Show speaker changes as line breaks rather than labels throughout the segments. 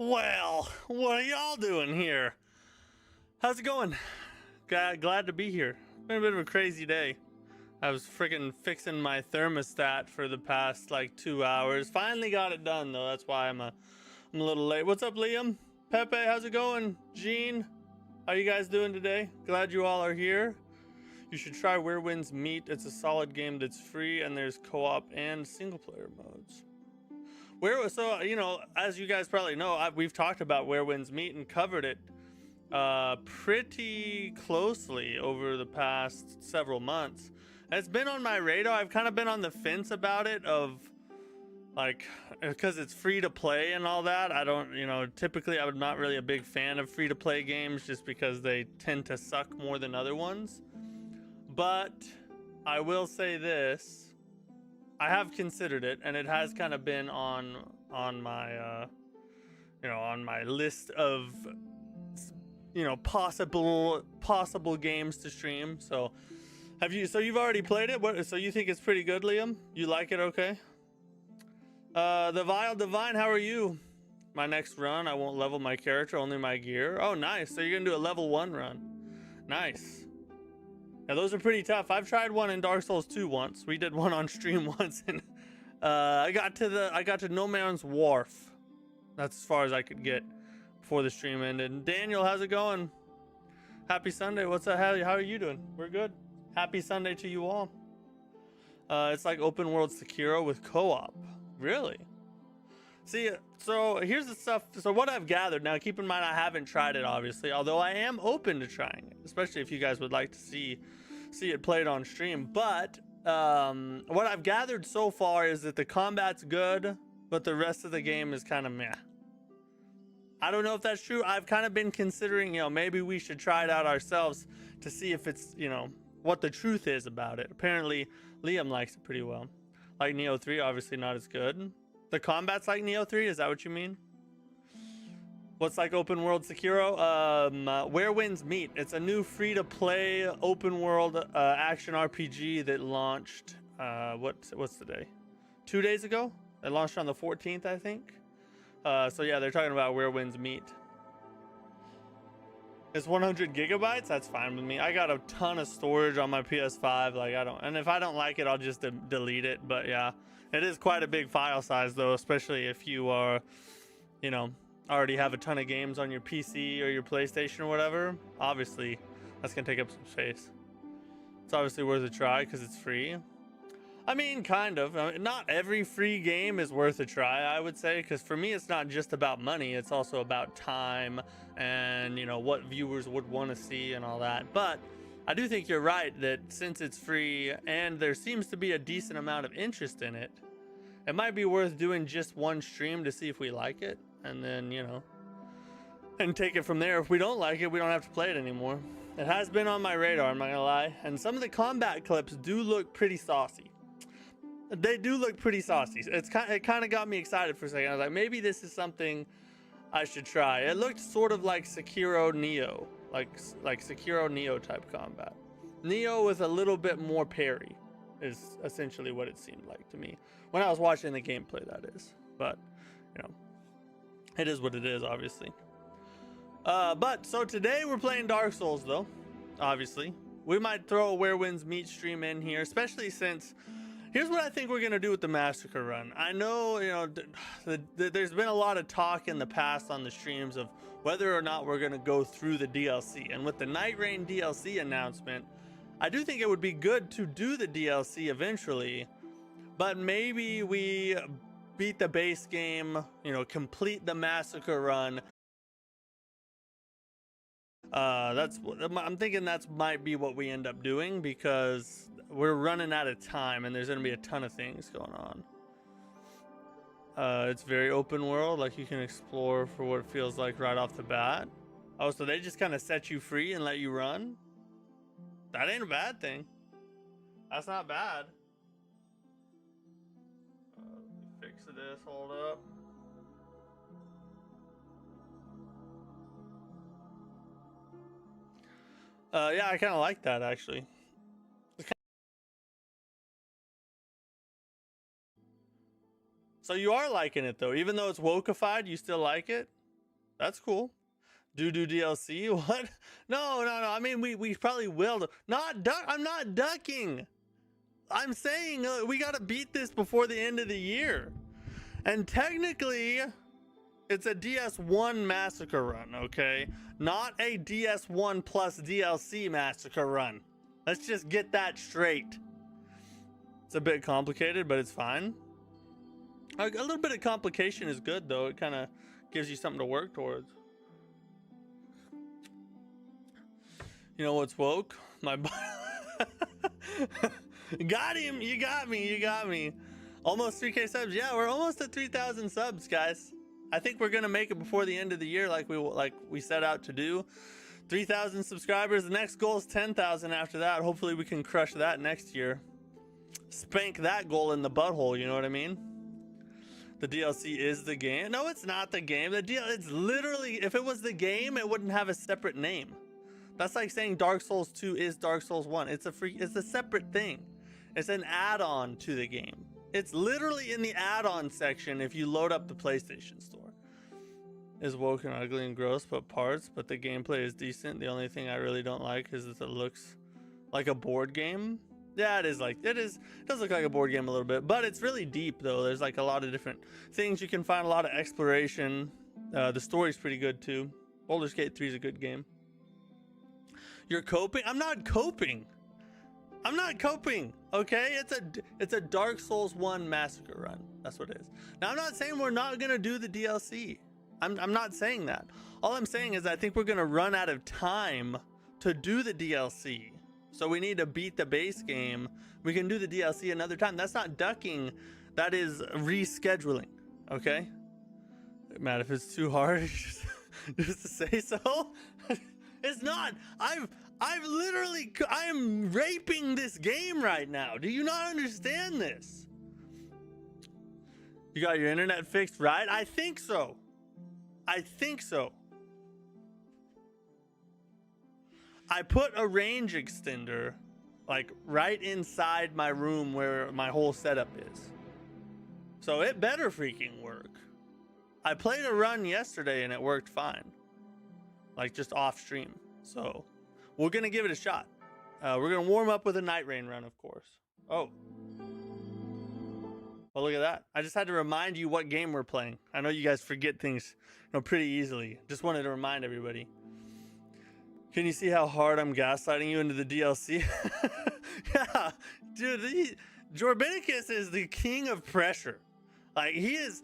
Well, what are y'all doing here? How's it going? Glad to be here. Been a bit of a crazy day. I was freaking fixing my thermostat for the past like 2 hours. Finally got it done though. That's why I'm a little late. What's up, Liam? Pepe, how's it going? Gene, how you guys doing today? Glad you all are here. You should try Where Winds Meet. It's a solid game that's free, and there's co-op and single player modes. As you guys probably know, we've talked about Where Winds Meet and covered it pretty closely over the past several months. And it's been on my radar. I've kind of been on the fence about it, because it's free to play and all that. Typically I'm not really a big fan of free to play games just because they tend to suck more than other ones. But I will say this. I have considered it, and it has kind of been on my on my list of possible games to stream. So you've already played it? So you think it's pretty good, Liam? You like it? Okay. The Vile Divine, how are you? My next run, I won't level my character, only my gear. Oh, nice. So you're gonna do a level 1 run. Nice. Now those are pretty tough. I've tried one in Dark Souls 2 once. We did one on stream once, and I got to No Man's Wharf. That's as far as I could get before the stream ended. Daniel, how's it going? Happy Sunday. What's up? How are you doing? We're good. Happy Sunday to you all. It's like open world Sekiro with co-op. Really? See, so here's the stuff. So what I've gathered, now keep in mind I haven't tried it obviously, although I am open to trying it, especially if you guys would like to see it played on stream. But what I've gathered so far is that the combat's good, but the rest of the game is kind of meh. I don't know if that's true. I've kind of been considering, maybe we should try it out ourselves to see if it's, what the truth is about it. Apparently Liam likes it pretty well. Like Neo 3, obviously not as good. The combat's like Neo 3, is that what you mean? What's like open world Sekiro? Where Winds Meet. It's a new free-to-play open world action RPG that launched, what's the day? 2 days ago? It launched on the 14th, I think. So yeah, they're talking about Where Winds Meet. It's 100 gigabytes. That's fine with me. I got a ton of storage on my PS5. And if I don't like it, I'll just delete it. But yeah, it is quite a big file size though, especially if you are, already have a ton of games on your PC or your PlayStation or whatever. Obviously, that's gonna take up some space. It's obviously worth a try because it's free. I mean, kind of. Not every free game is worth a try, I would say, because for me, it's not just about money. It's also about time and, what viewers would want to see and all that. But I do think you're right that since it's free and there seems to be a decent amount of interest in it, it might be worth doing just one stream to see if we like it. And then, and take it from there. If we don't like it, we don't have to play it anymore. It has been on my radar, I'm not gonna lie. And some of the combat clips do look pretty saucy. They do look pretty saucy. It kind of got me excited for a second. I was like, maybe this is something I should try. It looked sort of like Sekiro Neo, like Sekiro Neo type combat. Neo with a little bit more parry is essentially what it seemed like to me when I was watching the gameplay, that is. But it is what it is, obviously. But so today we're playing Dark Souls though. Obviously, we might throw a Where Winds Meet stream in here, especially since. Here's what I think we're going to do with the Massacre run. I know, there's been a lot of talk in the past on the streams of whether or not we're going to go through the DLC. And with the Night Rain DLC announcement, I do think it would be good to do the DLC eventually. But maybe we beat the base game, complete the Massacre run. I'm thinking that might be what we end up doing because we're running out of time and there's going to be a ton of things going on. It's very open world, like you can explore for what it feels like right off the bat. Oh, so they just kind of set you free and let you run? That ain't a bad thing. That's not bad. Let me fix this, hold up. Yeah, I kind of like that actually. So you are liking it though, even though it's wokeified, you still like it? That's cool. Do DLC? What? No. I mean, we probably will. Not duck. I'm not ducking. I'm saying we gotta beat this before the end of the year. And technically, it's a DS1 massacre run, okay? Not a DS1 plus DLC massacre run. Let's just get that straight. It's a bit complicated, but it's fine. A little bit of complication is good, though. It kind of gives you something to work towards. You know what's woke? My got him. You got me. Almost 3K subs. Yeah, we're almost at 3,000 subs, guys. I think we're gonna make it before the end of the year, like we set out to do. 3,000 subscribers. The next goal is 10,000 after that. Hopefully we can crush that next year. Spank that goal in the butthole, you know what I mean? The DLC is the game. No, it's not the game. It's literally, if it was the game, it wouldn't have a separate name. That's like saying Dark Souls 2 is Dark Souls 1. It's a separate thing. It's an add-on to the game. It's literally in the add-on section if you load up the PlayStation Store. Is woke and ugly and gross, but the gameplay is decent. The only thing I really don't like is that it looks like a board game. Yeah, it does look like a board game a little bit, but it's really deep though. There's like a lot of different things you can find, a lot of exploration. The story's pretty good too. Baldur's Gate 3 is a good game. You're coping? I'm not coping. Okay, it's a Dark Souls 1 massacre run. That's what it is. Now I'm not saying we're not gonna do the DLC. I'm not saying that. All I'm saying is I think we're gonna run out of time to do the DLC. So we need to beat the base game. We can do the DLC another time. That's not ducking. That is rescheduling. Okay? Matt, if it's too hard, just to say so. It's not. I'm raping this game right now. Do you not understand this? You got your internet fixed, right? I think so. I put a range extender like right inside my room where my whole setup is. So it better freaking work. I played a run yesterday and it worked fine. Like just off stream. So we're gonna give it a shot. We're gonna warm up with a night rain run, of course. Oh, look at that. I just had to remind you what game we're playing. I know you guys forget things, pretty easily. Just wanted to remind everybody. Can you see how hard I'm gaslighting you into the DLC? Yeah, dude, Jorbinicus is the king of pressure. Like he is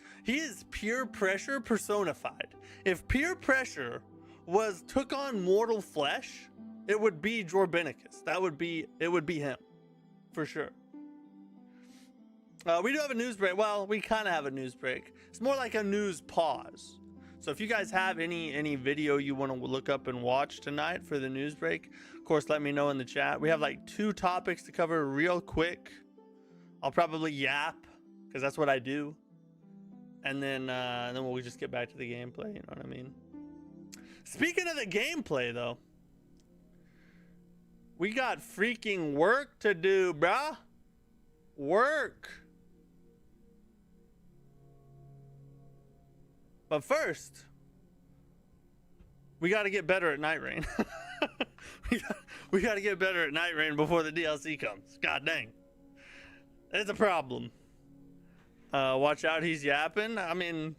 pure pressure personified. If pure pressure took on mortal flesh, it would be Jorbinicus. It would be him, for sure. We do have a news break. Well, we kind of have a news break. It's more like a news pause. So if you guys have any video you want to look up and watch tonight for the news break, of course, let me know in the chat. We have like 2 topics to cover real quick. I'll probably yap because that's what I do. And then we'll just get back to the gameplay. You know what I mean? Speaking of the gameplay, though, we got freaking work to do, bruh. Work. But first, we got to get better at Night Rain. we got to get better at Night Rain before the DLC comes. God dang. It's a problem. Watch out, he's yapping. I mean,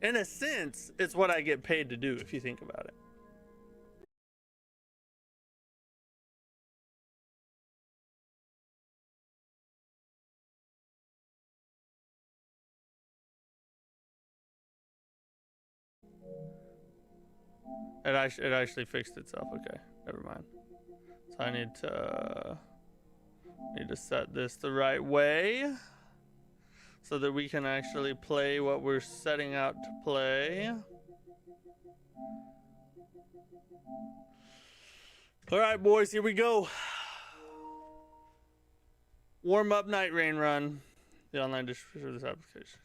in a sense, it's what I get paid to do, if you think about it. It actually fixed itself. Okay, never mind. So I need to set this the right way so that we can actually play what we're setting out to play. All right, boys, here we go. Warm up Night Rain run. The online distribution of this application.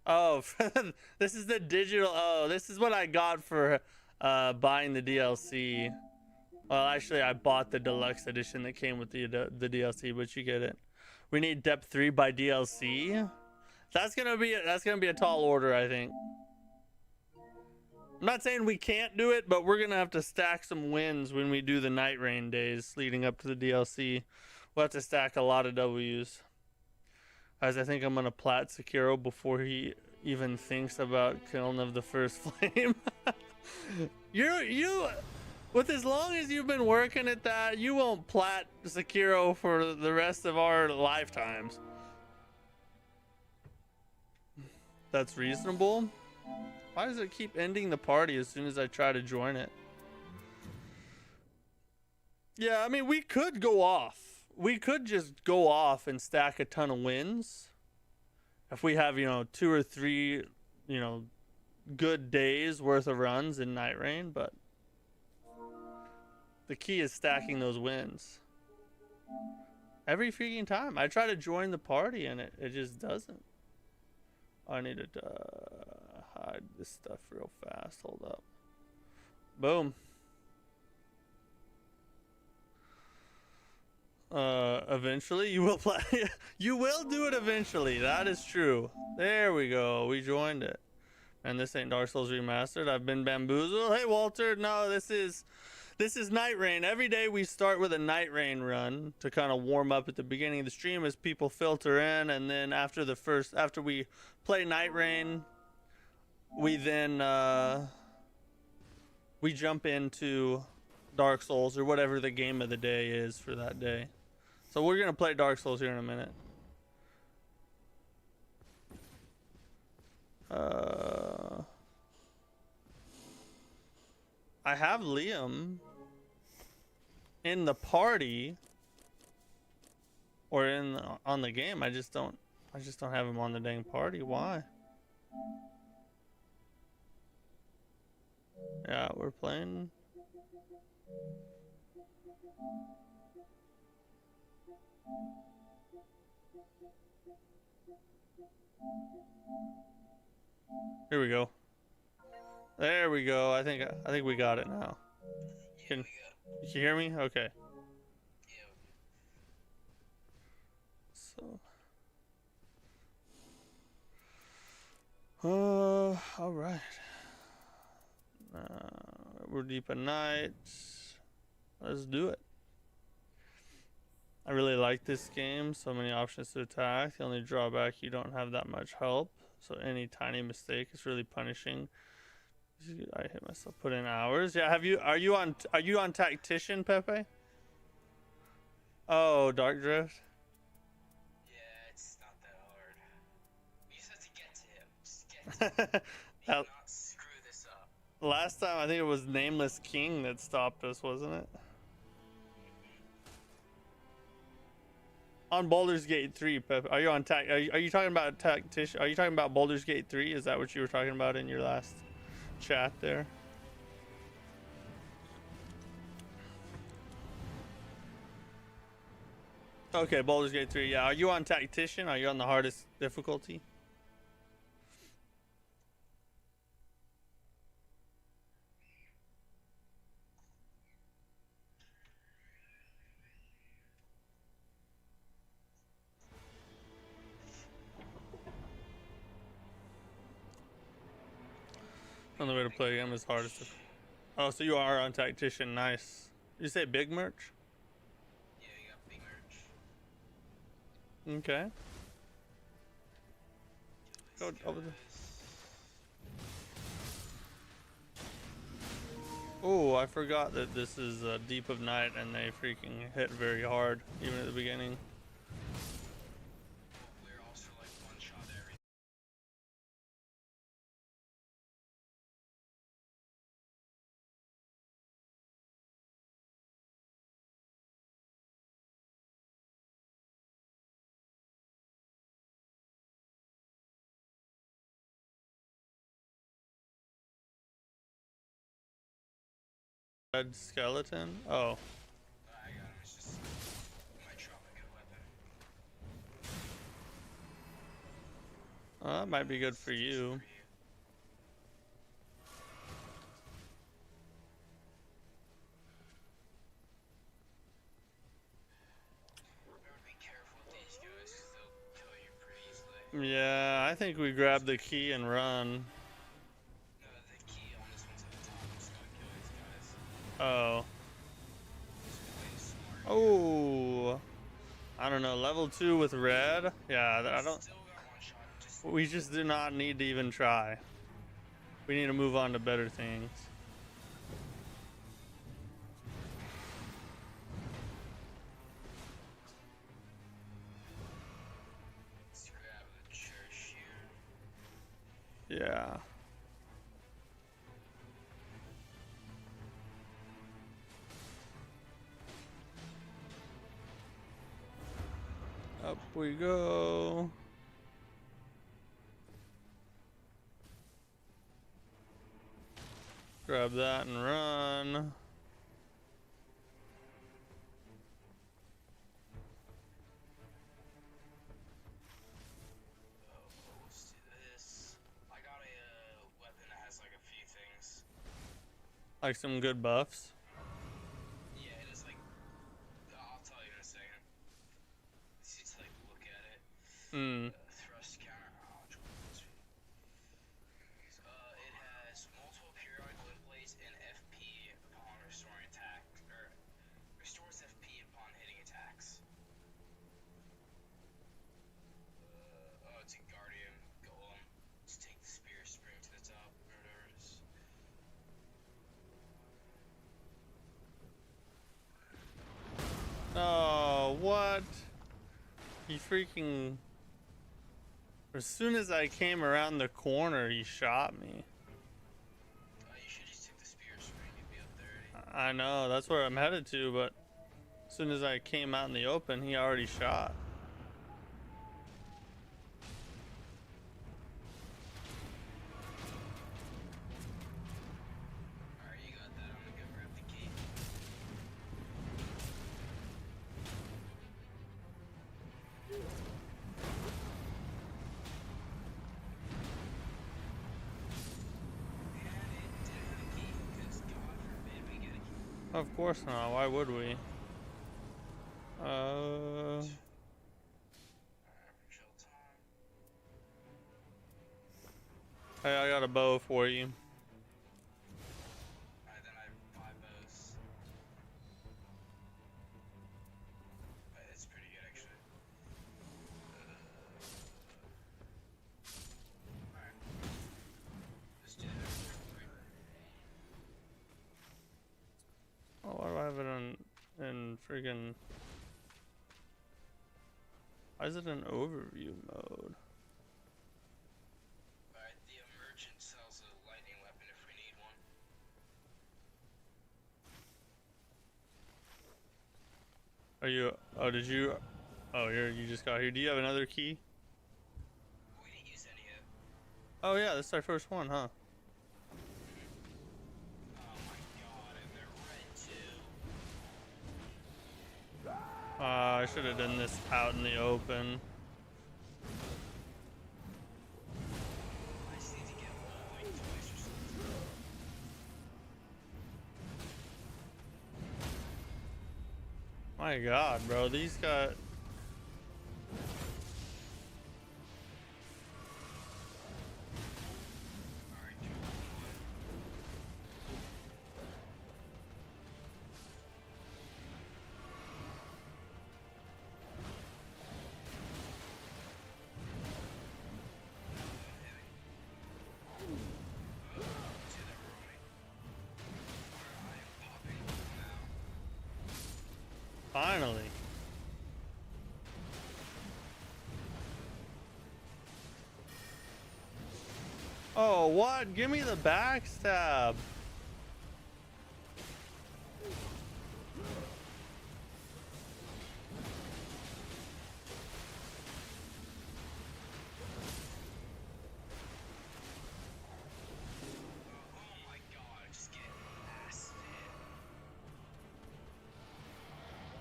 Oh, this is the digital. Oh, this is what I got for buying the DLC. Well, actually, I bought the deluxe edition that came with the DLC, but you get it. We need Depth 3 by DLC. That's gonna be a tall order, I think. I'm not saying we can't do it, but we're gonna have to stack some wins when we do the night rain days leading up to the DLC. We'll have to stack a lot of W's. As I think I'm gonna plat Sekiro before he even thinks about killing of the first flame. you with as long as you've been working at that, you won't plat Sekiro for the rest of our lifetimes. That's reasonable. Why does it keep ending the party as soon as I try to join it? Yeah, I mean, we could go off. We could just go off and stack a ton of wins. If we have, 2 or 3, good days worth of runs in Night Rain, but the key is stacking those wins. Every freaking time. I try to join the party and it just doesn't. I need to hide this stuff real fast. Hold up. Boom. Eventually you will play. You will do it eventually. That is true. There we go. We joined it. And this ain't Dark Souls Remastered. I've been bamboozled. Hey Walter, no, this is Night Rain. Every day we start with a Night Rain run to kind of warm up at the beginning of the stream as people filter in, and then after we play Night Rain, we then we jump into Dark Souls or whatever the game of the day is for that day. So we're gonna play Dark Souls here in a minute. I have Liam in the party or on the game. I just don't have him on the dang party. Why? Yeah, we're playing. Here we go. There we go. I think we got it now. Can you hear me? Okay. So all right. We're deep at night. Let's do it. I really like this game. So many options to attack. The only drawback, you don't have that much help. So any tiny mistake is really punishing. I hit myself. Put in hours. Yeah. Are you on Tactician, Pepe? Oh, Dark Drift.
Yeah, it's not that hard. You just have to get to him. Just get to him. He not screw this up.
Last time I think it was Nameless King that stopped us, wasn't it? On Baldur's Gate 3, Pepe. Are you on Are you talking about Tactician? Are you talking about Baldur's Gate 3? Is that what you were talking about in your last chat there? Okay, Baldur's Gate 3. Yeah, are you on Tactician? Are you on the hardest difficulty? Another way to play a game is hardest. Oh, so you are on Tactician. Nice. Did you say big merch?
Yeah, you got big merch.
Okay. Go over there. Oh, I forgot that this is Deep of Night and they freaking hit very hard, even at the beginning.
We're also like one shot every.
Red skeleton? Oh.
I got him. It's just you might drop a good weapon.
That might be good for you.
Better be careful with these guys because they'll kill you pretty easily.
Yeah, I think we grab the key and run.
No, the key on this one's at the top. We just gotta kill these guys.
Oh.
Just playing smart here.
Oh. I don't know. Level 2 with red? Yeah, I don't.
Still got one shot. Just
We just do not need to even try. We need to move on to better things.
let's grab the church here.
Yeah. Up we go. Grab that and run.
Let's do this. I got a weapon that has like a few things.
Like some good buffs.
Yeah, it is like. I'll tell you in a second. Let's just like look at it.
Hmm.
Thrust counter. Oh, which one is it? It has multiple periodic lift blades and FP upon restoring attack, or restores FP upon hitting attacks. Oh, it's a guardian golem. Let's take the spear spring to the top. Or whatever it is.
Oh, what? He freaking... As soon as I came around the corner, he shot me.
You should just take the spear spring. You'd be up there.
I know, that's where I'm headed to, but as soon as I came out in the open, he already shot.
Alright, you got that. I'm gonna go grab the key. And it didn't have a key, because God forbid we get a key.
Of course not, why would we?
Alright, chill time.
Hey, I got a bow for you.
Alright, then I have 5 bows. It's pretty good, actually. Alright. Let's do that real quick.
Oh, why do I have it in friggin'... Why is it in overview mode?
Alright, the emergent sells a lightning weapon if we need one.
Are you... Oh, did you... Oh, you just got here. Do you have another key?
We didn't use any yet.
Oh yeah, this is our first one, huh?
Oh my god, and they're red too.
I should have done this out in the open.
I just need to get one like twice or something.
My god, bro, these got...
Alright, do one.
Finally. Oh, what? Give me the backstab.
Oh my god, I just get ass hit.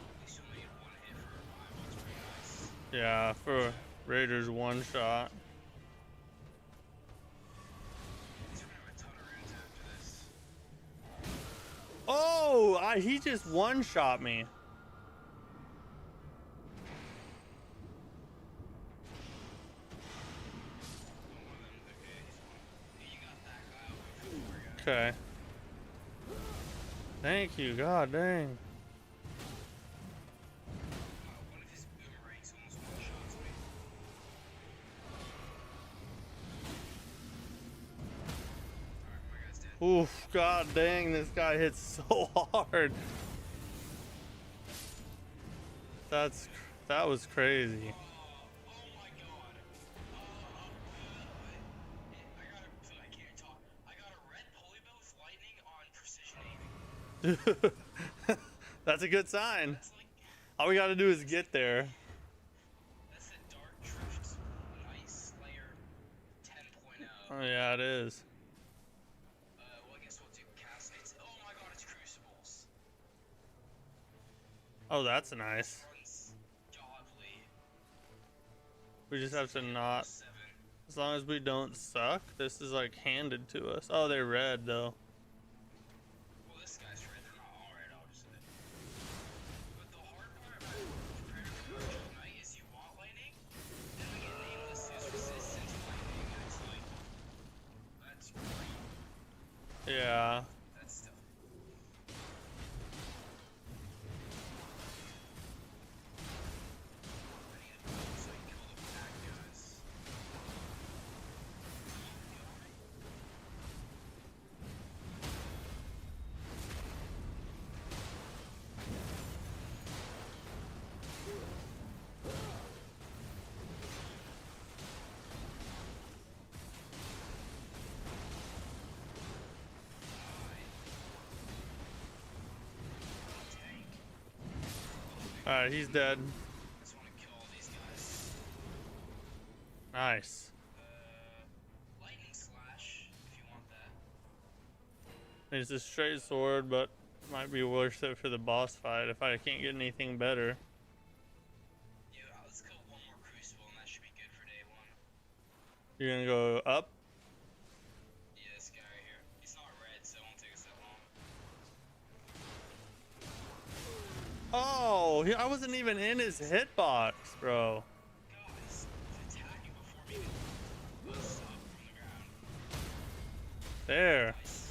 At least you only get one hit for revival, that's pretty nice.
Yeah, for Raiders one shot.
At least we're gonna have a ton of rounds after this.
Oh, he just one shot me. Okay. Thank you, god dang.
One of his boomerangs almost one-shots me. Alright, my guy's dead.
Oof, god dang, this guy hits so hard. That was crazy.
Oh my god. I can't talk. I got a red polybill with lightning on precision aiming.
That's a good sign.
That's like,
All we gotta do is get there.
that's a Dark Drift Nice Slayer 10.0.
Oh yeah, it is.
Well, I guess we'll do cast. Oh my god, it's Crucibles.
Oh, that's nice.
Runs godly.
We just have to not.
7.
As long as we don't suck, this is like handed to us. Oh, they're red though.
Well, this guy's red. They're not all red, obviously. But the hard part about Predator Commercial Knight is you want lightning, then we get Nameless who's resistant to lightning. That's like, that's great.
Yeah.
That's still. I need a bow so I can kill the pack guys. Tank.
Alright, he's dead.
I just want to kill all these guys.
Nice.
Lightning Slash, if you want that.
It's a straight sword, but might be worth it for the boss fight if I can't get anything better.
Yeah, let's kill one more Crucible and that should be good for day 1.
You're gonna go up?
Yeah, this guy right here. He's not red, so it won't take us that long.
Oh, I wasn't even in his hitbox, bro.
Guys, attack you before me can bust up from the ground.
There.
Nice.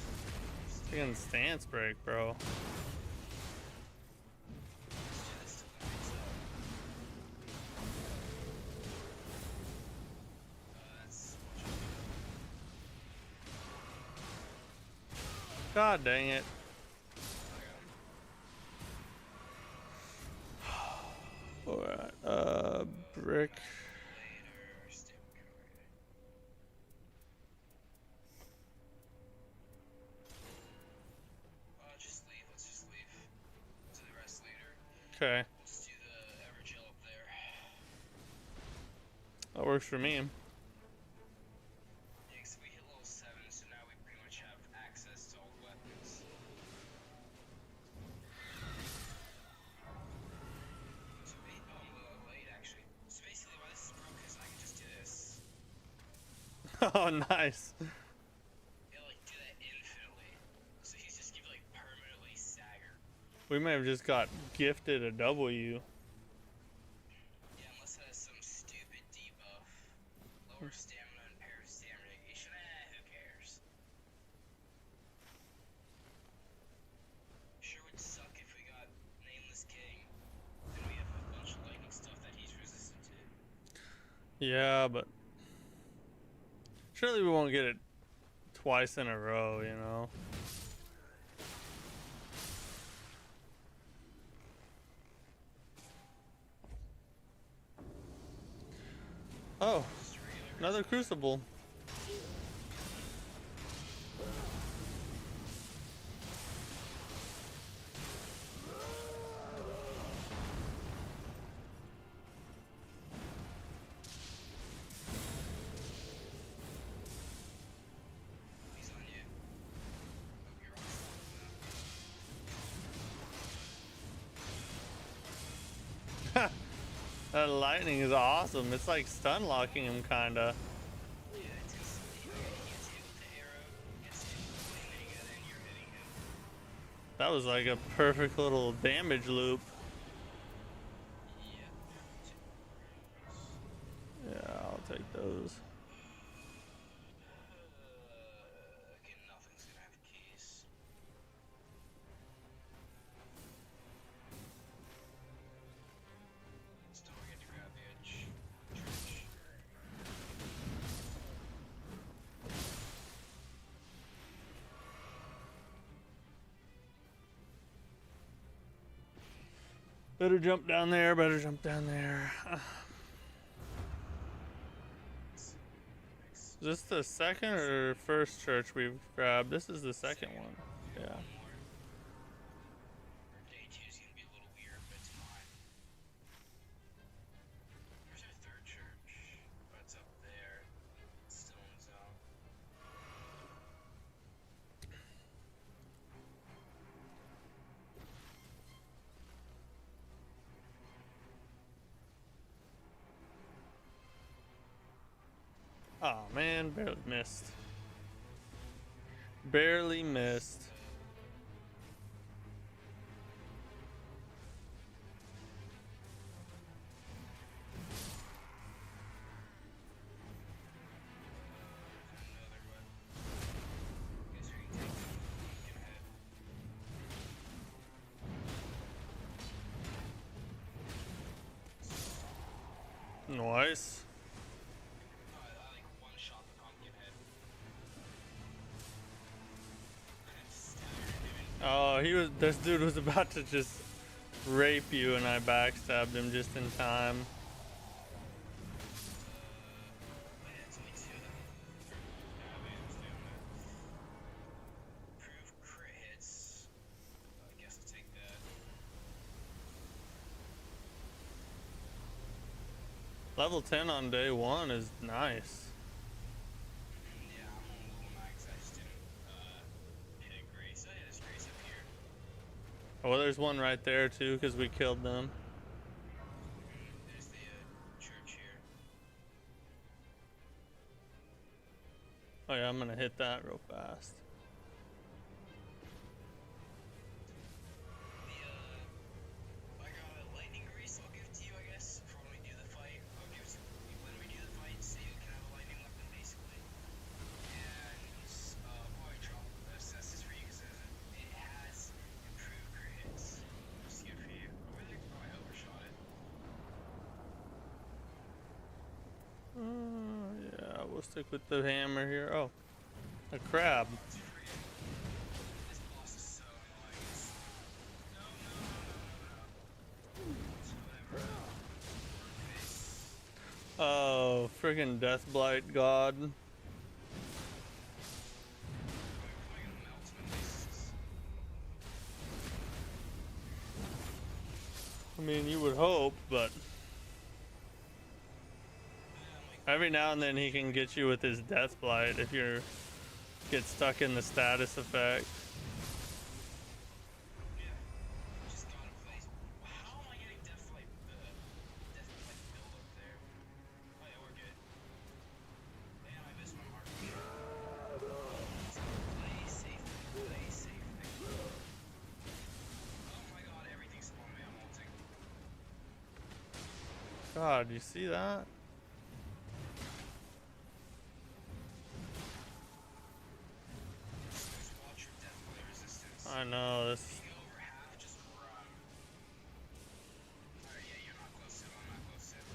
Freaking stance break, bro.
Let's do this till the next up. That's
God dang it. Alright, brick.
later. Stable recovery. Just leave. Let's just leave. Do the rest later.
Okay,
We'll just do the Evergel up there.
that works for me.
Yeah, 'cause we hit level 7, so now we pretty much have access to all the weapons. So wait, actually. So basically why this is broken is I can just do this.
Oh, nice.
It'll like do that infinitely. So he's just gonna like permanently stagger.
We may have just got gifted a W.
Yeah, unless it has some stupid debuff. Lower stamina and pair of stamina negation. Who cares? Sure would suck if we got Nameless King. Then we have a bunch of lightning stuff that he's resistant to.
Yeah, but surely we won't get it twice in a row, you know? Oh,
Just a regular
another crucible.
He's on you. Oh, you're on stop now.
That lightning is awesome. It's like stun locking him, kinda.
Yeah, it's just, he gets hit with the arrow, gets hit with the lightning, and then you're hitting him.
That was like a perfect little damage loop.
Yeah.
Yeah, I'll take those.
Okay, nothing's gonna have
Better jump down there, better jump down there. Is this the second or first church we've grabbed? This is the second one. Yeah.
Day 2 is gonna be a little weird, but it's fine. Where's our third church? Oh, it's up there. Stone's out.
Oh man, barely missed. Barely missed.
Another one. Guess we can take them. Get ahead.
Nice.
I like one shot the pumpkin head.
Oh, this dude was about to just rape you and I backstabbed him just in time.
It's only 2 of them. Yeah, wait, let's do that. Prove crit hits. I guess I'll take that.
Level 10 on day 1 is nice.
Yeah, I'm on a little max. I just didn't hit a grace. Oh yeah, there's grace up here.
Oh, well, there's one right there too because we killed them.
There's the church here.
Oh yeah, I'm gonna hit that real fast.
I got a lightning grease. I'll give it to you, I guess, for when we do the fight. I'll give it to you when we do the fight, so you can have a lightning weapon, basically. And probably drop assesses for you because it has improved crit hits. Just good for you. I really probably overshot it.
Yeah, we'll stick with the hammer here. Oh, a crab.
It's free. This boss is so annoying. No, no, no, no, no, no. It's whatever. Face.
Oh, friggin' death blight god.
Probably gonna melt my faces.
I mean, you would hope, but every now and then he can get you with his death blight if you get stuck in the status effect.
Yeah. Just got a place. How am I getting deathlight build up there? Oh yeah, we're good. Damn, I missed my mark. Play safe. Play safe. Oh my god, everything's spawning me. I'm ulting.
God, you see that?
Just watch your deathlight resistance.
I know this.
If you go over half, just run. Alright, yeah, you're not close to it. I'm not close to it.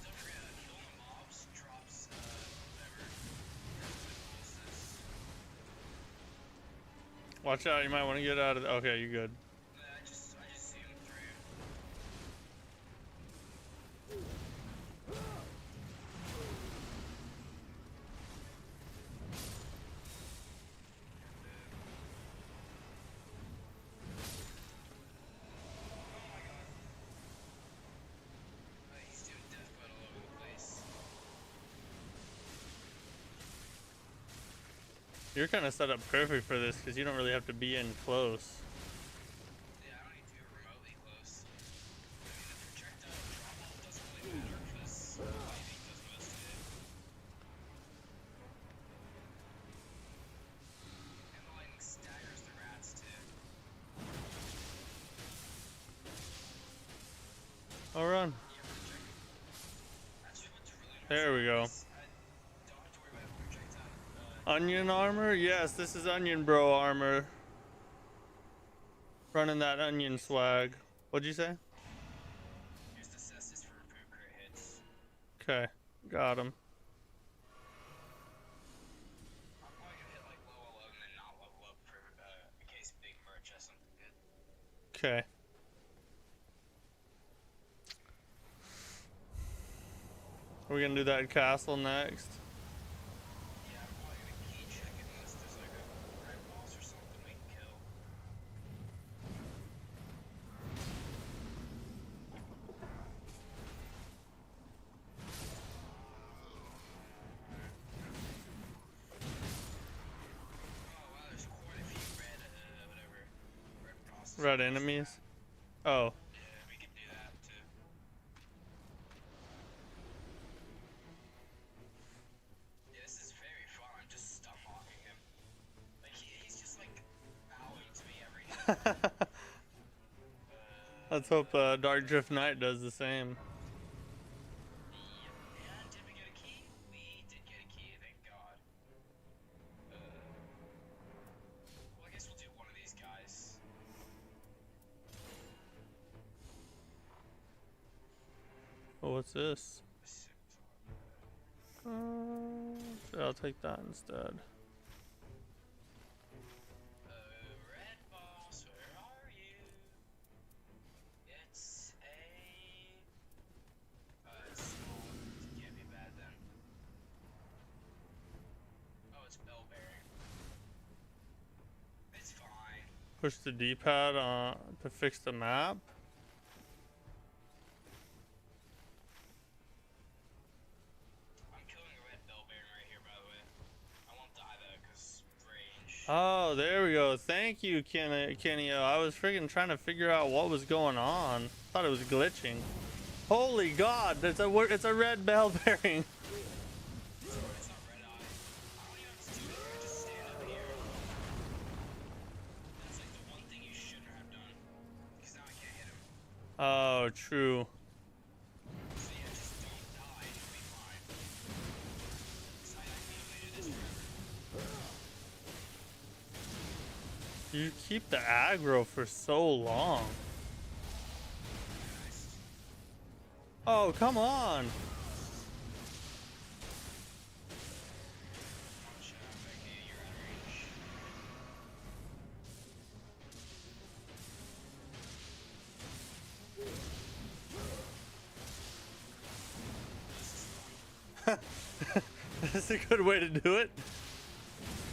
Don't forget, killing the mobs drops, whatever. Deathlight bonuses.
Watch out, you might want to get out of. Okay, you're good.
I just zoomed through. He's doing death butt all over the place.
You're kind of set up perfect for this because you don't really have to be in close.
Yeah, I don't need to be remotely close. I mean, the projectile drop off doesn't really matter because lightning does most of it. And the lightning staggers the rats too.
I'll run.
Yeah, projectile. Actually, what's really nice
There we go.
is I don't have to worry about projectile.
Onion armor? Yes, this is onion bro armor. Running that onion swag. What'd you say?
Here's the cestus for improved crit hits.
Okay, got him.
I'm probably gonna hit like level 11 and not level up for in case Big Merch has something good.
Okay. Are we gonna do that castle next?
Yeah, I'm probably gonna keep checking this. There's like a red boss or something we can kill. Oh wow, there's quite a few red, whatever, red bosses.
Red enemies? Oh.
Yeah, we could do that too. Yeah, this is very fun. I'm just stun locking him. Like he's just like bowing to me every hit.
Let's hope Dark Drift Knight does the same.
Yep. And did we get a key? We did get a key, thank God. Well, I guess we'll do one of these guys.
Oh, what's this? I'll take that instead.
Red boss, where are you? It's it's small. It can't be bad then. Oh, it's bell bearing. It's fine.
Push the D-pad to fix the map.
I'm killing a red bell bearing right here, by the way. I won't die though, because range.
Oh, there we go. Thank you, Kenio. I was freaking trying to figure out what was going on. Thought it was glitching. Holy God! It's a red bell bearing.
It's not red eye. I don't even have to do anything. I just stand up here. That's like the one thing you shouldn't have done. Because now I can't hit him.
Oh, true.
So yeah, just don't die and you'll be fine. Because I accumulated this forever.
You keep the aggro for so long.
Nice.
Oh, come on.
One shot, Becky, you're out of range. This is fun.
That's a good way to do it.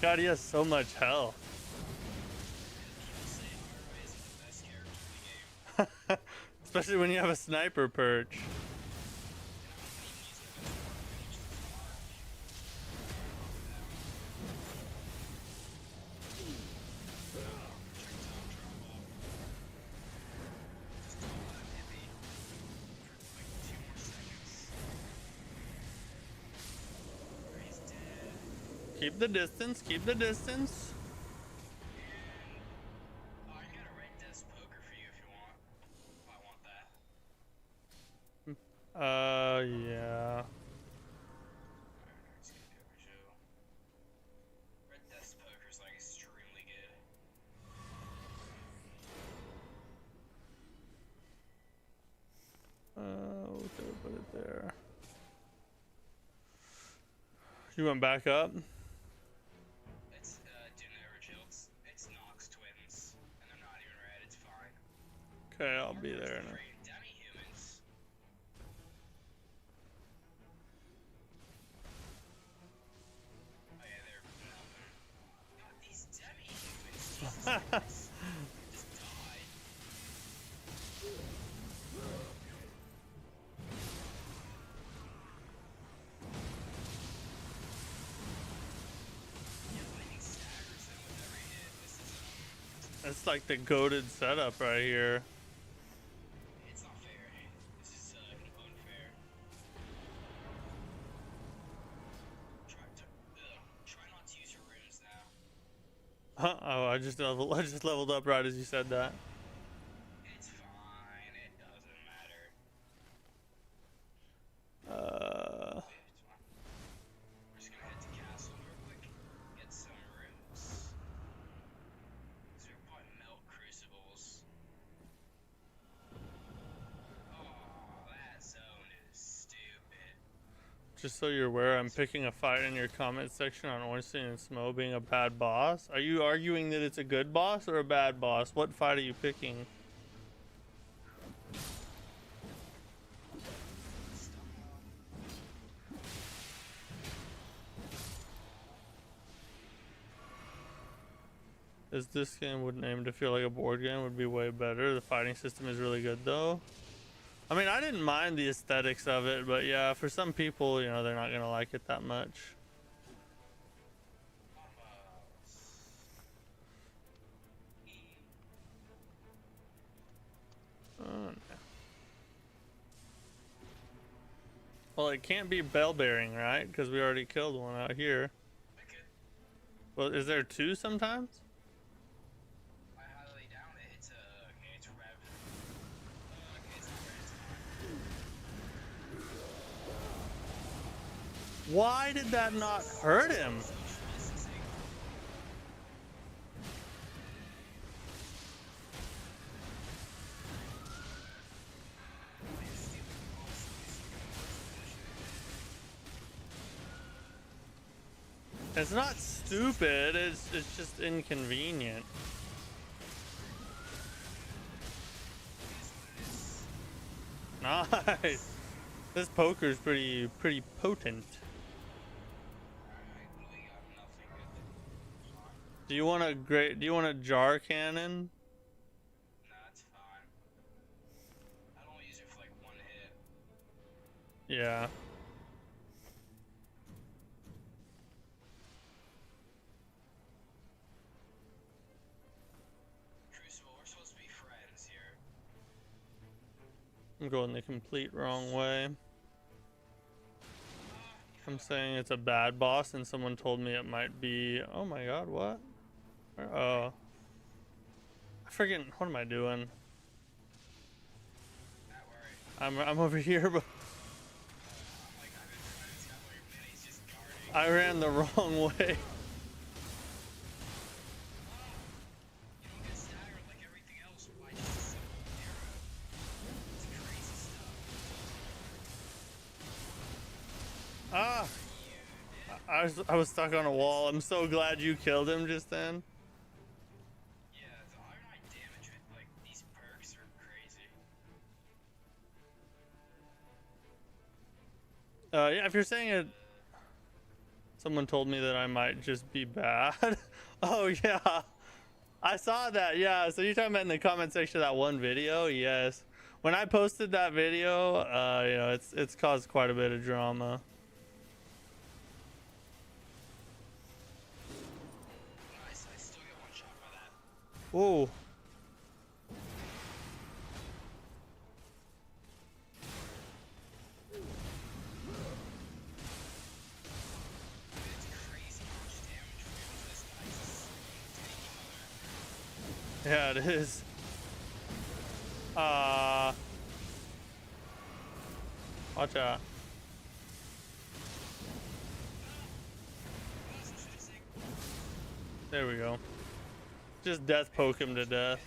God, he has so much health.
People say ROA is the best character in the game.
Especially when you have a sniper perch. Keep the distance, keep the distance.
I got a red desk poker for you if you want. If I want that.
Yeah.
Let's get the show. Red desk poker's like extremely good.
Okay, put it there. You went back up?
It's Doom the Original. It's Nox twins, and they're not even red. It's fine.
Okay, I'll be there now.
Demi-humans. Oh yeah, they're melting. God, these demi-humans, Jesus Christ. Just died. Yeah, lightning staggers them with every hit. This is
It's like the goated setup right here.
it's not fair. This is unfair. Try not to use your runes now.
Oh, I just leveled up right as you said that.
It's fine. It doesn't matter.
Uh,
It's fine. We're just gonna head to castle real quick. Get some runes. These are probably melt crucibles. Oh, that zone is stupid.
just so you're aware, I'm picking a fight in your comment section on Ornstein and Smo being a bad boss. Are you arguing that it's a good boss or a bad boss? What fight are you picking? Is this game wouldn't aim to feel like a board game, would be way better. The fighting system is really good though. I mean, I didn't mind the aesthetics of it, but yeah, for some people, you know, they're not gonna like it that much. Oh, no. Well, it can't be bell bearing, right? Because we already killed one out here. Well, is there two sometimes?
I highly doubt it. It's okay, it's rev. Okay, it's not red,
Why did that not hurt him? It's not stupid, it's just inconvenient. Nice. This poker's pretty potent. Do you want a jar cannon?
Nah, it's fine. I don't use it for like one hit.
Yeah.
Crucible, we're supposed to be friends here.
I'm going the complete wrong way. I'm saying it's a bad boss, and someone told me it might be. Oh my god, what? Oh. I freaking. What am I doing?
Not worried.
I'm over here, but I ran the wrong way. Ah! I was stuck on a wall. I'm so glad you killed him just then.
Yeah, the iron damage with like these perks are crazy.
Yeah, if you're saying it, someone told me that I might just be bad. Oh yeah, I saw that. Yeah, so you're talking about in the comment section of that one video? Yes. When I posted that video, you know, it's caused quite a bit of drama.
Nice, I still get one shot by that.
Whoa.
It's crazy how much damage we're doing to this guy. He's taking
Yeah, it is. Watch out. There we go. Just death poke him to death.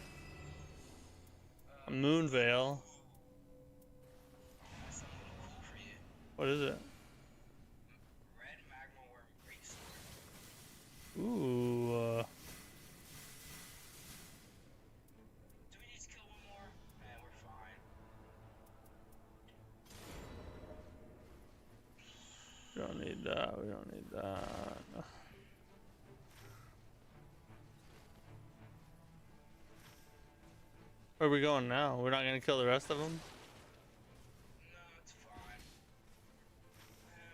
A moon veil.
That's something a little cool for you.
What is it?
Red magma worm greatsword.
Ooh.
Do we need to kill one more? Man, we're fine.
We don't need that. We don't need that. Where are we going now? We're not gonna kill the rest of them?
No, it's fine.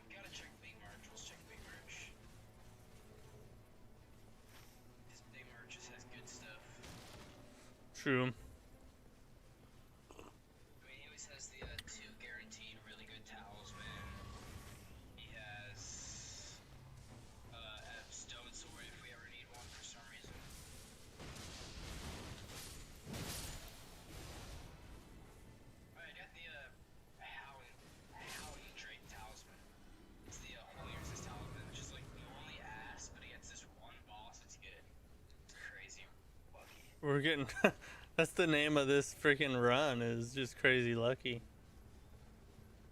We gotta check big merch. Let's check big merch. This big merch just has good stuff.
True.
I mean, he always has the 2 guaranteed really good talisman. He has a stone sword if we ever need one for some reason. I got the Howling Drake talisman. It's the Holy Resist talisman, which is like normally ass, but against this one boss, it's good. It's crazy lucky.
We're getting. That's the name of this freaking run, is just crazy lucky.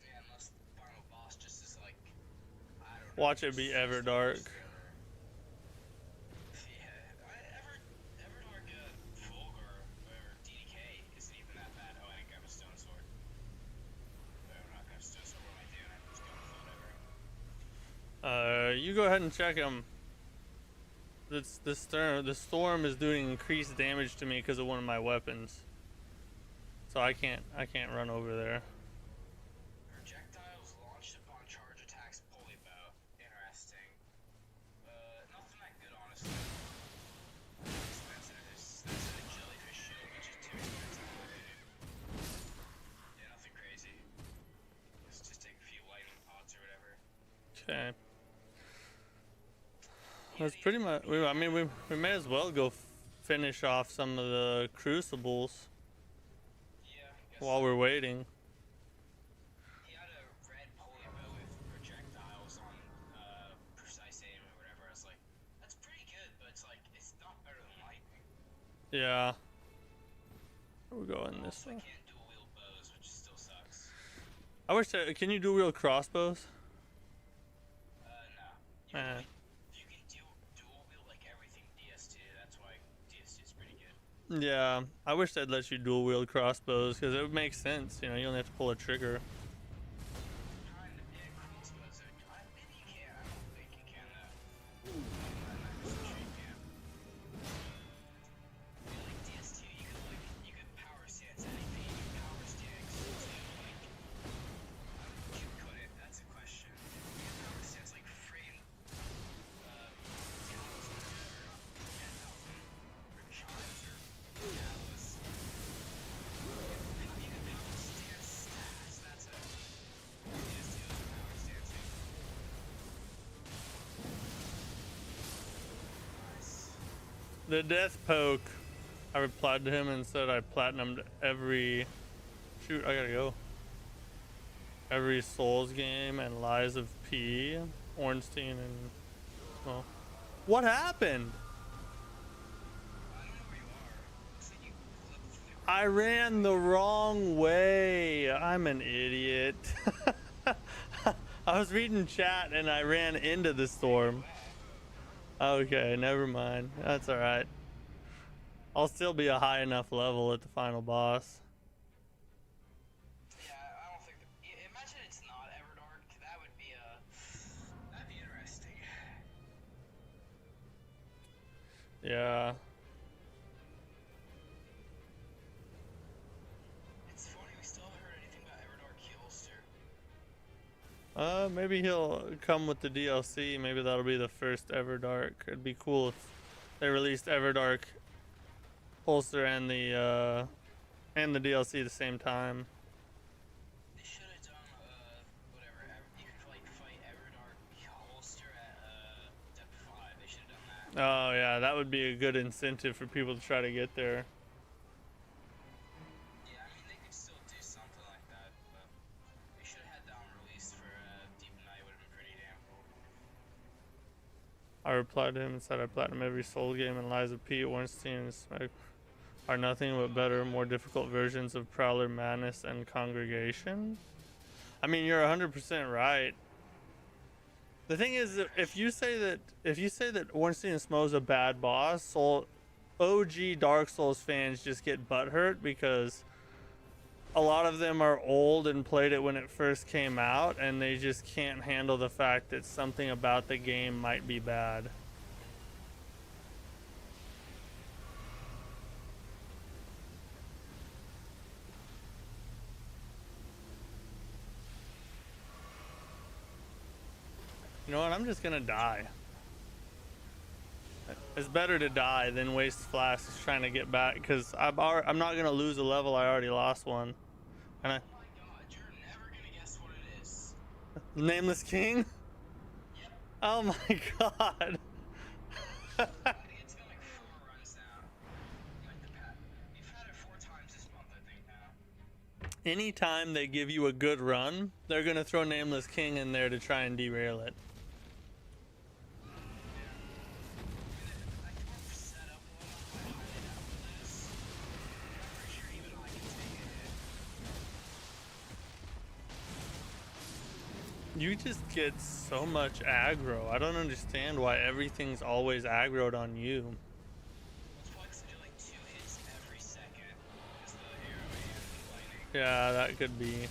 Yeah, unless the final boss just is like, I don't know.
Watch it be Everdark.
Yeah, Everdark, Fulgur, or DDK isn't even that bad. Oh, I got a stone sword. No, I'm not gonna stone sword. What am I doing? I'm just going with whatever.
You go ahead and check him. the storm is doing increased damage to me because of one of my weapons. So I can't run over there.
Projectiles launched upon charge attacks pulley bow. Interesting. Nothing that good, honestly. Expensive. That's a jellyfish shield, which is too expensive. Yeah, nothing crazy. Let's just take a few lightning pots or whatever.
Okay. That's pretty much. I mean, we may as well go finish off some of the crucibles
Yeah, I guess
while we're waiting.
he had a red pulley bow with projectiles on precise aim or whatever. I was like, that's pretty good, but it's like it's not better than lightning.
Yeah. We're going this
Also, I
way.
can't dual wield bows, which still sucks.
I wish that. Can you do real crossbows?
No.
Eh.
You can dual wield like everything DS2. That's why DS2 is pretty good.
Yeah. I wish they'd let you dual wield crossbows because it would make sense. You know, you only have to pull a trigger.
Kind of, yeah, crossbows are. Maybe you can. I don't think you can though. I'm not sure you can. I feel like DS2, you could power stance anything. You can power stance to like. You couldn't. That's a question. You can power stance like frame. Talons or whatever. Yeah, or chimes or catalysts. You can power stance stats. That's a. DS2 is power stancing. Nice.
The death poke. I replied to him and said I platinumed every. Shoot, I gotta go. Every Souls game and Lies of P, Ornstein, and. Well. What happened?
I don't know where you are. Looks like you flipped through.
I ran the wrong way. I'm an idiot. I was reading chat and I ran into the storm. Okay, never mind. That's alright. I'll still be a high enough level at the final boss.
Yeah, I don't think. Imagine it's not Everdark. That would be that'd be interesting.
Yeah.
It's funny we still haven't heard anything about Everdark Holster.
Maybe he'll come with the DLC. Maybe that'll be the first Everdark. It'd be cool if they released Everdark holster and the DLC at the same time.
They should have done whatever. You could like fight Everdark Holster at Depth 5. They should have done that.
Oh yeah, that would be a good incentive for people to try to get there.
Yeah, I mean they could still do something like that, but they should have had that on release for Deep Night. Would have been pretty damn cool.
I replied to him and said I platinum every Soul game and Lies of P, Ornstein, and Smack are nothing but better, more difficult versions of Prowler, Madness, and Congregation. I mean, you're 100% right. The thing is, that if you say that Ornstein and Smo's a bad boss, OG Dark Souls fans just get butthurt because a lot of them are old and played it when it first came out, and they just can't handle the fact that something about the game might be bad. You know what? I'm just gonna die. It's better to die than waste flasks trying to get back, because I'm not gonna lose a level. I already lost one. And
Oh my god, you're never gonna guess what it is.
Nameless King?
Yep.
Oh my god.
I think it's been like 4 runs now. Like we've had it 4 times this month, I think now.
Anytime they give you a good run, they're gonna throw Nameless King in there to try and derail it.
I think we're set up well. I highly doubt we'll lose. I'm pretty sure even I can take it.
You just get so much aggro. I don't understand why everything's always aggroed on you.
It's probably 'cause I do like 2 hits every second. Is the arrow and the lightning.
Yeah, that could be.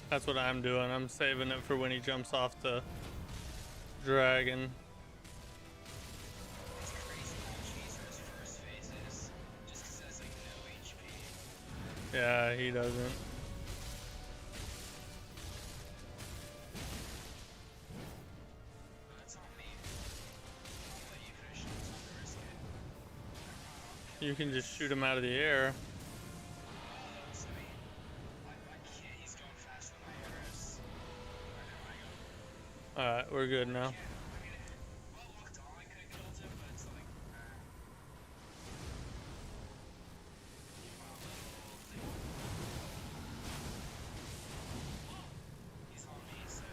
That's what I'm doing. I'm saving it for when he jumps off the dragon.
It's crazy how Chaser's first phase is just 'cause it has like no HP.
Yeah, he doesn't.
That's on me. I'll let you finish it. It's not the risk it.
You can just shoot him out of the air.
So I can't. He's going faster than my arrows. I got him.
Alright, we're good now.
I mean, well looked on, I could have killed him, but it's like, he's on me, so.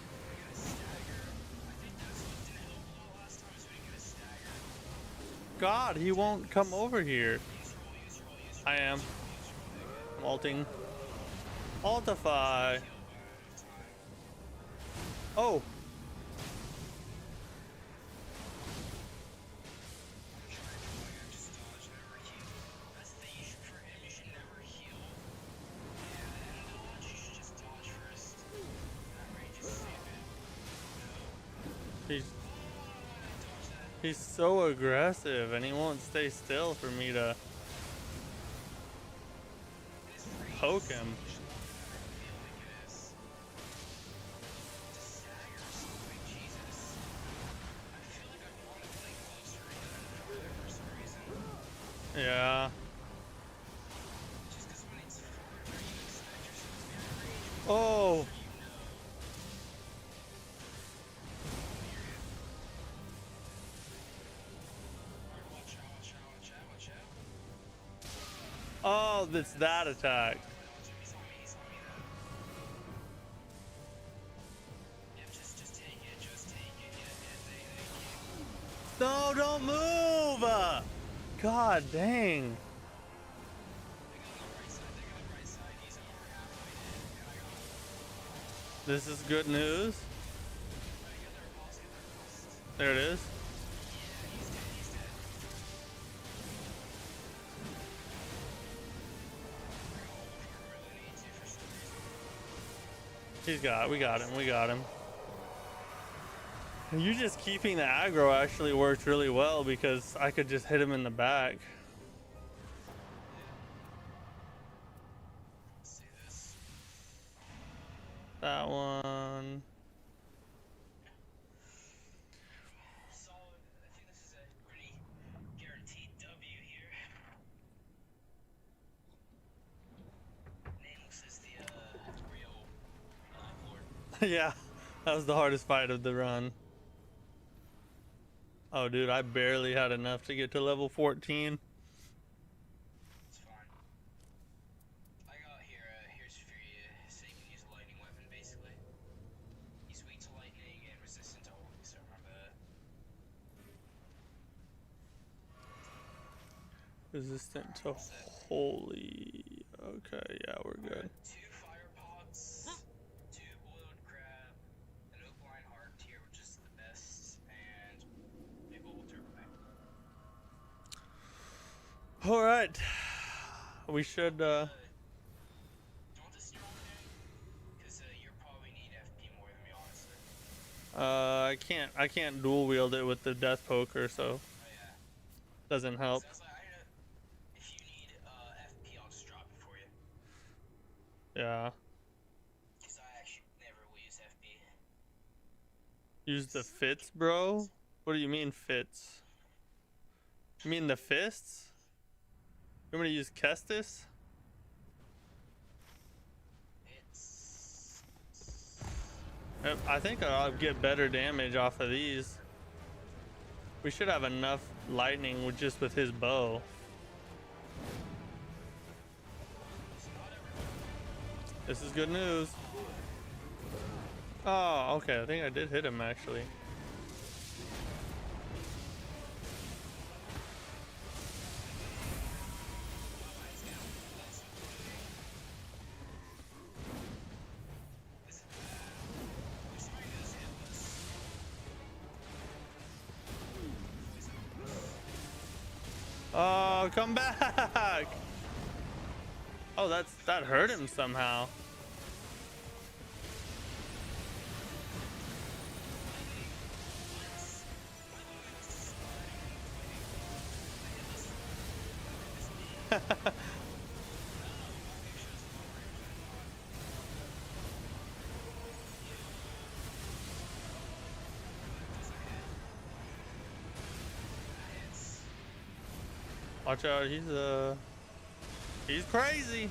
I got a stagger. I think that's what didn't help a lot last time, is we didn't get a stagger.
God, he won't come over here.
Use your roll, use your roll, use your
I am.
roll, use your roll.
I'm ulting. Altify.
Kill by time.
Oh,
Just dodge, never heal. That's the thing, for him, you should never heal. And dodge, you should just dodge first. That way, just save it. No.
he's
Dodge that.
he's so aggressive and he won't stay still for me to
This range
poke
is
him.
so much longer than I feel like it is. The stagger is so quick, Jesus. I feel like I want to play closer and further for some reason.
Yeah.
Just because when it's farther, you expect yourself to be out of range.
Oh,
You know. Alright, watch out, watch out, watch out, watch out.
oh, that's that attack.
Dodge him, he's on me though. Yep, just take it, yeah, thank you.
No, don't move. God dang.
They got on the right side, he's over halfway dead, and I got him.
This is good news.
Get their boss, get their boss.
There it is.
Yeah, he's dead, he's dead. I really need to for some reason.
We got him, we got him. You just keeping the aggro actually worked really well because I could just hit him in the back.
Let's do this.
That one.
Solid. I think this is a pretty guaranteed W here. Nameless is the real lord.
Yeah, that was the hardest fight of the run. Oh, dude, I barely had enough to get to level 14.
It's fine. I got here, here's for you, so you can use a lightning weapon, basically. He's weak to lightning and resistant to holy, so remember that.
Resistant to holy. Okay, yeah, we're good.
2 fire pots, 2 boiled crab, an opaline heart tier, which is the best, and a global turbo pack.
All right, we should.
Don't just your own thing, because you probably need FP more than me, honestly.
I can't dual wield it with the death poker, so
Oh yeah.
doesn't help.
Sounds like if you need FP, I'll just drop it for you.
Yeah,
Because I actually never will use FP.
use the fits, bro. What do you mean fits? You mean the fists? You want me to use Kestis?
It's...
Yep, I think I'll get better damage off of these. We should have enough lightning with just with his bow. This is good news. Oh, okay. I think I did hit him actually. Oh, come back. Oh, that hurt him somehow. Watch out, he's crazy.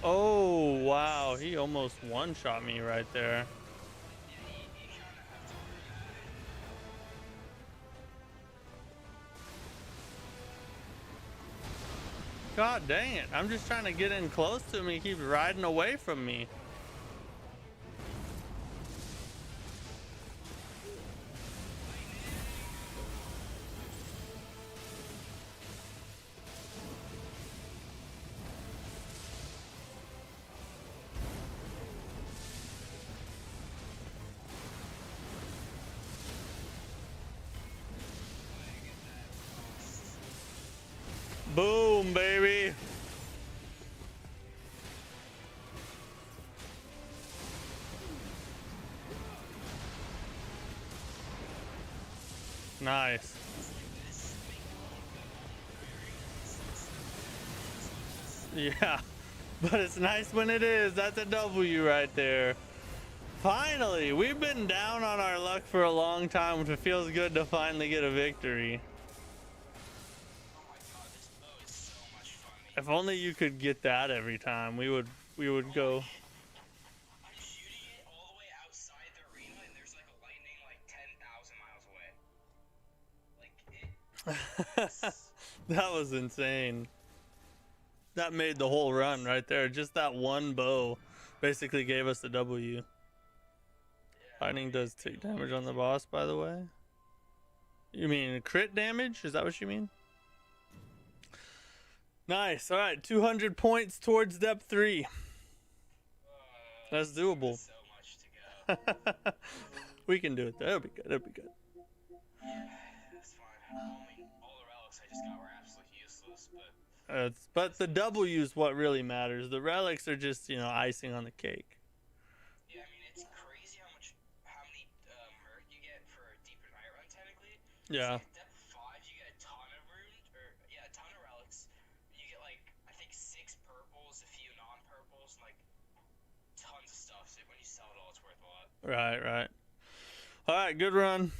Oh wow, he almost one-shot me right there. God dang it, I'm just trying to get in close to him. He keeps riding away from me. Boom, baby. Nice. Yeah, but it's nice when it is. That's a W right there. Finally, we've been down on our luck for a long time, which it feels good to finally get a victory. If only you could get that every time, we would go.
I'm shooting it all the way outside the arena, and there's like a lightning like 10,000 miles away. Like
That was insane. That made the whole run right there. Just that one bow basically gave us the W.
Yeah,
Lightning does take damage on the boss, by the way. You mean crit damage? Is that what you mean? Nice. All right, 200 points towards depth 3. That's doable.
so much to go.
We can do it. That'll be good. That'll be good.
Yeah, that's fine. I mean, all the relics I just got were absolutely useless, but
But the W is what really matters. The relics are just, you know, icing on the cake.
yeah, I mean, it's crazy how many merc you get for a deeper night run technically.
Yeah.
It's like at depth 5, you get a ton of a ton of relics. You get like I think 6 purples, a few non-purples, and like tons of stuff. So when you sell it all, it's worth a lot.
Right, right. All right, good run.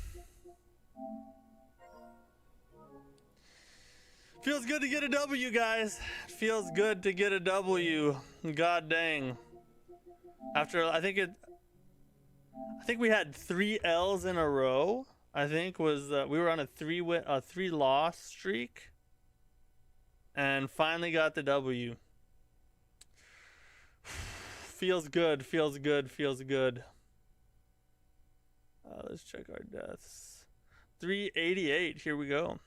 Feels good to get a W, guys. Feels good to get a W. God dang. After I think we had 3 L's in a row. I think was we were on a 3 loss streak, and finally got the W. Feels good. Feels good. Feels good. Let's check our deaths. 388. Here we go.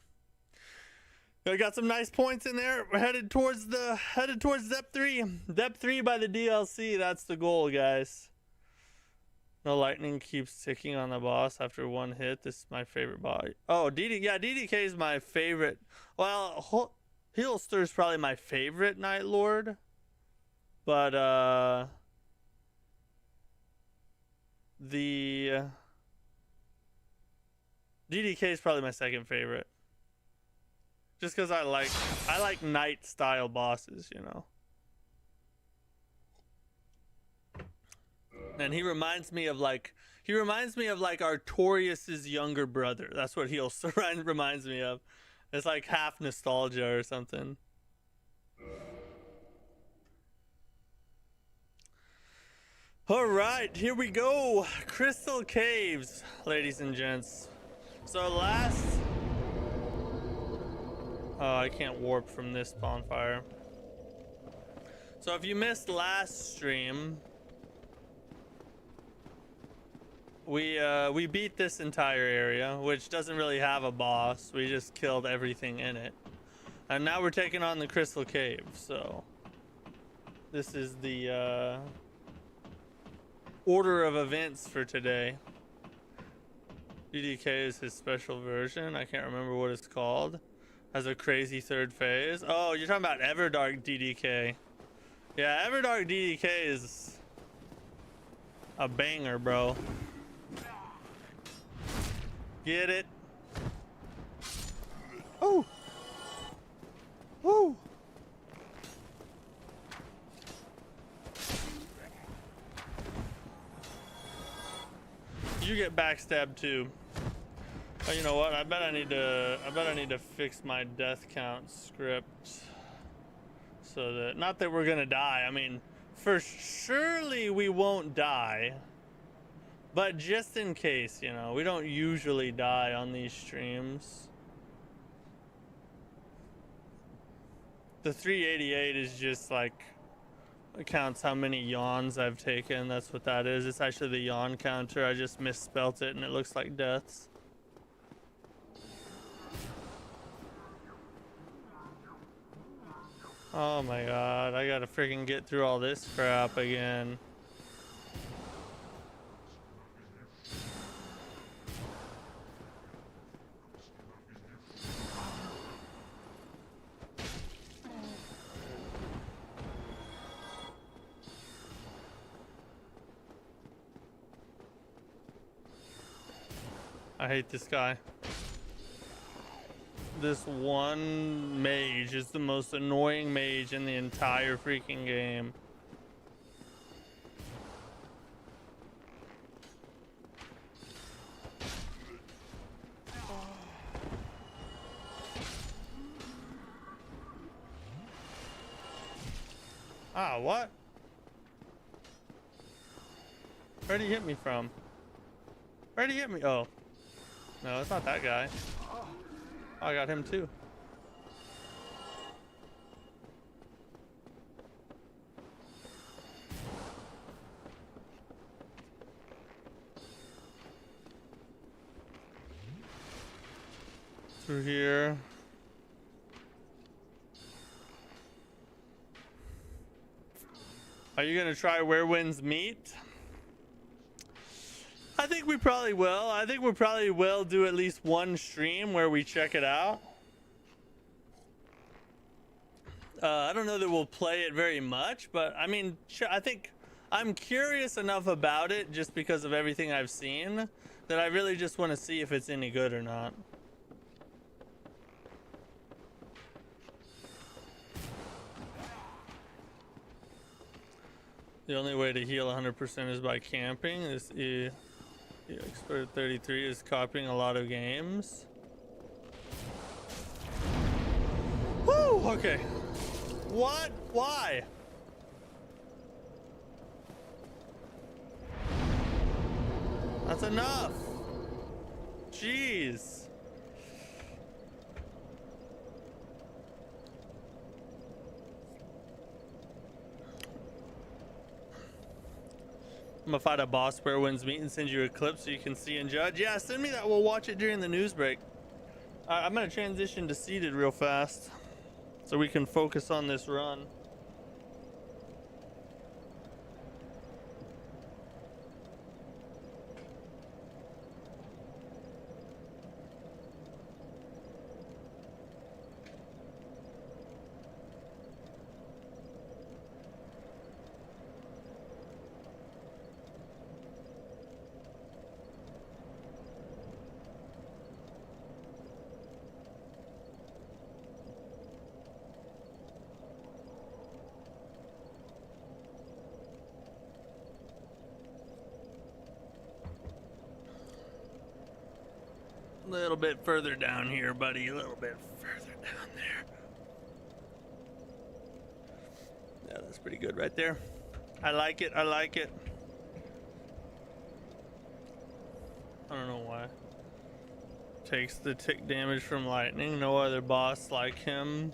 I got some nice points in there. We're headed towards depth 3. Depth 3 by the DLC. That's the goal, guys. The lightning keeps ticking on the boss after one hit. This is my favorite boss. Oh, DDK is my favorite. Well, Heelster's probably my favorite Night Lord. But the DDK is probably my second favorite. Just because I like night style bosses, you know. And he reminds me of like Artorias' younger brother. That's what Heelster reminds me of. It's like half nostalgia or something. All right, here we go. Crystal Caves, ladies and gents. So last... Oh, I can't warp from this bonfire. So if you missed last stream, we beat this entire area, which doesn't really have a boss. We just killed everything in it. And now we're taking on the Crystal Cave, so... This is the order of events for today. DDK is his special version. I can't remember what it's called. Has a crazy third phase. Oh, you're talking about Everdark DDK. Yeah, Everdark DDK is a banger, bro. Get it? Oh. Woo. You get backstabbed too. Oh, you know what? I bet I need to fix my death count script so that, not that we're gonna die. I mean, for surely we won't die, but just in case, you know, we don't usually die on these streams. The 388 is just like, it counts how many yawns I've taken. That's what that is. It's actually the yawn counter. I just misspelt it and it looks like deaths. Oh my god, I gotta freaking get through all this crap again. I hate this guy. This one mage is the most annoying mage in the entire freaking game. Ah, what? Where'd he hit me from? Where'd he hit me? Oh. No, it's not that guy. Oh, I got him too. Through here. Are you gonna try Where Winds Meet? I think we probably will. I think we probably will do at least one stream where we check it out. I don't know that we'll play it very much, but I mean, I think I'm curious enough about it just because of everything I've seen that I really just want to see if it's any good or not. The only way to heal 100% is by camping. This Expert 33 is copying a lot of games. Woo! Okay. What? Why? That's enough. Jeez. I'm gonna find a boss Where Winds Meet and send you a clip so you can see and judge. Yeah, send me that. We'll watch it during the news break. I'm gonna transition to seated real fast so we can focus on this run. A little bit further down here, buddy. A little bit further down there. Yeah, that's pretty good right there. I like it. I like it. I don't know why. Takes the tick damage from lightning. No other boss like him.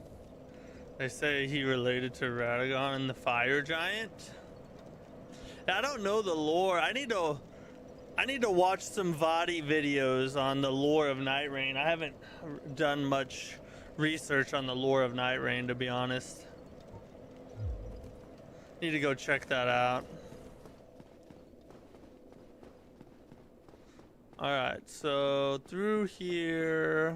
They say he related to Radagon and the Fire Giant. I don't know the lore. I need to watch some VOD videos on the lore of Night Rain. I haven't done much research on the lore of Night Rain, to be honest. Need to go check that out. All right, so through here,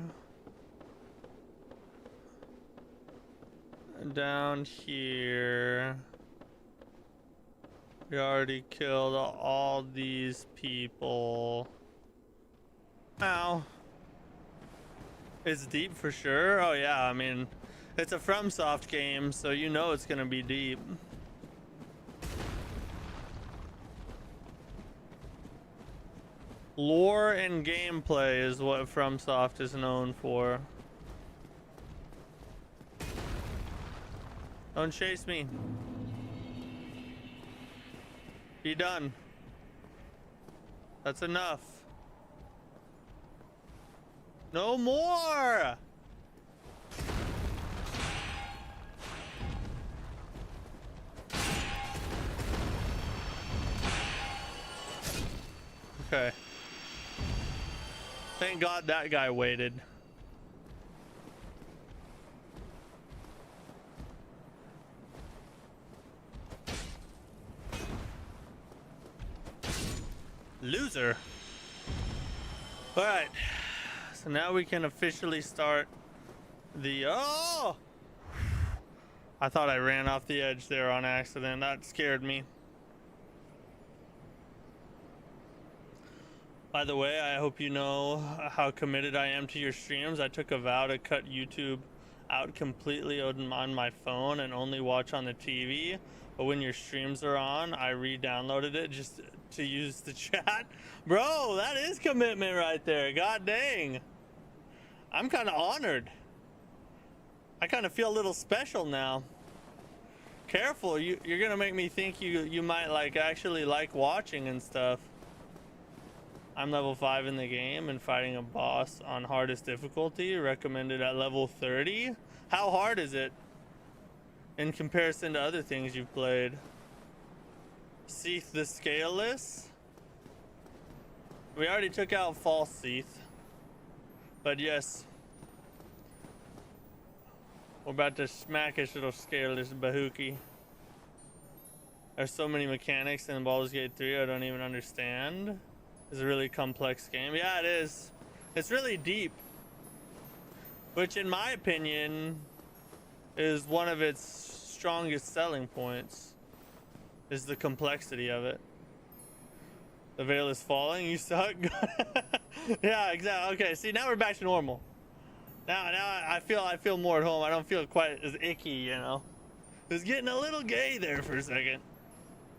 down here, we already killed all these people. Ow. It's deep for sure. Oh yeah, I mean, it's a FromSoft game, so you know it's gonna be deep. Lore and gameplay is what FromSoft is known for. Don't chase me. Be done. That's enough. No more! Okay. Thank God that guy waited. Loser. All right. So now we can officially start the... Oh! I thought I ran off the edge there on accident. That scared me. By the way, I hope you know how committed I am to your streams. I took a vow to cut YouTube out completely on my phone and only watch on the TV. But when your streams are on, I re-downloaded it just to use the chat. Bro, that is commitment right there. God dang. I'm kind of honored. I kind of feel a little special now. Careful, you're gonna make me think you might like actually like watching and stuff. I'm level 5 in the game and fighting a boss on hardest difficulty, recommended at level 30. How hard is it in comparison to other things you've played? Seath the Scaleless. We already took out False Seath. But yes. We're about to smack this little Scaleless Bahookie. There's so many mechanics in Baldur's Gate 3 I don't even understand. It's a really complex game. Yeah, it is. It's really deep. Which, in my opinion, is one of its strongest selling points. Is the complexity of it. The veil is falling. You suck. Yeah, exactly. Okay, see, now we're back to normal. Now I feel more at home. I don't feel quite as icky, you know. It was getting a little gay there for a second.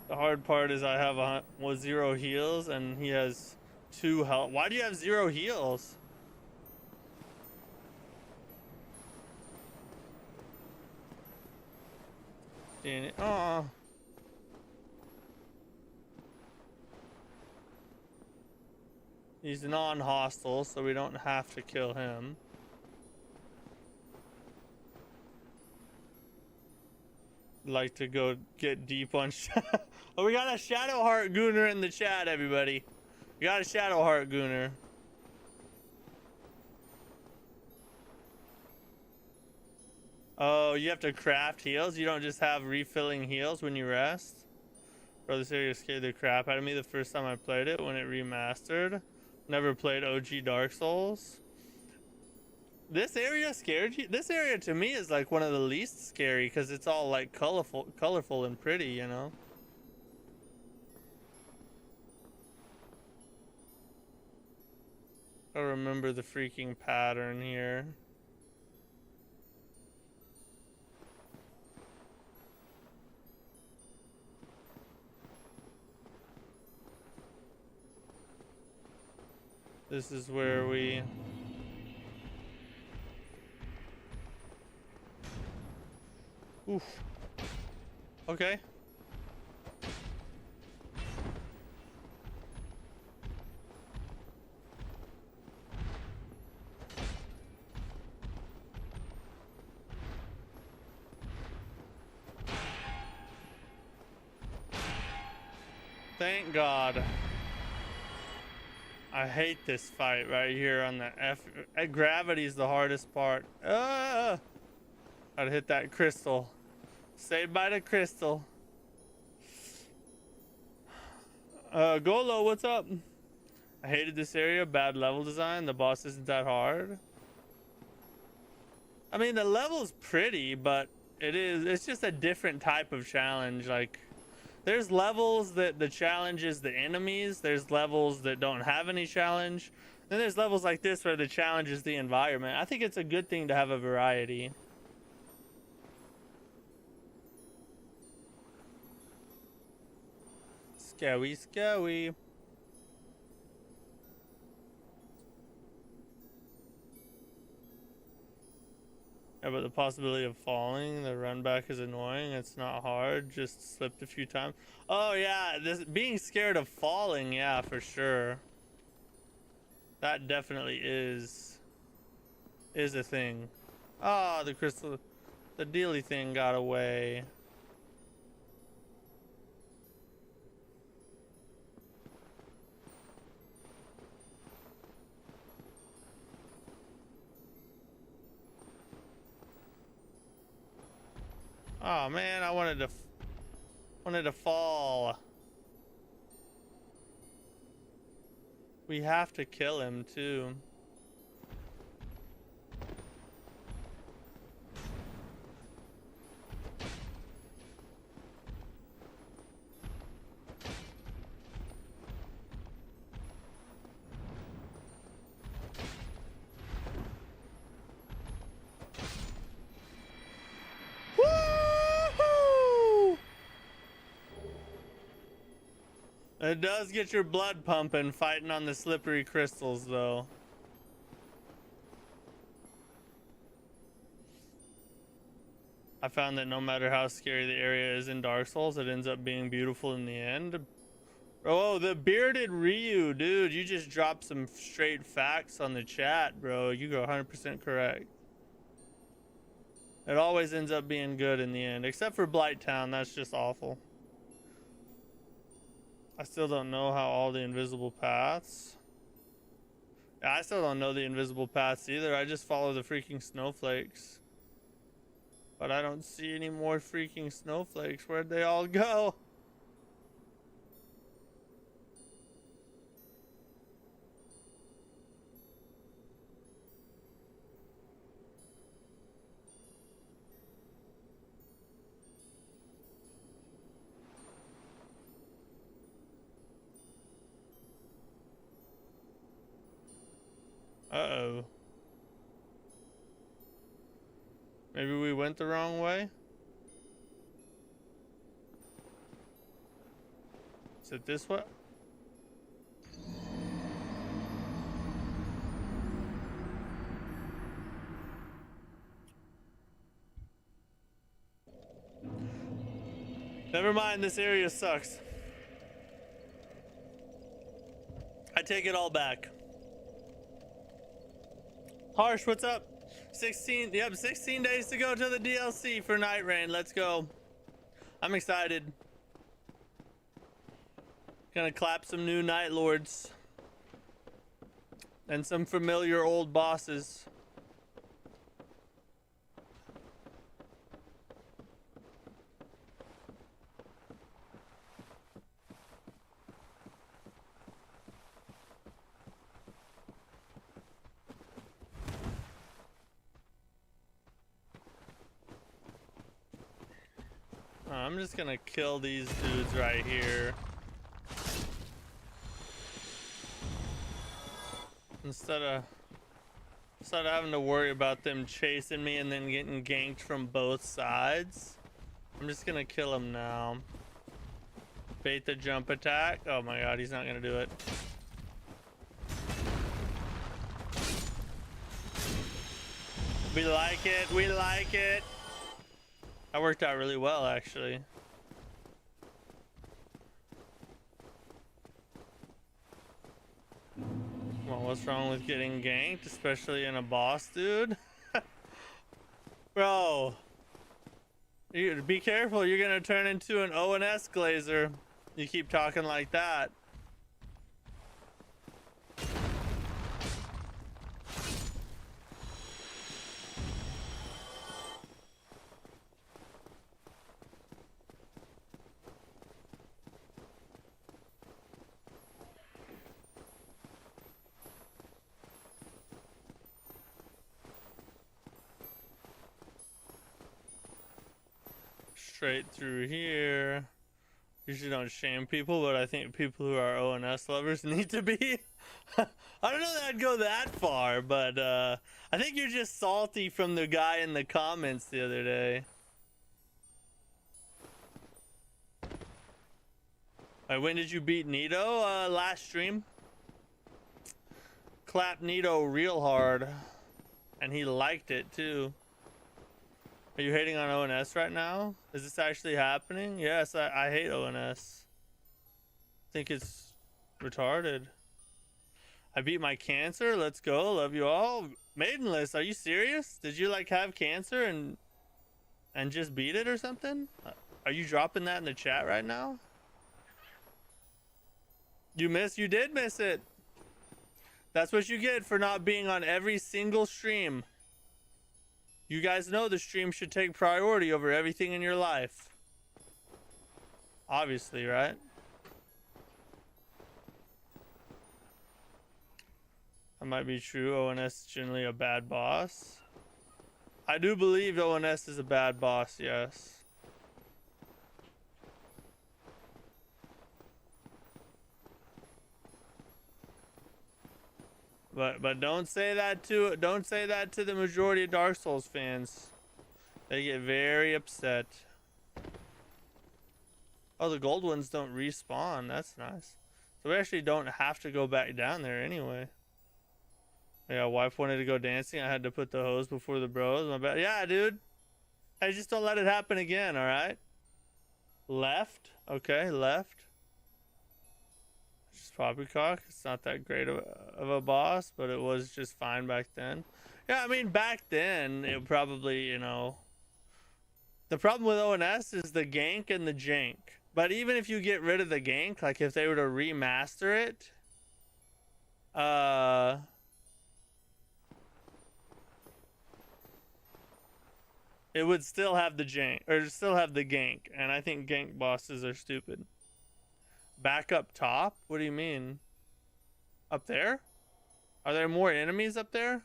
The hard part is I have 0 heals and he has 2 health. Why do you have 0 heals? Oh. He's non-hostile, so we don't have to kill him. Like to go get deep on oh, we got a Shadowheart Gooner in the chat, everybody. We got a Shadowheart Gooner. Oh, you have to craft heals? You don't just have refilling heals when you rest? Bro, this area scared the crap out of me the first time I played it when it remastered. Never played OG Dark Souls. This area scared you? This area to me is like one of the least scary because it's all like colorful and pretty, you know? I remember the freaking pattern here. This is where we... Oof. Okay. Thank God. I hate this fight right here on the gravity is the hardest part. I'd hit that crystal. Saved by the crystal. Golo, what's up? I hated this area. Bad level design. The boss isn't that hard. I mean, the level's pretty, but it's just a different type of challenge. Like, there's levels that the challenge is the enemies. There's levels that don't have any challenge. Then there's levels like this where the challenge is the environment. I think it's a good thing to have a variety. Scary, scary. Yeah, but the possibility of falling, the run back is annoying. It's not hard, just slipped a few times. Oh yeah, this being scared of falling, yeah, for sure. That definitely is a thing. Ah, the crystal, the dealy thing got away. Oh man, I wanted to fall. We have to kill him too. Woo-hoo! It does get your blood pumping fighting on the slippery crystals though. I found that no matter how scary the area is in Dark Souls, it ends up being beautiful in the end. Oh, the bearded Ryu, dude, you just dropped some straight facts on the chat, bro. You go 100% correct. It always ends up being good in the end, except for Blight Town. That's just awful. I still don't know how all the invisible paths. Yeah, I still don't know the invisible paths either. I just follow the freaking snowflakes. But I don't see any more freaking snowflakes. Where'd they all go? Uh-oh. Maybe we went the wrong way? Is it this way? Never mind, this area sucks. I take it all back. Harsh, what's up? 16 days to go to the DLC for Night Rain. Let's go. I'm excited. Gonna clap some new Night Lords. And some familiar old bosses. I'm just gonna kill these dudes right here. Instead of having to worry about them chasing me and then getting ganked from both sides, I'm just gonna kill him now. Bait the jump attack. Oh my god, he's not gonna do it. We like it, we like it. That worked out really well, actually. Well, what's wrong with getting ganked, especially in a boss, dude? Bro, you be careful. You're gonna turn into an ONS glazer. You keep talking like that. straight through here. Usually don't shame people, but I think people who are ONS lovers need to be. I don't know that I'd go that far, but I think you're just salty from the guy in the comments the other day. Alright, when did you beat Nito? Last stream. Clapped Nito real hard. And he liked it too. Are you hating on ONS right now? Is this actually happening? Yes, I hate ONS. I think it's retarded. I beat my cancer. Let's go. Love you all. Maidenless, are you serious? Did you like have cancer and just beat it or something? Are you dropping that in the chat right now? You did miss it. That's what you get for not being on every single stream. You guys know the stream should take priority over everything in your life. Obviously, right? That might be true. ONS is generally a bad boss. I do believe ONS is a bad boss, yes. But don't say that to the majority of Dark Souls fans. They get very upset. Oh, the gold ones don't respawn. That's nice. So we actually don't have to go back down there anyway. Yeah, wife wanted to go dancing. I had to put the hose before the bros. My bad. Yeah, dude. Hey, just don't let it happen again, all right? Left. Okay, left. Just poppycock. It's not that great of a boss, but it was just fine back then. Yeah, I mean, back then, it probably, you know... The problem with ONS is the gank and the jank. But even if you get rid of the gank, like if they were to remaster it... it would still have the jank, or still have the gank. And I think gank bosses are stupid. Back up top? What do you mean? Up there? Are there more enemies up there?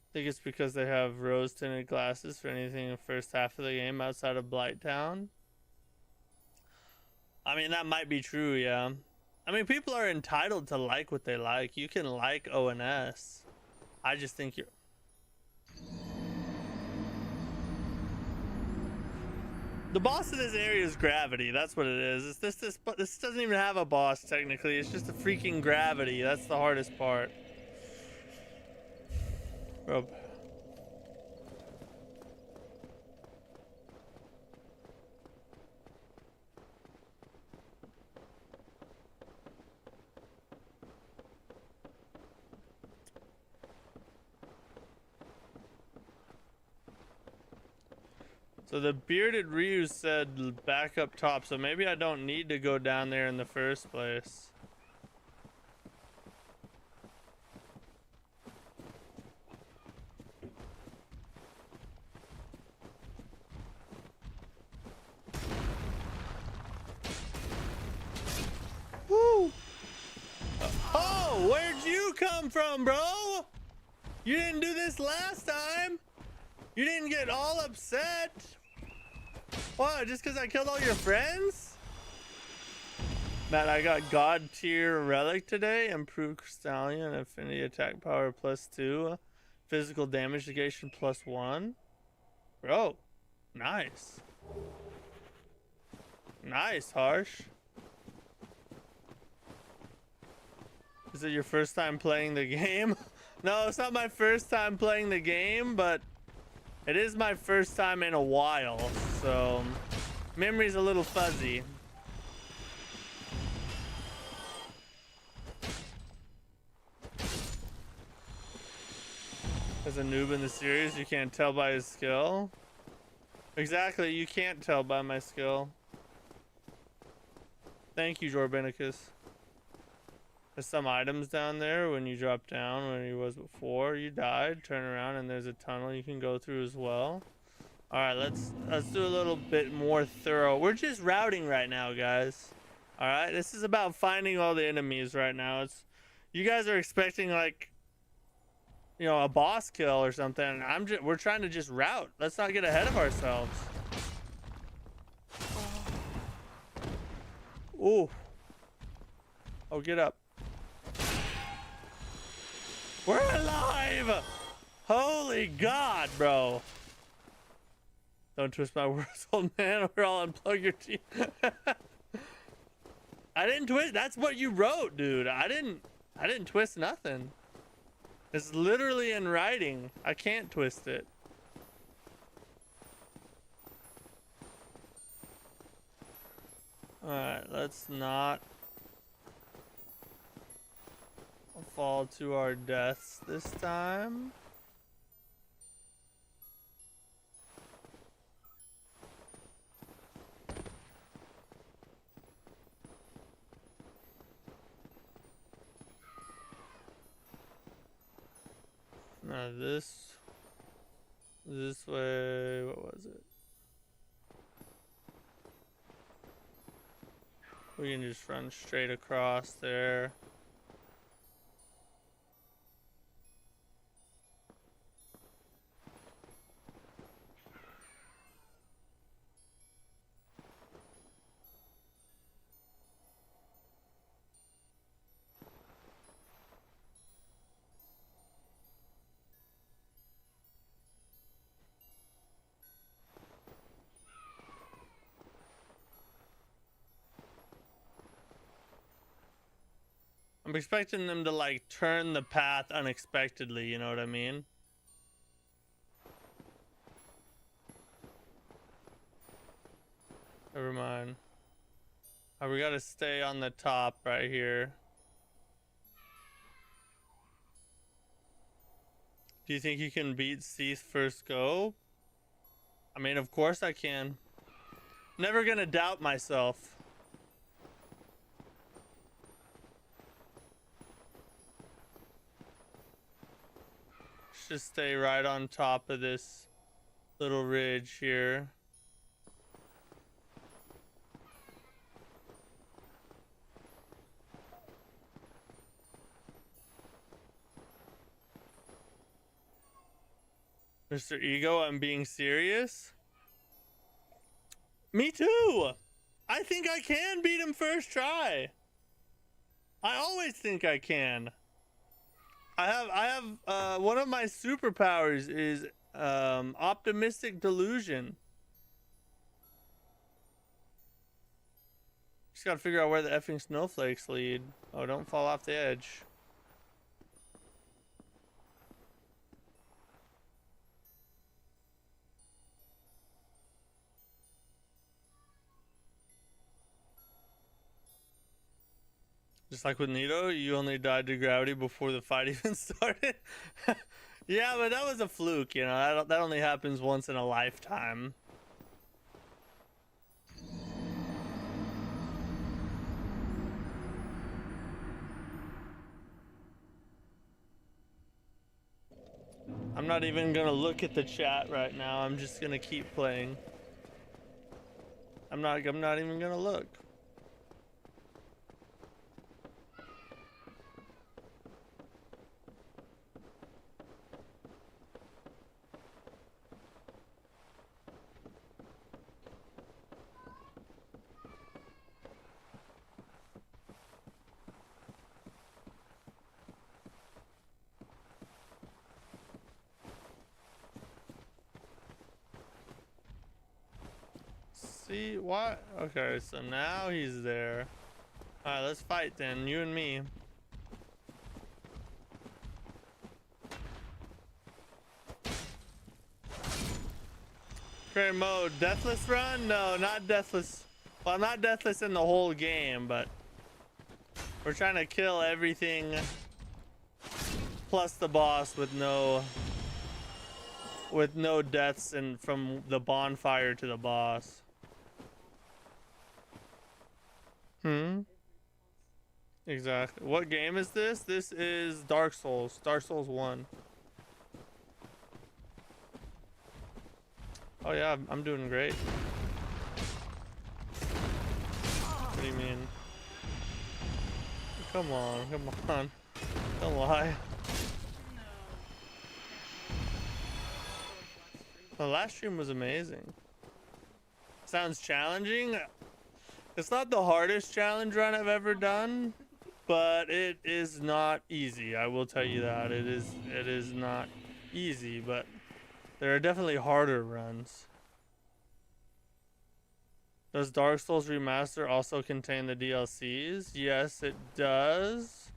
I think it's because they have rose tinted glasses for anything in the first half of the game outside of Blighttown. I mean, that might be true, yeah. I mean, people are entitled to like what they like. You can like ONS. I just think you're... The boss of this area is gravity. That's what it is. This doesn't even have a boss technically. It's just a freaking gravity. That's the hardest part. Bro. So the bearded Ryu said back up top, so maybe I don't need to go down there in the first place. Woo! Oh, where'd you come from, bro? You didn't do this last time. You didn't get all upset. What, just because I killed all your friends? Matt, I got God tier relic today. Improved Stallion, affinity attack power +2. Physical damage negation +1. Bro, nice. Nice, Harsh. Is it your first time playing the game? No, it's not my first time playing the game, but it is my first time in a while, so memory's a little fuzzy. As a noob in the series, you can't tell by his skill. Exactly, you can't tell by my skill. Thank you, Jorbenicus. There's some items down there when you drop down where he was before. You died, turn around, and there's a tunnel you can go through as well. Alright, let's do a little bit more thorough. We're just routing right now, guys. Alright, this is about finding all the enemies right now. You guys are expecting like you know, a boss kill or something. We're trying to just route. Let's not get ahead of ourselves. Ooh. Oh, get up. We're alive! Holy God, bro. Don't twist my words, old man, or I'll unplug your teeth. I didn't twist. That's what you wrote, dude. I didn't twist nothing. It's literally in writing. I can't twist it. Alright, let's not fall to our deaths this time. Now this way, what was it? We can just run straight across there. I'm expecting them to like turn the path unexpectedly, you know what I mean? Never mind. Oh, we gotta stay on the top right here. Do you think you can beat Cease first go? I mean, of course I can. Never gonna doubt myself. Just stay right on top of this little ridge here. Mr. Ego, I'm being serious. Me too. I think I can beat him first try. I always think I can. I have one of my superpowers is optimistic delusion. Just gotta figure out where the effing snowflakes lead. Oh, don't fall off the edge. Just like with Nito, you only died to gravity before the fight even started. Yeah, but that was a fluke, you know. That only happens once in a lifetime. I'm not even gonna look at the chat right now. I'm just gonna keep playing. I'm not even gonna look. See what? Okay, so now he's there. All right, let's fight then, you and me. Career mode, deathless run? No, not deathless. Well, not deathless in the whole game, but we're trying to kill everything plus the boss with no deaths and from the bonfire to the boss. Exactly. What game is this? This is Dark Souls. Dark Souls 1. Oh yeah, I'm doing great. What do you mean? Come on, come on. Don't lie. The last stream was amazing. Sounds challenging. It's not the hardest challenge run I've ever done, but it is not easy. I will tell you that. It is not easy, but there are definitely harder runs. Does Dark Souls Remaster also contain the DLCs? Yes, it does.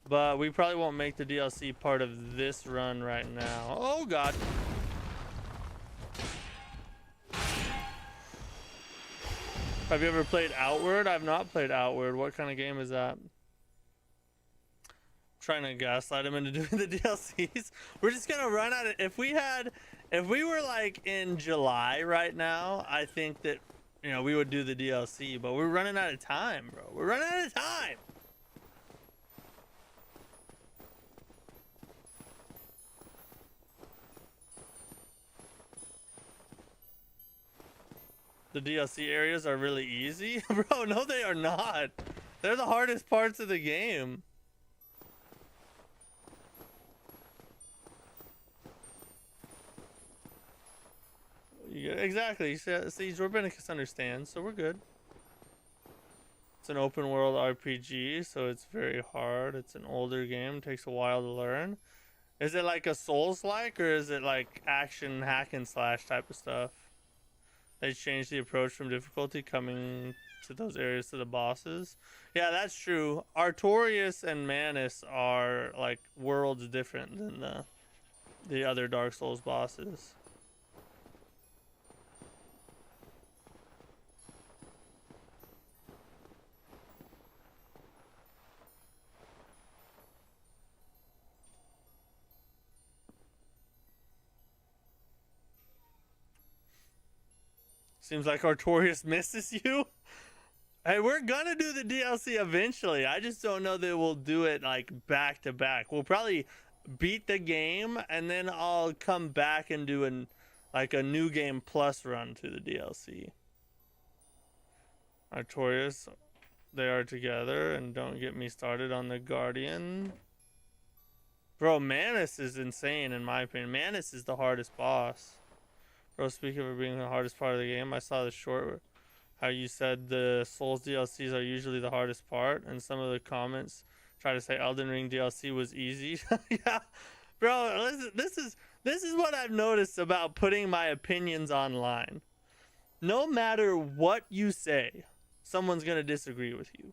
But we probably won't make the DLC part of this run right now. Oh god. Have you ever played Outward? I've not played Outward. What kind of game is that? Trying to gaslight him into doing the DLCs. We're just gonna run out of, if we were like in July right now, I think that, you know, we would do the DLC, but we're running out of time, bro. We're running out of time. The DLC areas are really easy. Bro, no they are not. They're the hardest parts of the game. Yeah, exactly. See, Jorbenicus understands, so we're good. It's an open world RPG, so it's very hard. It's an older game, takes a while to learn. Is it like a Souls-like, or is it like action hack and slash type of stuff? They changed the approach from difficulty coming to those areas to the bosses. Yeah, that's true. Artorias and Manus are like worlds different than the other Dark Souls bosses. Seems like Artorias misses you. Hey, we're gonna do the DLC eventually. I just don't know that we'll do it like back to back. We'll probably beat the game and then I'll come back and do like a new game plus run to the DLC. Artorias, they are together, and don't get me started on the Guardian. Bro, Manus is insane in my opinion. Manus is the hardest boss. Bro, speaking of it being the hardest part of the game, I saw the short how you said the Souls DLCs are usually the hardest part, and some of the comments try to say Elden Ring DLC was easy. Yeah, bro, listen, this is what I've noticed about putting my opinions online. No matter what you say, someone's gonna disagree with you.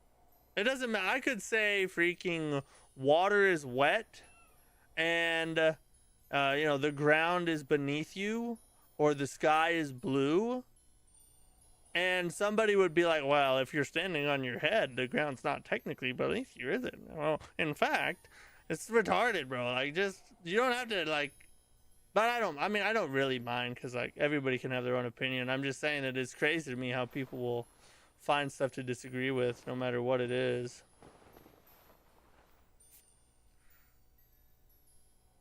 It doesn't matter. I could say freaking water is wet, and you know, the ground is beneath you, or the sky is blue, and somebody would be like, well, if you're standing on your head, the ground's not technically beneath you, is it? Well, in fact, it's retarded, bro. Like, just, you don't have to, like, but I don't really mind, because, like, everybody can have their own opinion. I'm just saying that it's crazy to me how people will find stuff to disagree with, no matter what it is.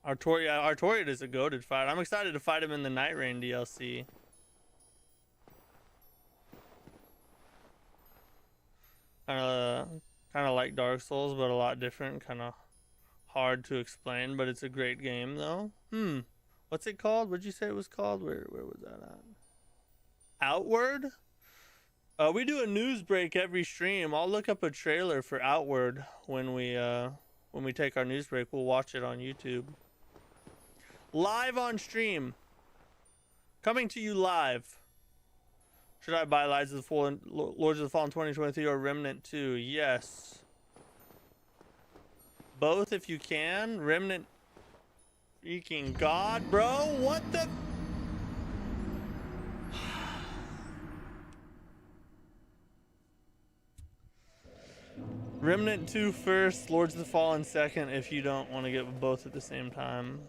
Artorias is a goated fight. I'm excited to fight him in the Night Rain DLC. Kind of like Dark Souls, but a lot different. Kind of hard to explain, but it's a great game, though. What's it called? What'd you say it was called? Where was that at? Outward? We do a news break every stream. I'll look up a trailer for Outward when we take our news break. We'll watch it on YouTube. Live on stream. Coming to you live. Should I buy Lords of the Fallen 2023 or Remnant 2? Yes. Both if you can. Remnant. Freaking God, bro. What the? Remnant 2 first, Lords of the Fallen second, if you don't want to get both at the same time.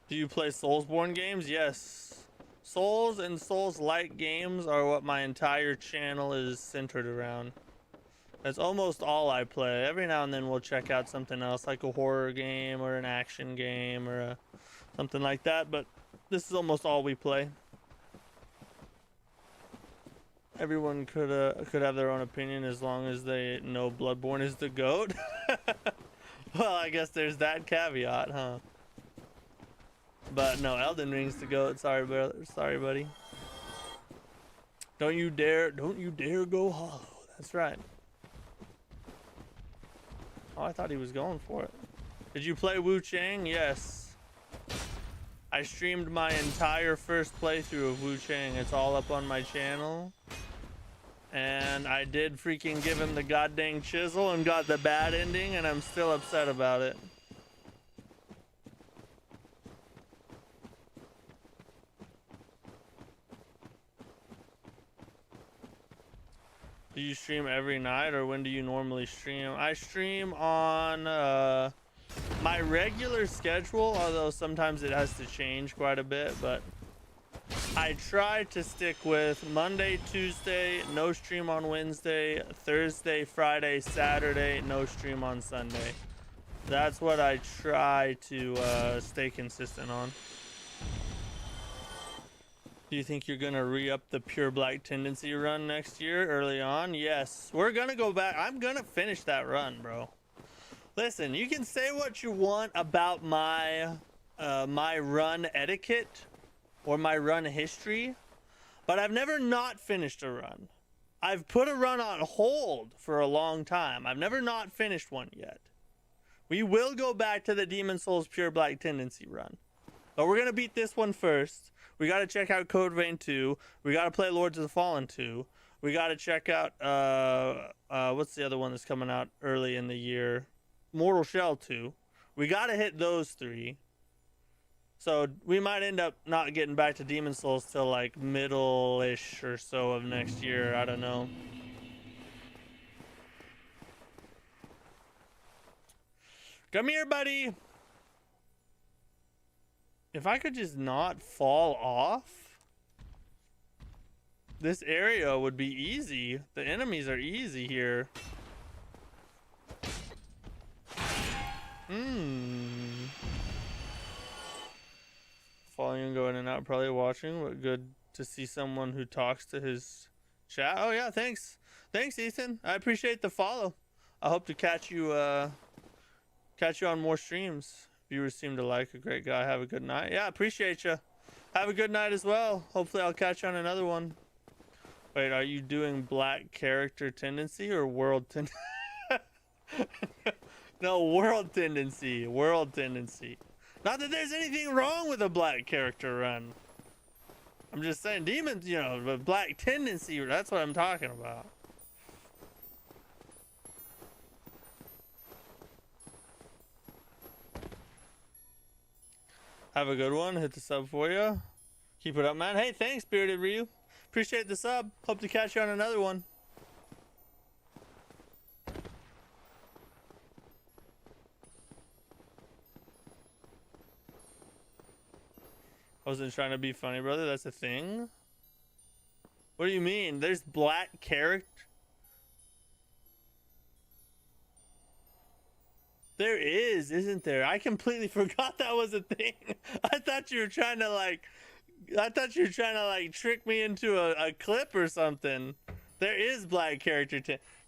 Do you play Soulsborne games? Yes. Souls and Souls-like games are what my entire channel is centered around. That's almost all I play. Every now and then we'll check out something else, like a horror game or an action game or something like that, but this is almost all we play. Everyone could have their own opinion as long as they know Bloodborne is the GOAT. Well, I guess there's that caveat, huh? But no, Elden Ring's the GOAT. Sorry, brother. Sorry, buddy. Don't you dare go hollow. That's right. Oh, I thought he was going for it. Did you play Wu Chang? Yes. I streamed my entire first playthrough of Wu Chang. It's all up on my channel. And I did freaking give him the goddamn chisel and got the bad ending, and I'm still upset about it. Do you stream every night, or when do you normally stream? I stream on my regular schedule, although sometimes it has to change quite a bit, but I try to stick with Monday, Tuesday, no stream on Wednesday, Thursday, Friday, Saturday, no stream on Sunday. That's what I try to stay consistent on. Do you think you're gonna re-up the Pure Black Tendency run next year early on? Yes, we're gonna go back. I'm gonna finish that run, bro. Listen, you can say what you want about my my run etiquette or my run history, but I've never not finished a run. I've put a run on hold for a long time. I've never not finished one yet. We will go back to the Demon Souls Pure Black Tendency run, but we're gonna beat this one first. We gotta check out Code Vein 2. We gotta play Lords of the Fallen 2. We gotta check out what's the other one that's coming out early in the year? Mortal Shell 2. We gotta hit those 3. So we might end up not getting back to Demon Souls till like middle-ish or so of next year. I don't know. Come here, buddy. If I could just not fall off, this area would be easy. The enemies are easy here. Falling and going in and out, probably watching, but good to see someone who talks to his chat. Oh yeah, thanks. Thanks, Ethan. I appreciate the follow. I hope to catch you on more streams. Viewers seem to like. A great guy. Have a good night. Yeah, appreciate you. Have a good night as well. Hopefully I'll catch you on another one. Wait, are you doing black character tendency or world tendency? No, world tendency. World tendency. Not that there's anything wrong with a black character run. I'm just saying demons, you know, but black tendency, that's what I'm talking about. Have a good one. Hit the sub for you. Keep it up, man. Hey, thanks, Bearded Ryu. Appreciate the sub. Hope to catch you on another one. I wasn't trying to be funny, brother. That's a thing? What do you mean? There's black character? There is, isn't there? I completely forgot that was a thing. I thought you were trying to like trick me into a clip or something. There is black character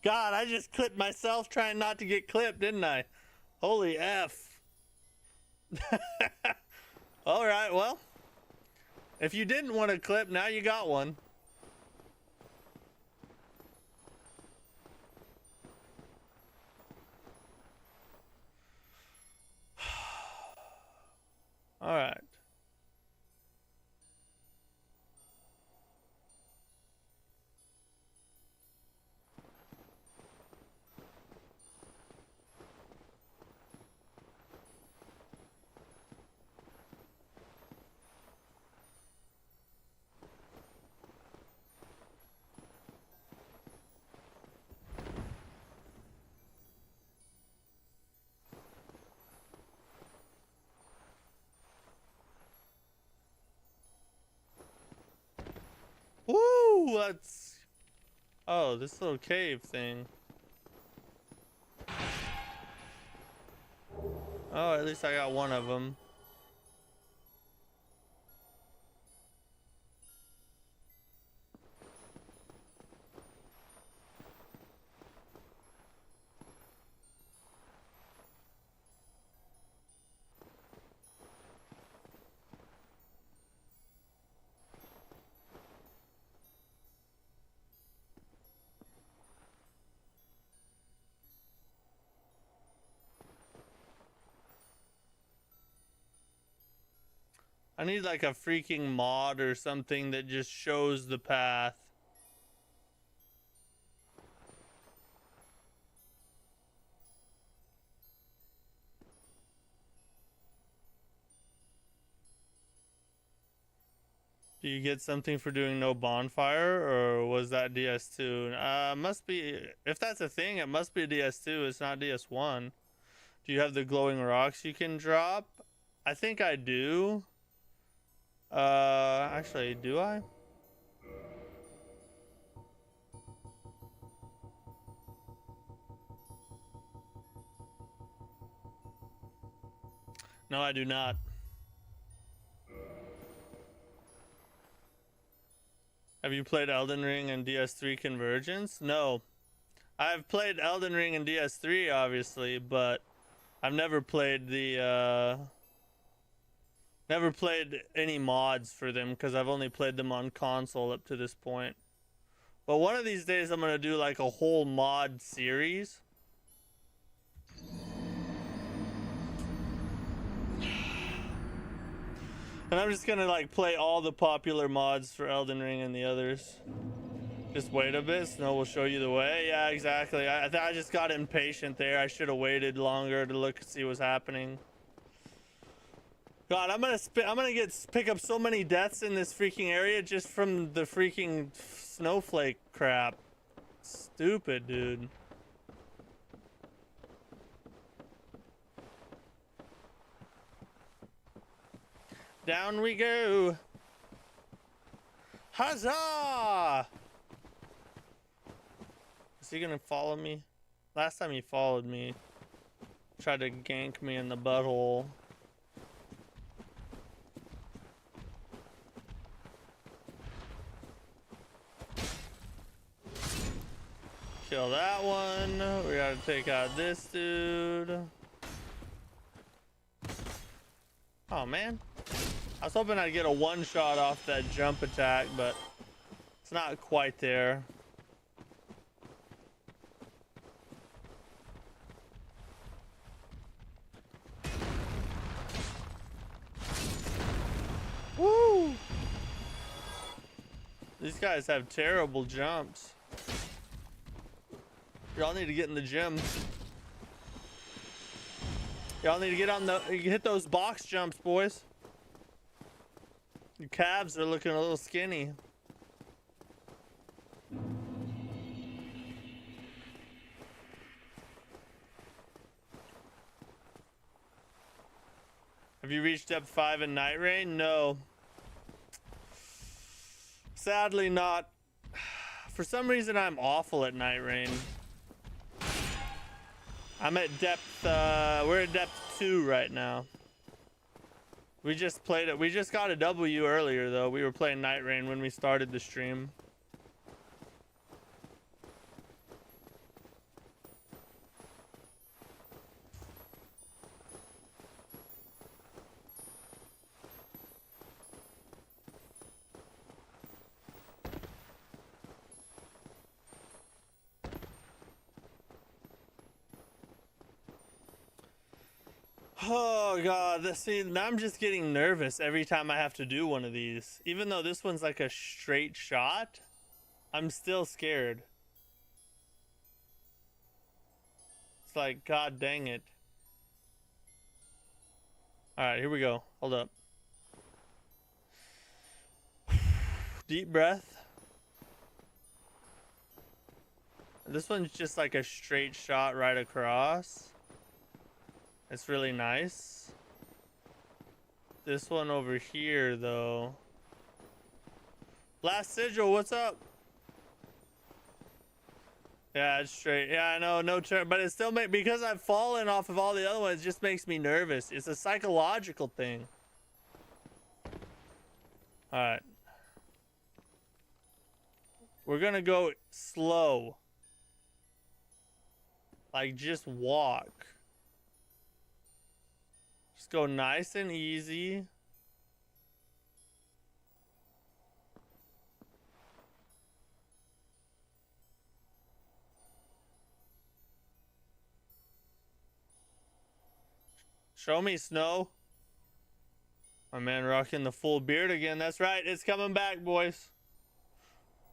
God, I just clipped myself trying not to get clipped, didn't I? Holy F. All right, well. If you didn't want a clip, now you got one. All right. Woo! That's... Oh, this little cave thing. Oh, at least I got one of them. I need like a freaking mod or something that just shows the path. Do you get something for doing no bonfire, or was that DS2? Must be, if that's a thing, it must be DS2. It's not DS1. Do you have the glowing rocks you can drop? I think I do. Actually, do I? No, I do not. Have you played Elden Ring and DS3 Convergence? No. I've played Elden Ring and DS3, obviously, but I've never played the, never played any mods for them because I've only played them on console up to this point. But one of these days I'm gonna do like a whole mod series. And I'm just gonna like play all the popular mods for Elden Ring and the others. Just wait a bit, Snow will show you the way. Yeah, exactly. I just got impatient there. I should have waited longer to look and see what's happening. God, I'm gonna pick up so many deaths in this freaking area just from the freaking snowflake crap. Stupid, dude. Down we go. Huzzah! Is he gonna follow me? Last time he followed me, tried to gank me in the butthole. Kill that one. We gotta take out this dude. Oh man. I was hoping I'd get a one shot off that jump attack, but it's not quite there. Woo! These guys have terrible jumps. Y'all need to get in the gym. Y'all need to get on the hit those box jumps, boys. Your calves are looking a little skinny. Have you reached depth 5 in Night Rain? No. Sadly not. For some reason I'm awful at Night Rain. I'm at depth, we're at depth 2 right now. We just played it. We just got a W earlier though. We were playing Night Rain when we started the stream. Oh god, see, now I'm just getting nervous every time I have to do one of these. Even though this one's like a straight shot, I'm still scared. It's like, god dang it. Alright, here we go. Hold up. Deep breath. This one's just like a straight shot right across. It's really nice. This one over here, though. Last Sigil, what's up? Yeah, it's straight. Yeah, I know, no turn, but it still because I've fallen off of all the other ones, it just makes me nervous. It's a psychological thing. All right. We're gonna go slow. Like, just walk. Just go nice and easy. Show me, Snow. My man rocking the full beard again. That's right. It's coming back, boys.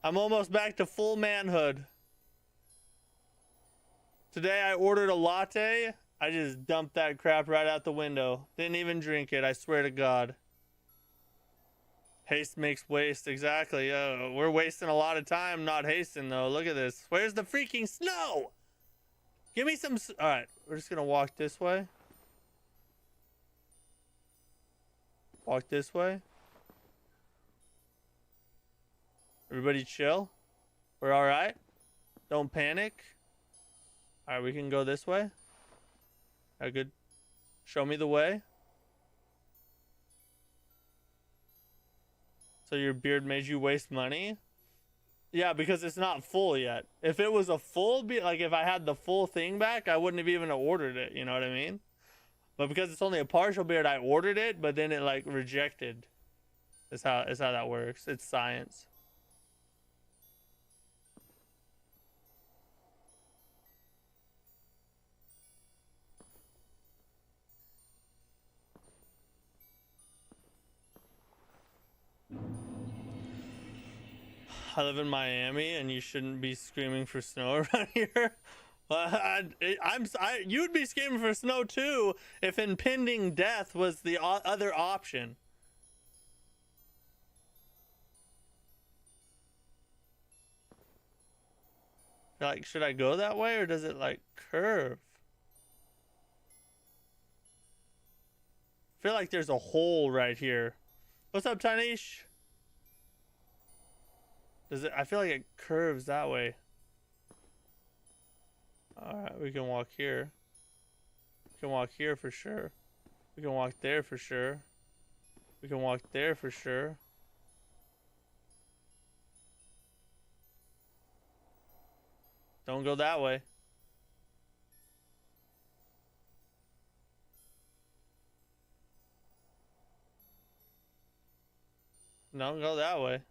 I'm almost back to full manhood. Today I ordered a latte. I just dumped that crap right out the window. Didn't even drink it. I swear to God. Haste makes waste. Exactly. We're wasting a lot of time not hasting though. Look at this. Where's the freaking snow? Give me some. All right. We're just going to walk this way. Walk this way. Everybody chill. We're all right. Don't panic. All right, we can go this way. All right, good. Show me the way. So your beard made you waste money? Yeah, because it's not full yet. If it was a full beard, like if I had the full thing back, I wouldn't have even ordered it. You know what I mean? But because it's only a partial beard, I ordered it, but then it like rejected. Is how that works. It's science. I live in Miami, and you shouldn't be screaming for snow around here. You'd be screaming for snow too if impending death was the other option. Like, should I go that way, or does it like curve? I feel like there's a hole right here. What's up, Tanish? Does it? I feel like it curves that way. All right, we can walk here. We can walk here for sure. We can walk there for sure. We can walk there for sure. Don't go that way. Don't go that way.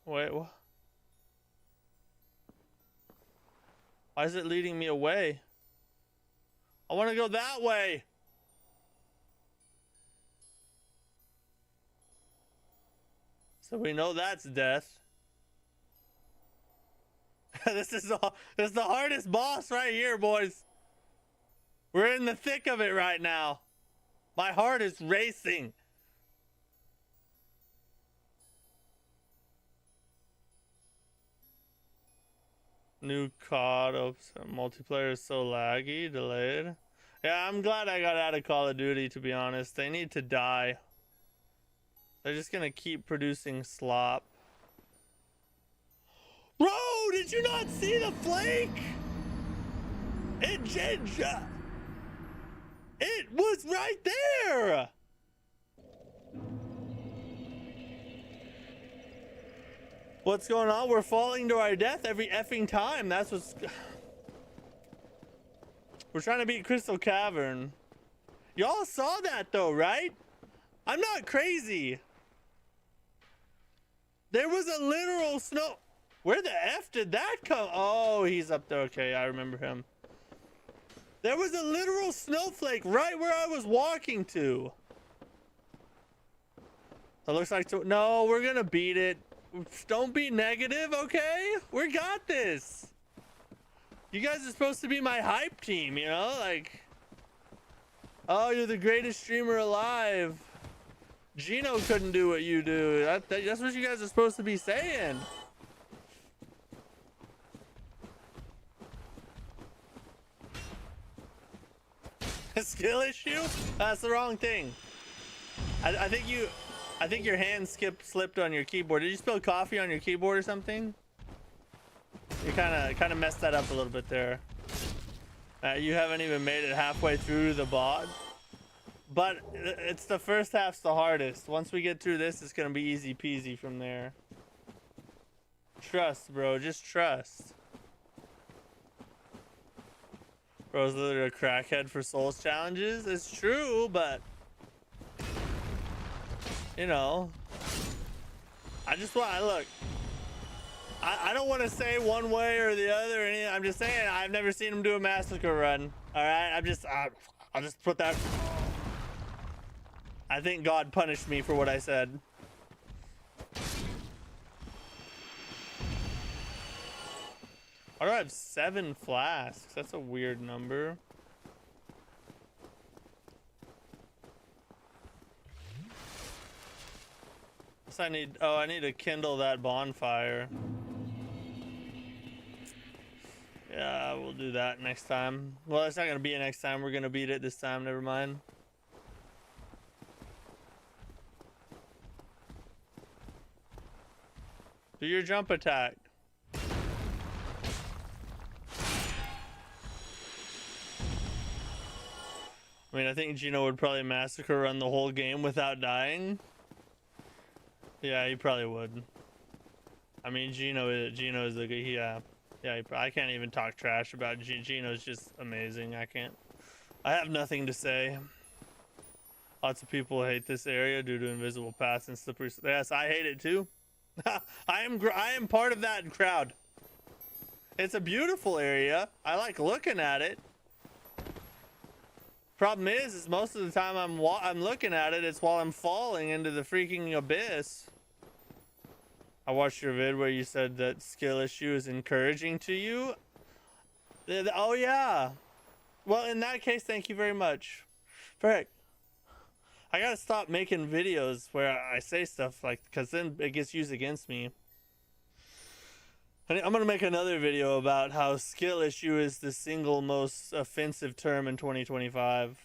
Wait, what? Why is it leading me away? I want to go that way. So we know that's death. This is the hardest boss right here, boys. We're in the thick of it right now. My heart is racing. New COD multiplayer is so laggy, delayed. Yeah, I'm glad I got out of Call of Duty, to be honest. They need to die. They're just gonna keep producing slop. Bro, did you not see the flake? It was right there. What's going on? We're falling to our death every effing time. That's what's... We're trying to beat Crystal Cavern. Y'all saw that though, right? I'm not crazy. There was a literal snow... Where the F did that come? Oh, he's up there. Okay, I remember him. There was a literal snowflake right where I was walking to. It looks like... No, we're gonna beat it. Don't be negative, okay? We got this. You guys are supposed to be my hype team, you know? Like... Oh, you're the greatest streamer alive. Gino couldn't do what you do. That's what you guys are supposed to be saying. A skill issue? That's the wrong thing. I think your hand slipped on your keyboard. Did you spill coffee on your keyboard or something? You kind of messed that up a little bit there. You haven't even made it halfway through the bot. But it's the first half's the hardest. Once we get through this, it's gonna be easy peasy from there. Trust, bro. Just trust. Bro's literally a crackhead for Souls challenges. It's true, but you know, I I don't want to say one way or the other. Or anything. I'm just saying I've never seen him do a massacre run. All right, I'll just put that. I think God punished me for what I said. Why do I have 7 flasks? That's a weird number. So I need to kindle that bonfire. Yeah, we'll do that next time. Well, it's not gonna be next time. We're gonna beat it this time. Never mind. Do your jump attack. I mean, I think Gino would probably massacre run the whole game without dying. Yeah, he probably would. I mean, Gino is a good, yeah. I can't even talk trash about Gino's just amazing. I have nothing to say. Lots of people hate this area due to invisible paths and slippery. Yes, I hate it too. I am part of that crowd. It's a beautiful area. I like looking at it. Problem is most of the time I'm looking at it, it's while I'm falling into the freaking abyss. I watched your vid where you said that skill issue is encouraging to you. Oh yeah. Well, in that case, thank you very much. Frick. I gotta stop making videos where I say stuff like, because then it gets used against me. I'm gonna make another video about how skill issue is the single most offensive term in 2025.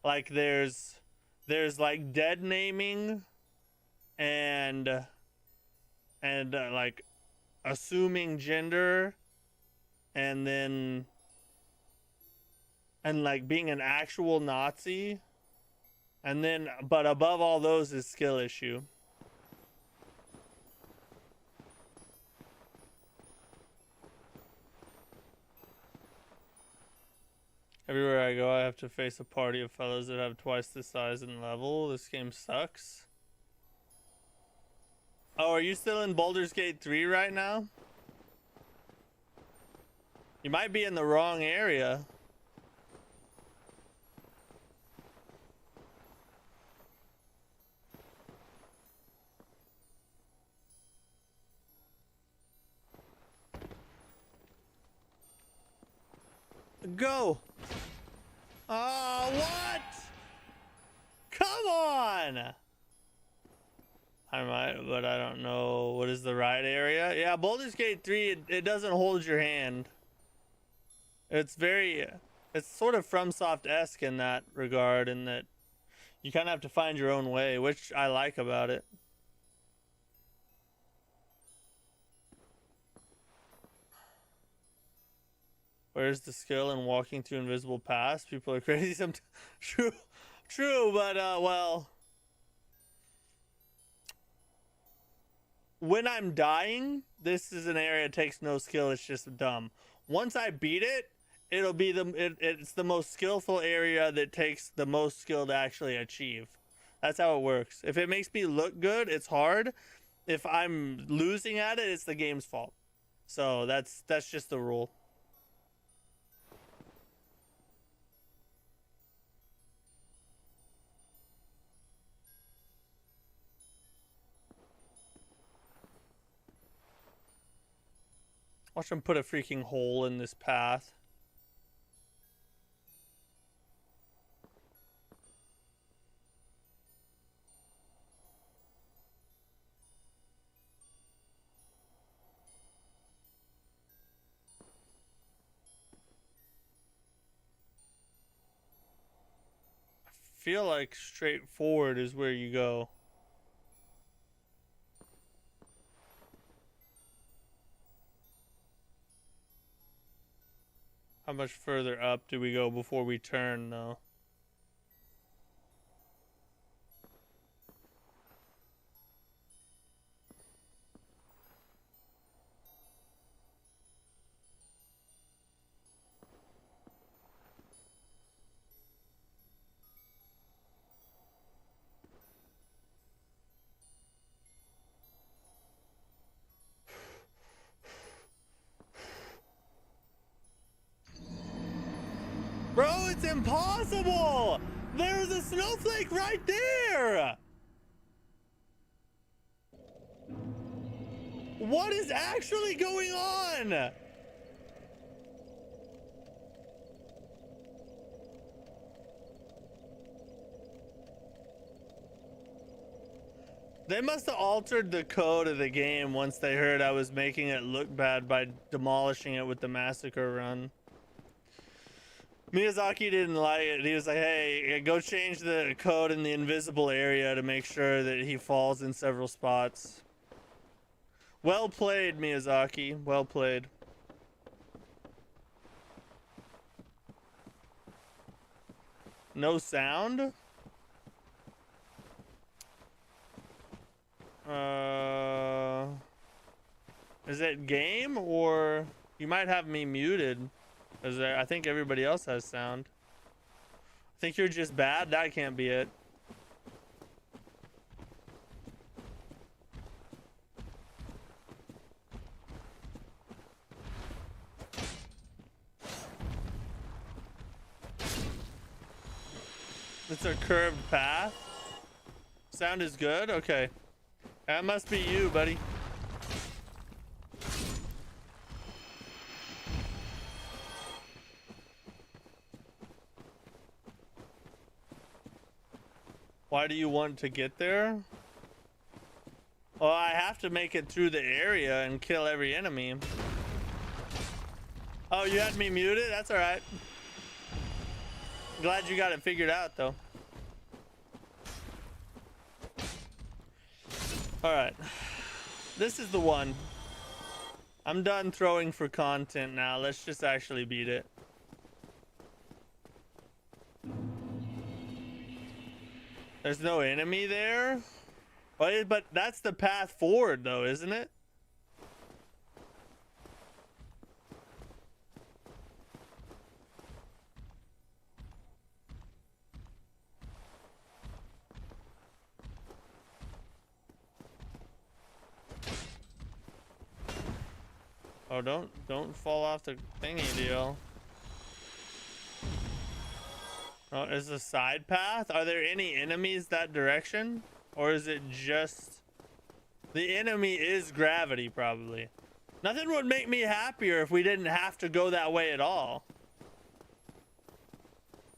Like there's like dead naming and like assuming gender and then like being an actual Nazi, and then but above all those is skill issue. Everywhere I go, I have to face a party of fellows that have twice the size and level. This game sucks. Oh, are you still in Baldur's Gate 3 right now? You might be in the wrong area. Go! Oh, what? Come on! I might, but I don't know. What is the right area? Yeah, Baldur's Gate 3, it doesn't hold your hand. It's sort of FromSoft-esque in that regard, in that you kind of have to find your own way, which I like about it. Where's the skill in walking through invisible paths? People are crazy sometimes. True, but well, when I'm dying, this is an area that takes no skill. It's just dumb. Once I beat it, it'll be it's the most skillful area that takes the most skill to actually achieve. That's how it works. If it makes me look good, it's hard. If I'm losing at it, it's the game's fault. So that's just the rule. Watch him put a freaking hole in this path. I feel like straightforward is where you go. How much further up do we go before we turn, though? Bro, it's impossible! There's a snowflake right there! What is actually going on? They must have altered the code of the game once they heard I was making it look bad by demolishing it with the massacre run. Miyazaki didn't like it. He was like, hey, go change the code in the invisible area to make sure that he falls in several spots. Well played, Miyazaki. Well played. No sound? Is it game, or you might have me muted? Because I think everybody else has sound. I think you're just bad. That can't be it. It's a curved path. Sound is good? Okay. That must be you, buddy. Why do you want to get there? Well, I have to make it through the area and kill every enemy. Oh, you had me muted? That's all right. Glad you got it figured out, though. All right. This is the one. I'm done throwing for content now. Let's just actually beat it. There's no enemy there? Well, but that's the path forward, though, isn't it? Oh, don't fall off the thingy deal. Oh, is a side path? Are there any enemies that direction? Or is it just... The enemy is gravity, probably. Nothing would make me happier if we didn't have to go that way at all.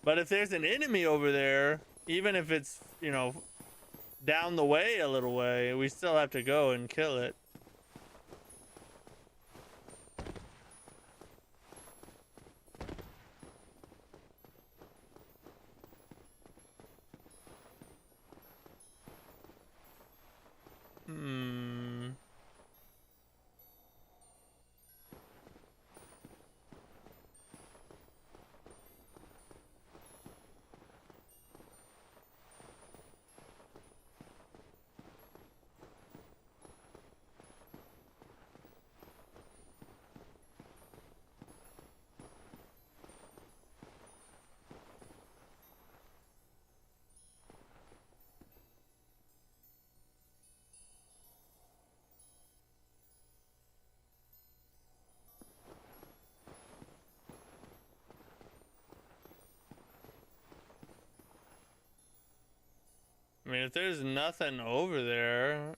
But if there's an enemy over there, even if it's, you know, down the way a little way, we still have to go and kill it. I mean, if there's nothing over there,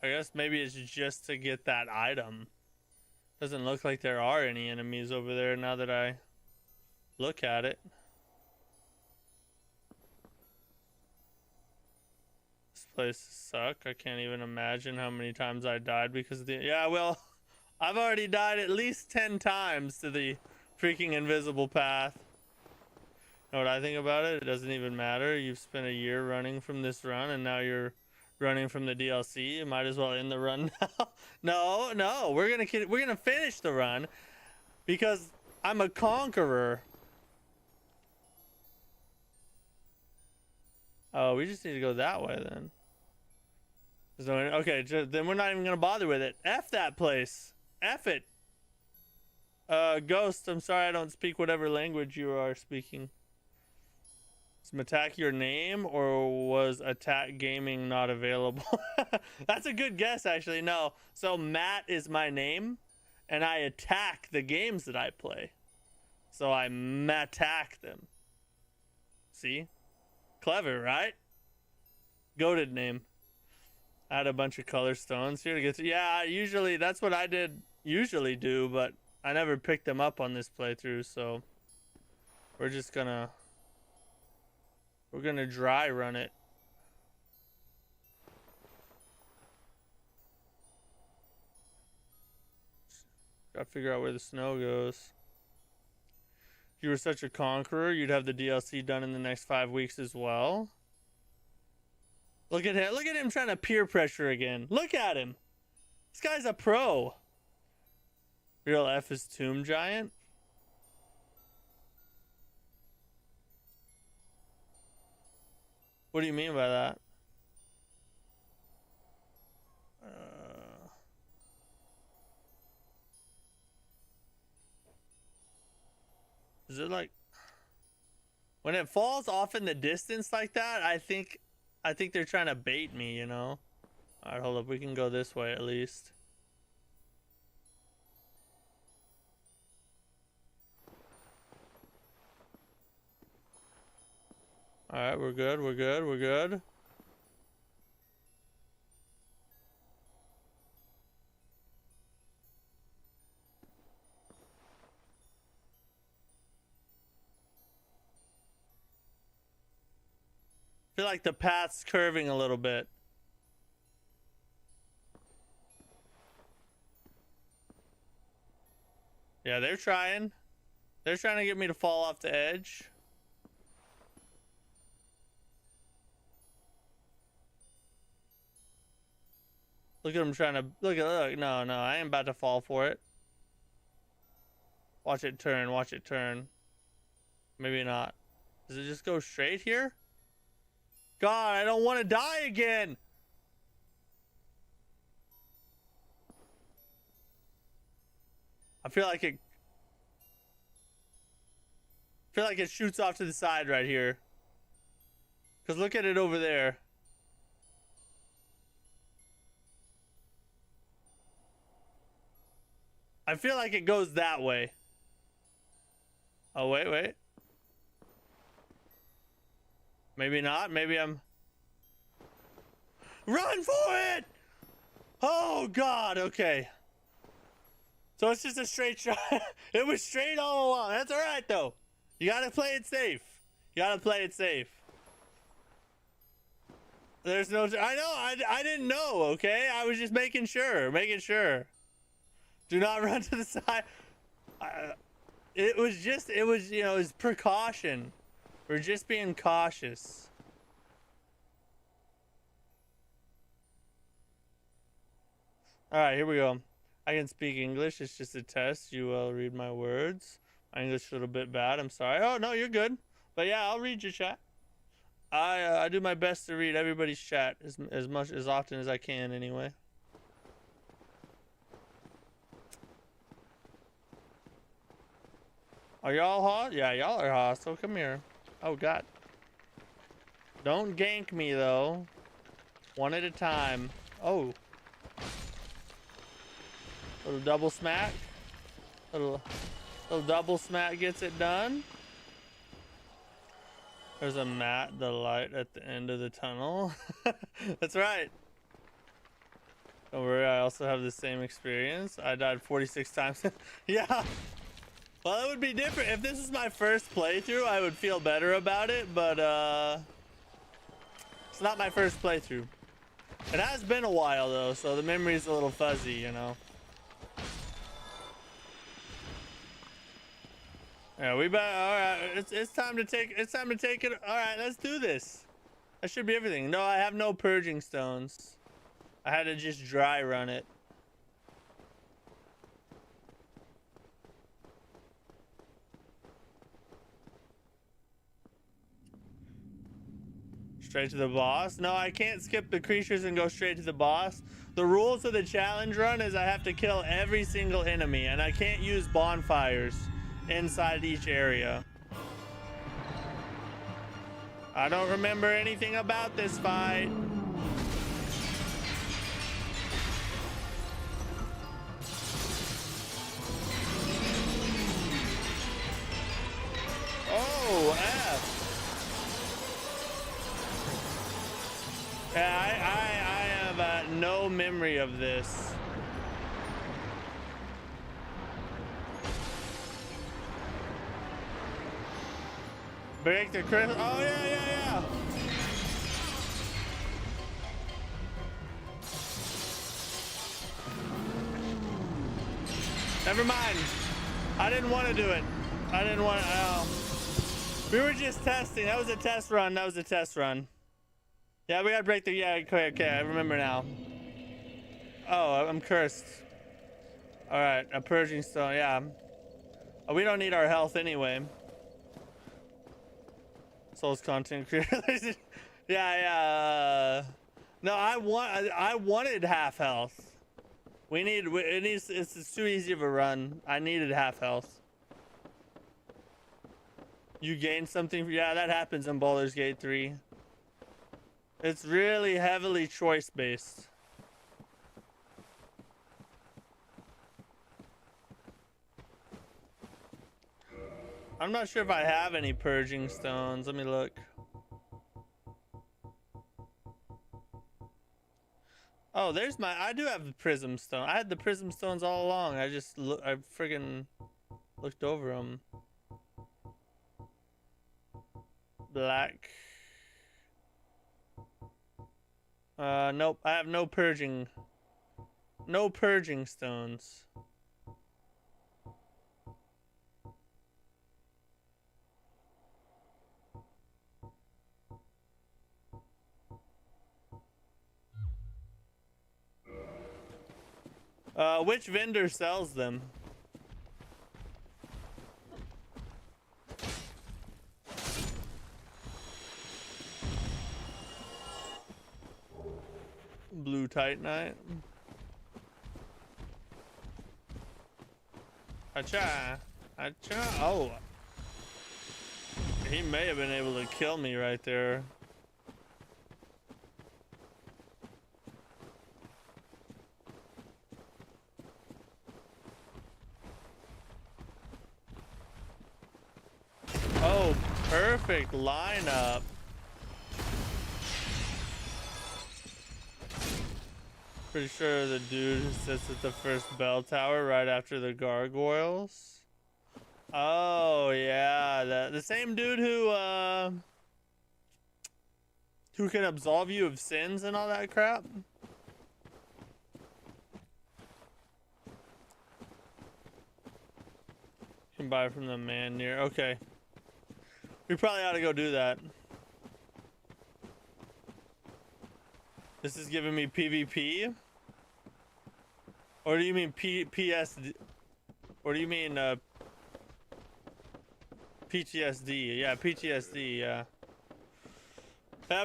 I guess maybe it's just to get that item. Doesn't look like there are any enemies over there now that I look at it. This place sucks. I can't even imagine how many times I died because of the... Yeah, well, I've already died at least 10 times to the freaking invisible path. Know what I think about it? It doesn't even matter. You've spent a year running from this run, and now you're running from the DLC. You might as well end the run now. No, we're gonna finish the run because I'm a conqueror. Oh, we just need to go that way then. So, okay, then we're not even gonna bother with it. F that place. F it. Ghost, I'm sorry I don't speak whatever language you are speaking. Is Mattack your name, or was Mattack.gaming not available? That's a good guess, actually. No. So Matt is my name, and I attack the games that I play. So I Mattack them. See? Clever, right? Goated name. I had a bunch of color stones here to get to. Yeah, usually that's what I did usually do, but I never picked them up on this playthrough, so we're gonna dry run it. Gotta figure out where the snow goes. If you were such a conqueror, you'd have the DLC done in the next 5 weeks as well. Look at him. Look at him trying to peer pressure again. Look at him. This guy's a pro. Real F is Tomb Giant. What do you mean by that? Is it like when it falls off in the distance like that? I think they're trying to bait me, you know. All right, hold up. We can go this way at least. All right, we're good. We're good. We're good. I feel like the path's curving a little bit. Yeah, they're trying. They're trying to get me to fall off the edge. Look at them trying to look. No, I ain't about to fall for it. Watch it turn. Watch it turn. Maybe not. Does it just go straight here? God, I don't want to die again. I feel like it shoots off to the side right here. Cause look at it over there. I feel like it goes that way. Oh, wait. Maybe not. Maybe I'm... Run for it! Oh, God. Okay. So it's just a straight shot. It was straight all along. That's all right, though. You got to play it safe. You got to play it safe. There's no... I know. I didn't know, okay? I was just making sure. Do not run to the side. It was, you know, it was precaution. We're just being cautious. All right, here we go. I can speak English. It's just a test. You will read my words. My English is a little bit bad. I'm sorry. Oh, no, you're good. But yeah, I'll read your chat. I do my best to read everybody's chat as often as I can anyway. Are y'all hot? Yeah, y'all are hot. So come here. Oh, God. Don't gank me, though. One at a time. Oh. Little double smack. Little double smack gets it done. There's a Matt, the light at the end of the tunnel. That's right. Don't worry, I also have the same experience. I died 46 times. Yeah. Well, it would be different. If this is my first playthrough, I would feel better about it, but it's not my first playthrough. It has been a while though, so the memory's a little fuzzy, you know. Yeah, we better. All right, it's time to take it. All right, let's do this. That should be everything. No, I have no purging stones. I had to just dry run it. Straight to the boss? No, I can't skip the creatures and go straight to the boss. The rules of the challenge run is I have to kill every single enemy, and I can't use bonfires inside each area. I don't remember anything about this fight. memory of this. Break the crystal. Oh yeah, yeah, yeah. Never mind. I didn't want to do it. I didn't want to. Oh. We were just testing. That was a test run. That was a test run. Yeah, we gotta break the. Yeah, okay, okay. I remember now. Oh, I'm cursed. All right, a purging stone. Yeah. Oh, we don't need our health anyway. Souls content creators. Yeah, yeah. No, I wanted half health. It's too easy of a run. I needed half health. You gain something. Yeah, that happens in Baldur's Gate 3. It's really heavily choice based. I'm not sure if I have any purging stones. Let me look. Oh, there's my. I do have the prism stone. I had the prism stones all along. I friggin' looked over them. Black. Nope. I have no purging. No purging stones. Which vendor sells them? Blue Titanite. Acha. Acha. Oh. He may have been able to kill me right there. Oh, perfect lineup. Pretty sure the dude who sits at the first bell tower right after the gargoyles. Oh yeah, the same dude who can absolve you of sins and all that crap. You can buy from the man near. Okay. We probably ought to go do that. This is giving me PvP? Or do you mean PSD? Or do you mean PTSD? Yeah, PTSD, yeah.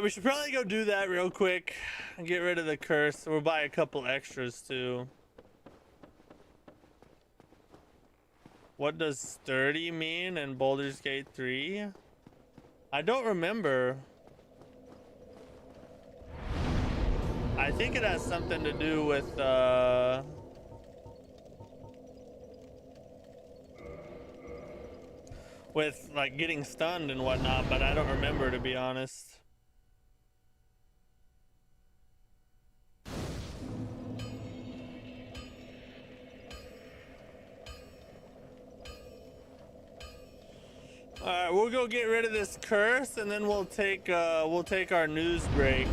We should probably go do that real quick and get rid of the curse. We'll buy a couple extras too. What does sturdy mean in Baldur's Gate 3? I don't remember. I think it has something to do with like getting stunned and whatnot, but I don't remember, to be honest. All right, we'll go get rid of this curse, and then we'll take our news break.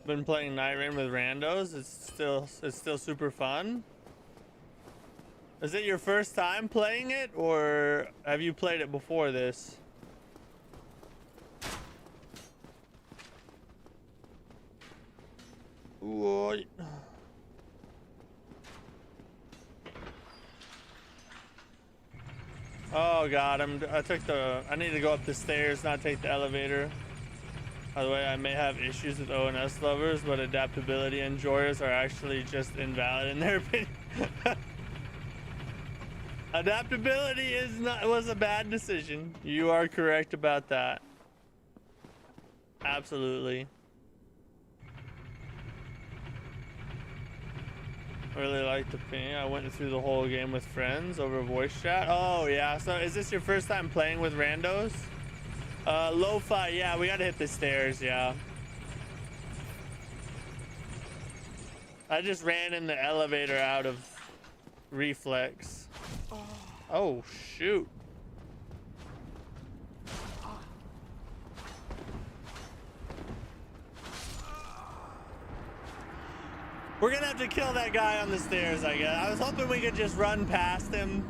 Been playing Night Rain with randos. It's still super fun. Is it your first time playing it, or have you played it before this? Ooh. Oh god, I need to go up the stairs, not take the elevator. By the way, I may have issues with ONS lovers, but adaptability enjoyers are actually just invalid in their opinion. Adaptability was a bad decision. You are correct about that. Absolutely. Really like the ping. I went through the whole game with friends over voice chat. Oh yeah. So is this your first time playing with randos? Lo-fi. Yeah, we gotta hit the stairs. Yeah. I just ran in the elevator out of reflex. Oh shoot. We're gonna have to kill that guy on the stairs, I guess. I was hoping we could just run past him,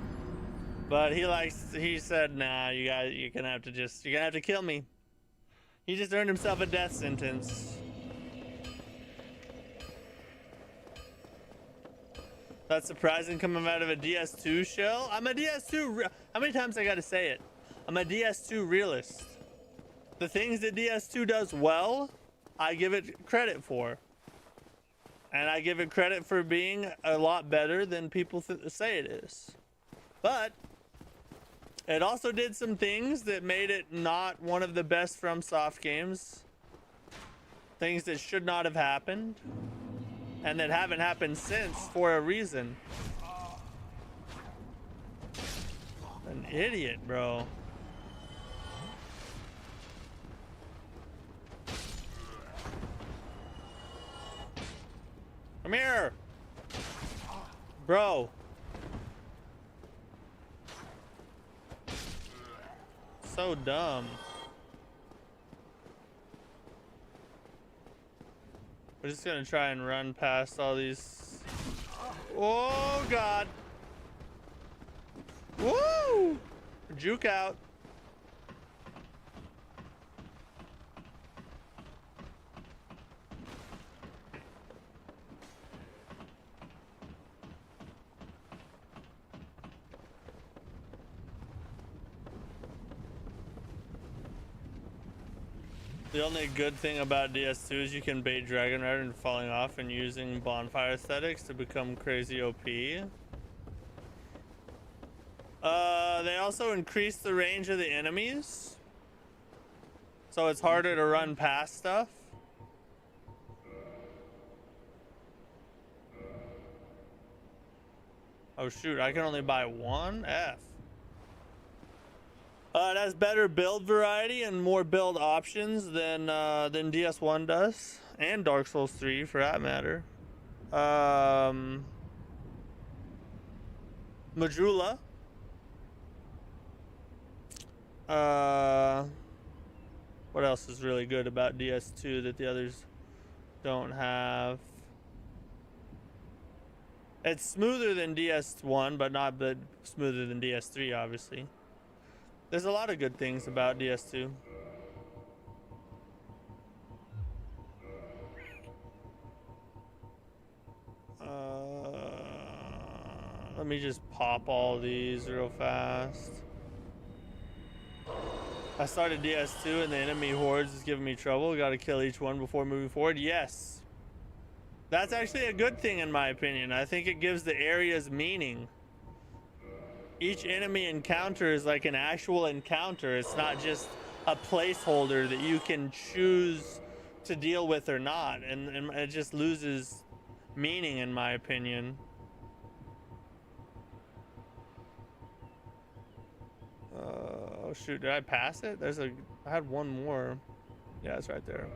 but he said, nah, you're gonna have to kill me. He just earned himself a death sentence. That's surprising coming out of a DS2 shell. I'm a DS2, how many times I gotta say it? I'm a DS2 realist. The things that DS2 does well, I give it credit for. And I give it credit for being a lot better than people say it is. But it also did some things that made it not one of the best FromSoft games. Things that should not have happened. And that haven't happened since for a reason. An idiot, bro. Come here, bro. So dumb. We're just gonna try and run past all these. Oh God. Woo! Juke out. The only good thing about DS2 is you can bait Dragon Rider into falling off and using bonfire aesthetics to become crazy OP. They also increase the range of the enemies, so it's harder to run past stuff. Oh shoot, I can only buy one F. It has better build variety and more build options than DS1 does, and Dark Souls 3 for that matter. Majula. What else is really good about DS2 that the others don't have? It's smoother than DS1, but not smoother than DS3, obviously. There's a lot of good things about DS2. Let me just pop all these real fast. I started DS2 and the enemy hordes is giving me trouble. Gotta kill each one before moving forward. Yes. That's actually a good thing in my opinion. I think it gives the areas meaning. Each enemy encounter is like an actual encounter. It's not just a placeholder that you can choose to deal with or not. And it just loses meaning in my opinion. Oh shoot, did I pass it? I had one more. Yeah, it's right there.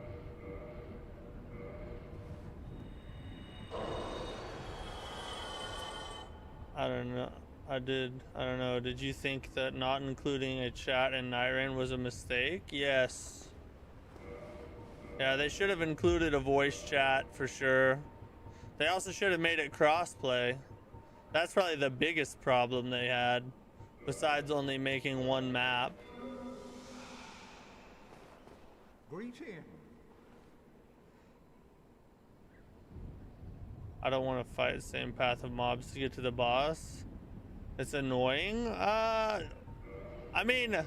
I don't know. I don't know. Did you think that not including a chat in Niren was a mistake? Yes. Yeah, they should have included a voice chat for sure. They also should have made it crossplay. That's probably the biggest problem they had, besides only making one map.
Greeting.
I don't want to fight the same path of mobs to get to the boss. It's annoying. I mean,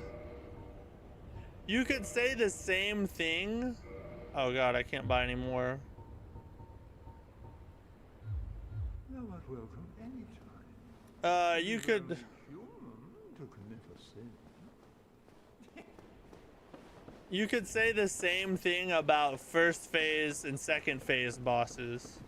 you could say the same thing. Oh god, I can't buy any more.
Thou art welcome anytime.
You could.
Human to commit a sin.
You could say the same thing about first phase and second phase bosses.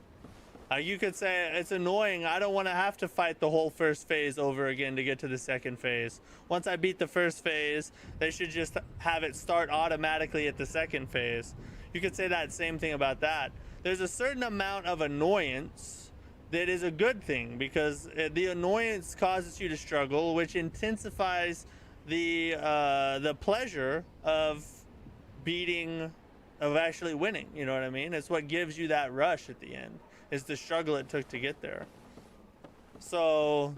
You could say it's annoying. I don't want to have to fight the whole first phase over again to get to the second phase. Once I beat the first phase, they should just have it start automatically at the second phase. You could say that same thing about that. There's a certain amount of annoyance that is a good thing, because the annoyance causes you to struggle, which intensifies the pleasure of beating, of actually winning. You know what I mean? It's what gives you that rush at the end. Is the struggle it took to get there. So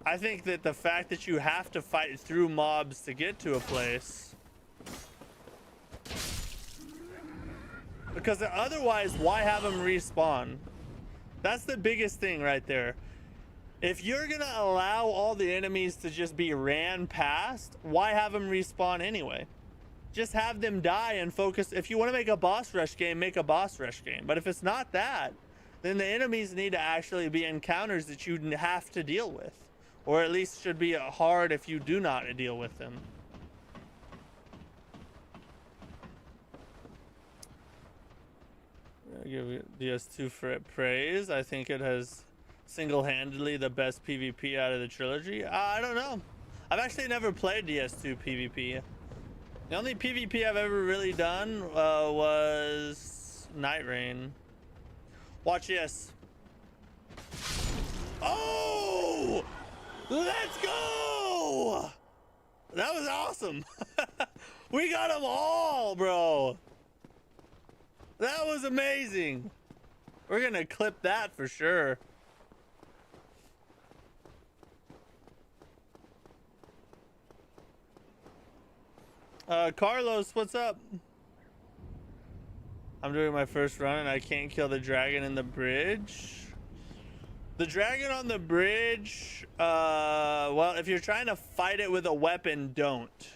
I think that the fact that you have to fight through mobs to get to a place, because otherwise why have them respawn? That's the biggest thing right there. If you're gonna allow all the enemies to just be ran past, why have them respawn anyway? Just have them die and focus. If you want to make a boss rush game, make a boss rush game. But if it's not that, then the enemies need to actually be encounters that you have to deal with, or at least should be hard if you do not deal with them. I give DS2 for it praise. I think it has single-handedly the best PvP out of the trilogy. I don't know. I've actually never played DS2 PvP. The only PvP I've ever really done was Night Rain. Watch this. Oh! Let's go! That was awesome. We got them all, bro. That was amazing. We're gonna clip that for sure. Carlos, what's up? I'm doing my first run and I can't kill the dragon in the bridge. The dragon on the bridge, well, if you're trying to fight it with a weapon, don't.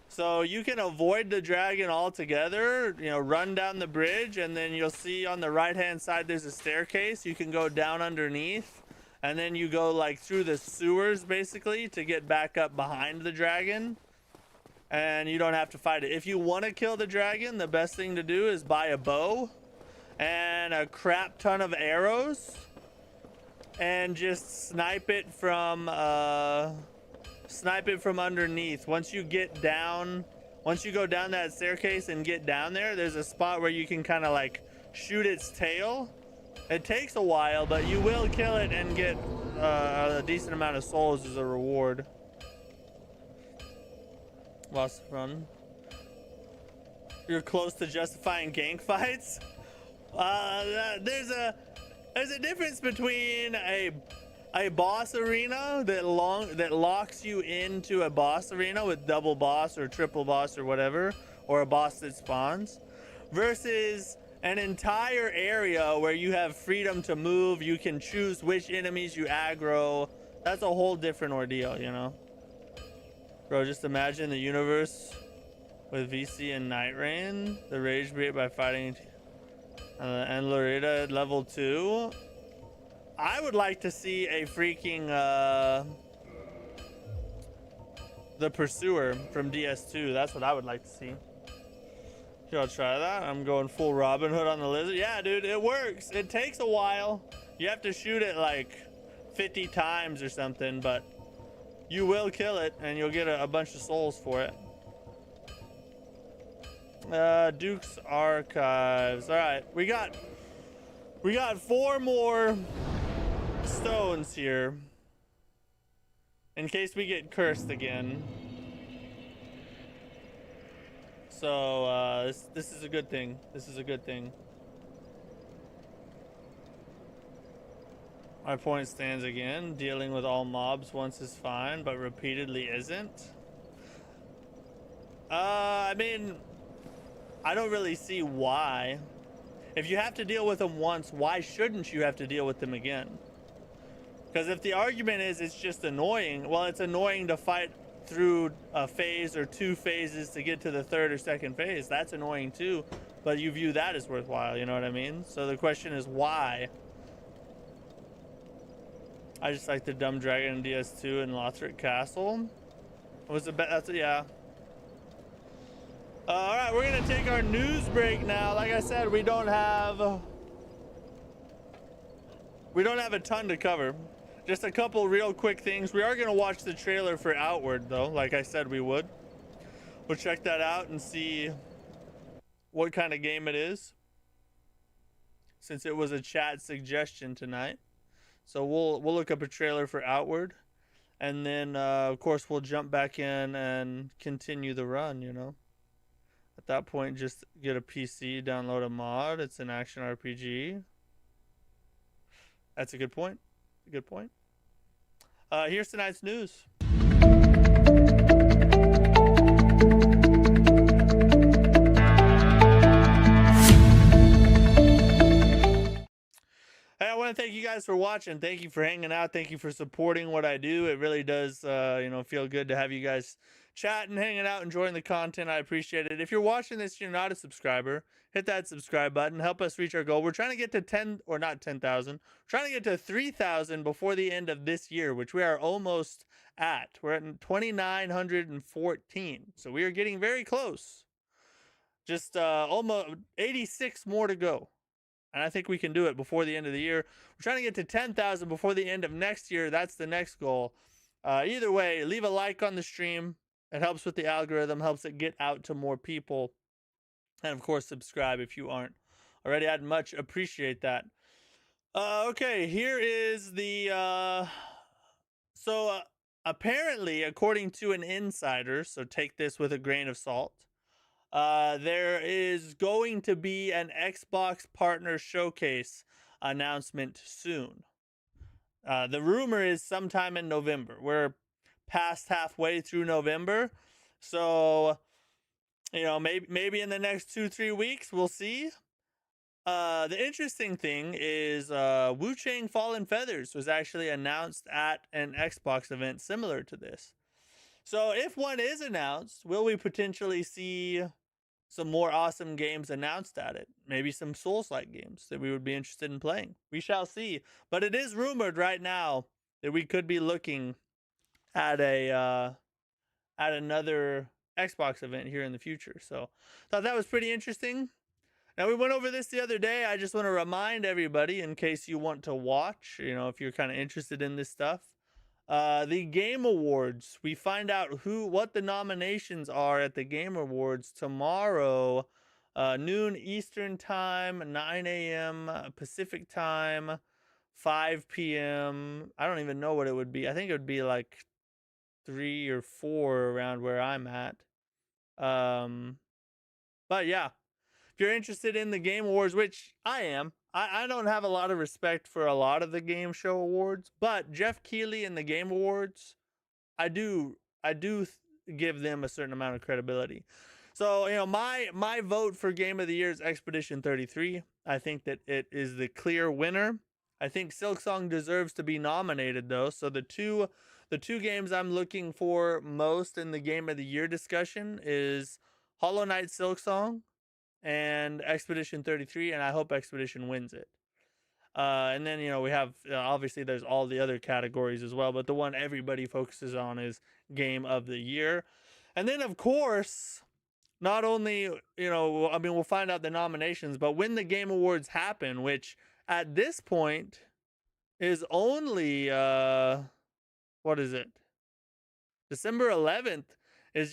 So you can avoid the dragon altogether, you know, run down the bridge, and then you'll see on the right hand side there's a staircase. You can go down underneath, and then you go like through the sewers basically to get back up behind the dragon. And you don't have to fight it. If you want to kill the dragon, the best thing to do is buy a bow and a crap ton of arrows and just snipe it from underneath. Once you get down, once you go down that staircase and get down there, there's a spot where you can kind of like shoot its tail. It takes a while, but you will kill it and get a decent amount of souls as a reward. Lost run. You're close to justifying gank fights. There's a difference between a boss arena that locks you into a boss arena with double boss or triple boss or whatever, or a boss that spawns, versus an entire area where you have freedom to move. You can choose which enemies you aggro. That's a whole different ordeal, you know. Bro, just imagine the universe with VC and Night Rain, the rage breed by fighting, and Loretta at level 2. I would like to see a freaking the Pursuer from DS2. That's what I would like to see. Here, I'll try that. I'm going full Robin Hood on the lizard. Yeah, dude, it works. It takes a while. You have to shoot it like 50 times or something, but you will kill it, and you'll get a bunch of souls for it. Duke's Archives. All right, we got 4 more stones here in case we get cursed again. So this is a good thing. This is a good thing. My point stands again. Dealing with all mobs once is fine, but repeatedly isn't. I mean, I don't really see why. If you have to deal with them once, why shouldn't you have to deal with them again? Because if the argument is it's just annoying, well, it's annoying to fight through a phase or 2 phases to get to the 3rd or 2nd phase. That's annoying too, but you view that as worthwhile, you know what I mean? So the question is why? I just like the dumb dragon in DS2 and Lothric Castle. Was it that's yeah. All right, we're gonna take our news break now. Like I said, we don't have we don't have a ton to cover. Just a couple real quick things. We are going to watch the trailer for Outward, though, like I said we would. We'll check that out and see what kind of game it is, since it was a chat suggestion tonight. So we'll look up a trailer for Outward, and then of course we'll jump back in and continue the run. You know, at that point, just get a PC, download a mod. It's an action RPG. That's a good point. Good point. Here's tonight's news. Hey, I want to thank you guys for watching. Thank you for hanging out. Thank you for supporting what I do. It really does, feel good to have you guys chatting, hanging out, enjoying the content. I appreciate it. If you're watching this, you're not a subscriber, hit that subscribe button. Help us reach our goal. We're trying to get to 10, or not 10,000. We're trying to get to 3,000 before the end of this year, which we are almost at. We're at 2,914. So we are getting very close. Just almost 86 more to go. And I think we can do it before the end of the year. We're trying to get to 10,000 before the end of next year. That's the next goal. Either way, leave a like on the stream. It helps with the algorithm, helps it get out to more people. And of course, subscribe if you aren't already. I'd much appreciate that. Okay, here is the... apparently, according to an insider, so take this with a grain of salt, there is going to be an Xbox partner showcase announcement soon. The rumor is sometime in November. We're past halfway through November, so maybe in the next 2-3 weeks we'll see. The interesting thing is Wu Chang Fallen Feathers was actually announced at an Xbox event similar to this. So if one is announced, will we potentially see some more awesome games announced at it? Maybe some Souls-like games that we would be interested in playing. We shall see. But it is rumored right now that we could be looking at another Xbox event here in the future. So thought that was pretty interesting. Now, we went over this the other day. I just want to remind everybody, in case you want to watch, if you're kind of interested in this stuff, the Game Awards. We find out what the nominations are at the Game Awards tomorrow, noon Eastern Time, 9 a.m. Pacific Time, 5 p.m. I don't even know what it would be. I think it would be like 3 or 4 around where I'm at. But yeah, if you're interested in the Game Awards, which I am, I don't have a lot of respect for a lot of the game show awards, but Jeff Keighley and the Game Awards, I do give them a certain amount of credibility. So, my vote for Game of the Year is Expedition 33. I think that it is the clear winner. I think Silksong deserves to be nominated, though. So the two games I'm looking for most in the Game of the Year discussion is Hollow Knight Silksong and Expedition 33, and I hope Expedition wins it. And then, we have, obviously there's all the other categories as well, but the one everybody focuses on is Game of the Year. And then, of course, not only, we'll find out the nominations, but when the Game Awards happen, which at this point is only, what is it? December 11th is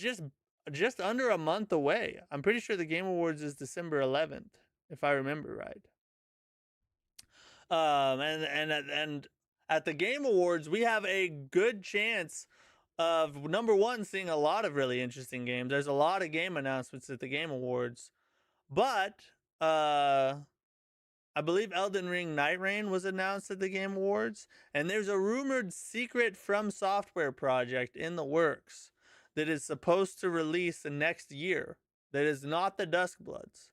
just under a month away. I'm pretty sure the Game Awards is December 11th, if I remember right. And at the Game Awards, we have a good chance of, number one, seeing a lot of really interesting games. There's a lot of game announcements at the Game Awards, but I believe Elden Ring Night Rain was announced at the Game Awards, and there's a rumored secret From Software project in the works that is supposed to release the next year. That is not the Duskbloods.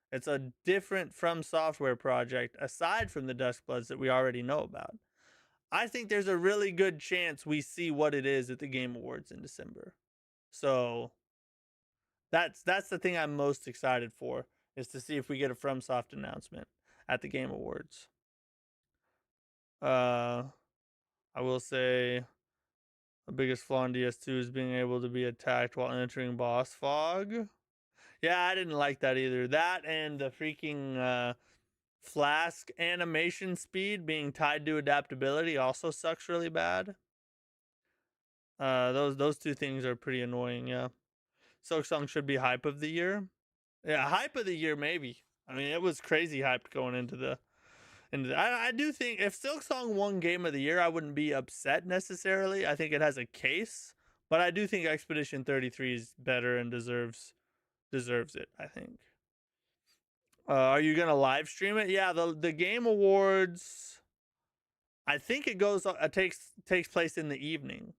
It's a different From Software project aside from the Duskbloods that we already know about. I think there's a really good chance we see what it is at the Game Awards in December. So that's the thing I'm most excited for, is to see if we get a FromSoft announcement at the Game Awards. I will say the biggest flaw in DS2 is being able to be attacked while entering boss fog. Yeah, I didn't like that either. That and the freaking Flask animation speed being tied to adaptability also sucks really bad. Those two things are pretty annoying. Yeah, Silksong should be hype of the year. Yeah, hype of the year maybe. I mean, it was crazy hyped going into the. I do think if Silksong won Game of the Year, I wouldn't be upset necessarily. I think it has a case, but I do think Expedition 33 is better and deserves it. I think. Are you gonna live stream it? Yeah, the Game Awards. I think it takes place in the evening.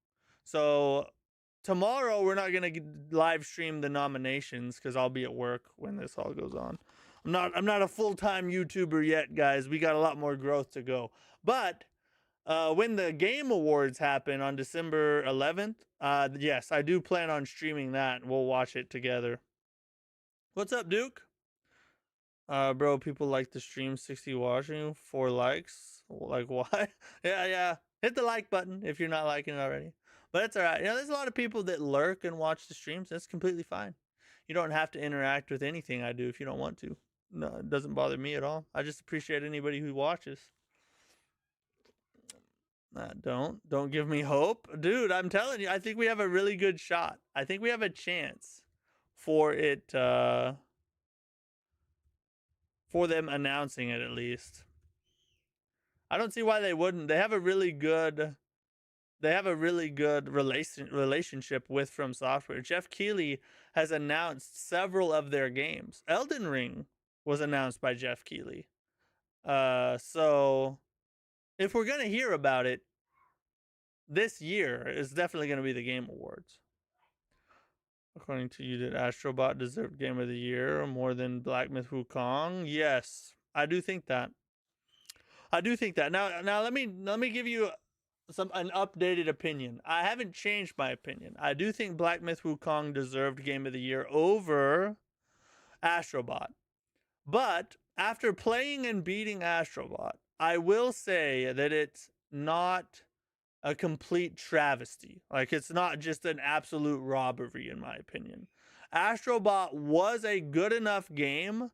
So tomorrow we're not gonna live stream the nominations because I'll be at work when this all goes on. I'm not a full-time YouTuber yet, guys. We got a lot more growth to go. But when the Game Awards happen on December 11th, yes, I do plan on streaming that. We'll watch it together. What's up, Duke? Bro, people like the stream 60 watching, 4 likes. Like, why? Yeah. Hit the like button if you're not liking it already. But it's all right. You know, there's a lot of people that lurk and watch the streams. That's completely fine. You don't have to interact with anything I do if you don't want to. No, it doesn't bother me at all. I just appreciate anybody who watches. Don't give me hope. Dude, I'm telling you, I think we have a really good shot. I think we have a chance for it, for them announcing it at least. I don't see why they wouldn't. They have a really good relationship with From Software. Jeff Keighley has announced several of their games. Elden Ring was announced by Jeff Keighley. So if we're gonna hear about it this year, it's definitely gonna be the Game Awards. According to you, did Astrobot deserve Game of the Year more than Black Myth Wukong? Yes, I do think that. Now let me give you an updated opinion. I haven't changed my opinion. I do think Black Myth Wukong deserved Game of the Year over Astrobot. But after playing and beating Astrobot, I will say that it's not a complete travesty. Like, it's not just an absolute robbery, in my opinion. Astrobot was a good enough game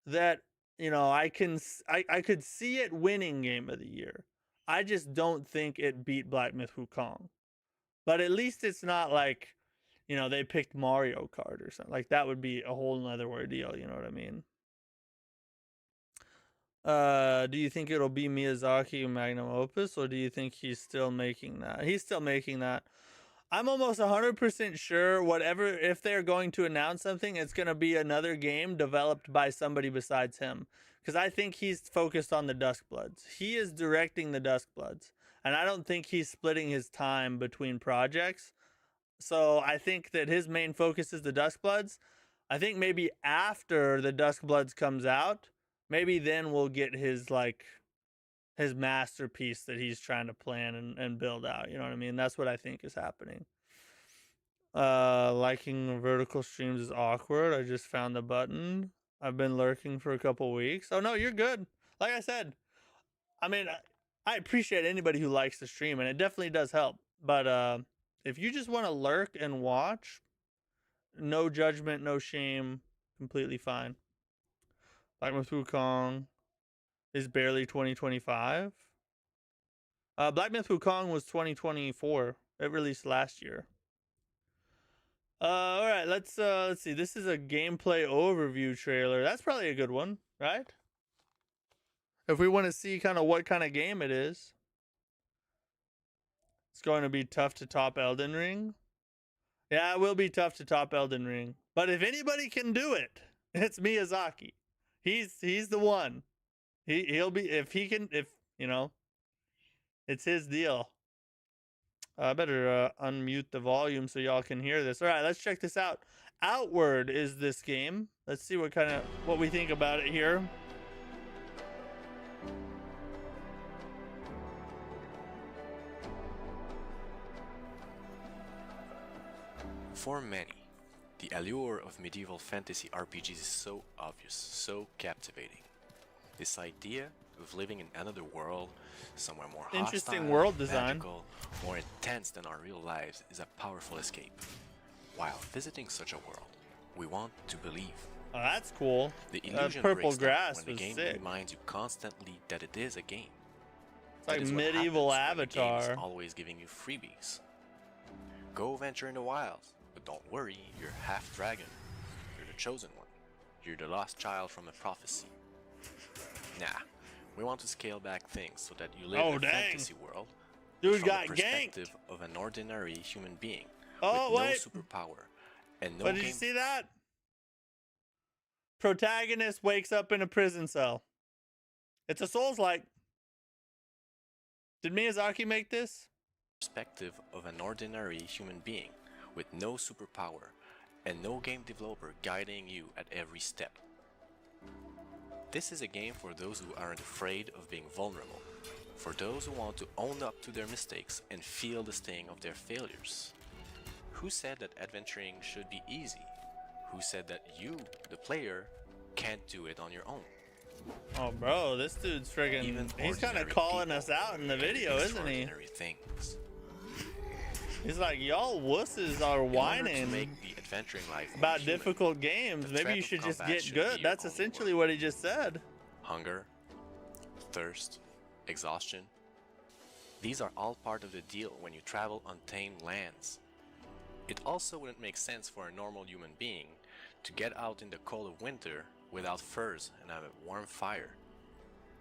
that, you know, I could see it winning Game of the Year. I just don't think it beat Black Myth Wukong. But at least it's not like, you know, they picked Mario Kart or something. Like, that would be a whole nother ordeal, you know what I mean? Do you think it'll be Miyazaki Magnum Opus, or do you think he's still making that? He's still making that. I'm almost 100% sure if they're going to announce something, it's going to be another game developed by somebody besides him. Because I think he's focused on the Duskbloods. He is directing the Duskbloods. And I don't think he's splitting his time between projects. So I think that his main focus is the Duskbloods. I think maybe after the Duskbloods comes out, maybe then we'll get his masterpiece that he's trying to plan and build out. You know what I mean? That's what I think is happening. Liking vertical streams is awkward. I just found the button. I've been lurking for a couple weeks. Oh no, you're good. Like I said, I mean, I appreciate anybody who likes the stream, and it definitely does help. But if you just want to lurk and watch, no judgment, no shame, completely fine. Black Myth Wukong is barely 2025. Black Myth Wukong was 2024. It released last year. All right, let's see. This is a gameplay overview trailer. That's probably a good one, right? If we want to see kind of what kind of game it is. It's going to be tough to top Elden Ring. Yeah, it will be tough to top Elden Ring. But if anybody can do it, it's Miyazaki. He's the one. He'll be, if you know, it's his deal. I better unmute the volume so y'all can hear this. All right, let's check this out. Outward is this game. Let's see what we think about it here.
For many, the allure of medieval fantasy RPGs is so obvious, so captivating. This idea of living in another world, somewhere more
interesting
hostile,
world design,
magical, more intense than our real lives, is a powerful escape. While visiting such a world, we want to believe
Oh, that's cool.
The illusion
Purple
breaks down
grass
when the
was
game
sick.
reminds you constantly that it is a game.
It's like
That is what
medieval
happens when the game is
Avatar.
always giving you freebies. Go venture in the wild, but don't worry, you're half dragon. You're the chosen one. You're the lost child from a prophecy. Nah, we want to scale back things so that you live
Oh,
in a
dang.
fantasy world
Dude
from
got
the
ganked.
perspective of an ordinary human being
Oh,
with
wait.
no superpower and no
But did you
game.
see that? Protagonist wakes up in a prison cell. It's a Souls-like. Did Miyazaki make this?
Perspective of an ordinary human being with no superpower and no game developer guiding you at every step. This is a game for those who aren't afraid of being vulnerable, for those who want to own up to their mistakes and feel the sting of their failures. Who said that adventuring should be easy? Who said that you, the player, can't do it on your own?
Oh, bro, this dude's friggin'.
Even
He's kind of
ordinary
calling
people
us out in the
can do
video, isn't he?
extraordinary things.
He's like, y'all wusses are
In order to
whining
make the adventuring life more
about
human,
difficult games.
the
Maybe
threat
you
of
should just
combat
get
should
good.
be your
That's
only
essentially
worry.
what he just said.
Hunger, thirst, exhaustion. These are all part of the deal when you travel untamed lands. It also wouldn't make sense for a normal human being to get out in the cold of winter without furs and have a warm fire.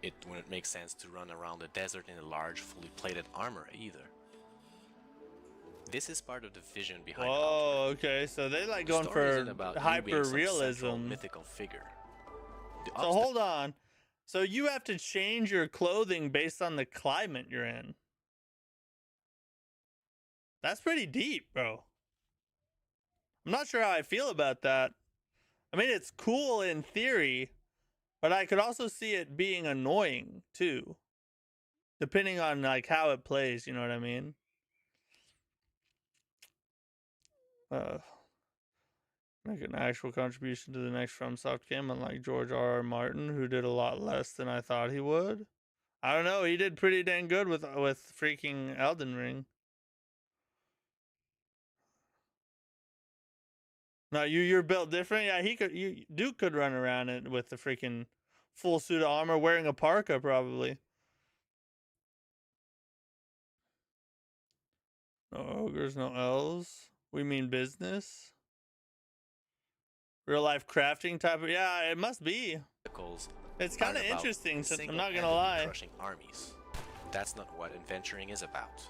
It wouldn't make sense to run around the desert in a large, fully plated armor either. This is part of the vision behind
Whoa,
Outward.
okay, so they like
The
going
story
for
isn't about you being
hyper
some central
realism.
mythical figure. The
So hold on. So you have to change your clothing based on the climate you're in. That's pretty deep, bro. I'm not sure how I feel about that. I mean, it's cool in theory, but I could also see it being annoying too, depending on like how it plays. You know what I mean? Make an actual contribution to the next FromSoft game, unlike George R.R. Martin, who did a lot less than I thought he would. I don't know. He did pretty dang good with freaking Elden Ring. No, you're built different. Yeah, Duke could run around it with the freaking full suit of armor, wearing a parka probably. No ogres, no elves. We mean business. Real life crafting type of, yeah, it must be. It's kind of interesting. I'm not gonna lie.
Crushing armies. That's not what adventuring is about.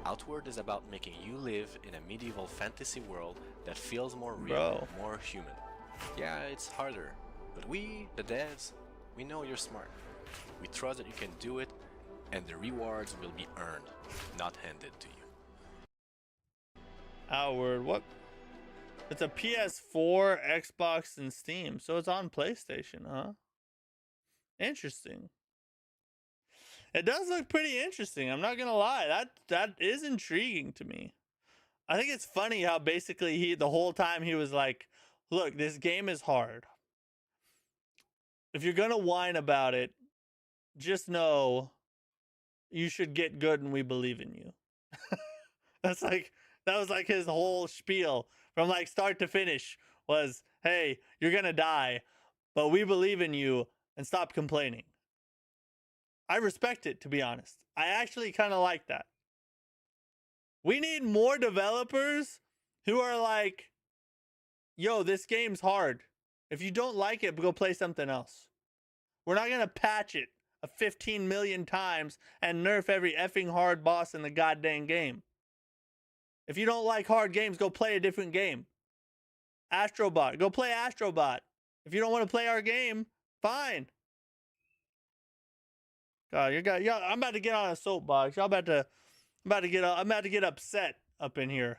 Outward is about making you live in a medieval fantasy world that feels more real, more human. Yeah, it's harder, but we, the devs, we know you're smart. We trust that you can do it, and the rewards will be earned, not handed to you.
Outward, what? It's a PS4, Xbox, and Steam, so it's on PlayStation, huh? Interesting. It does look pretty interesting. I'm not gonna lie. That is intriguing to me. I think it's funny how basically the whole time he was like, "Look, this game is hard. If you're gonna whine about it, just know you should get good, and we believe in you." That was like his whole spiel from like start to finish was, "Hey, you're gonna die, but we believe in you, and stop complaining." I respect it, to be honest. I actually kind of like that. We need more developers who are like, yo, this game's hard. If you don't like it, go play something else. We're not going to patch it 15 million times and nerf every effing hard boss in the goddamn game. If you don't like hard games, go play a different game. Astrobot, go play Astrobot. If you don't want to play our game, fine. God, I'm about to get on a soapbox. I'm about to get upset up in here.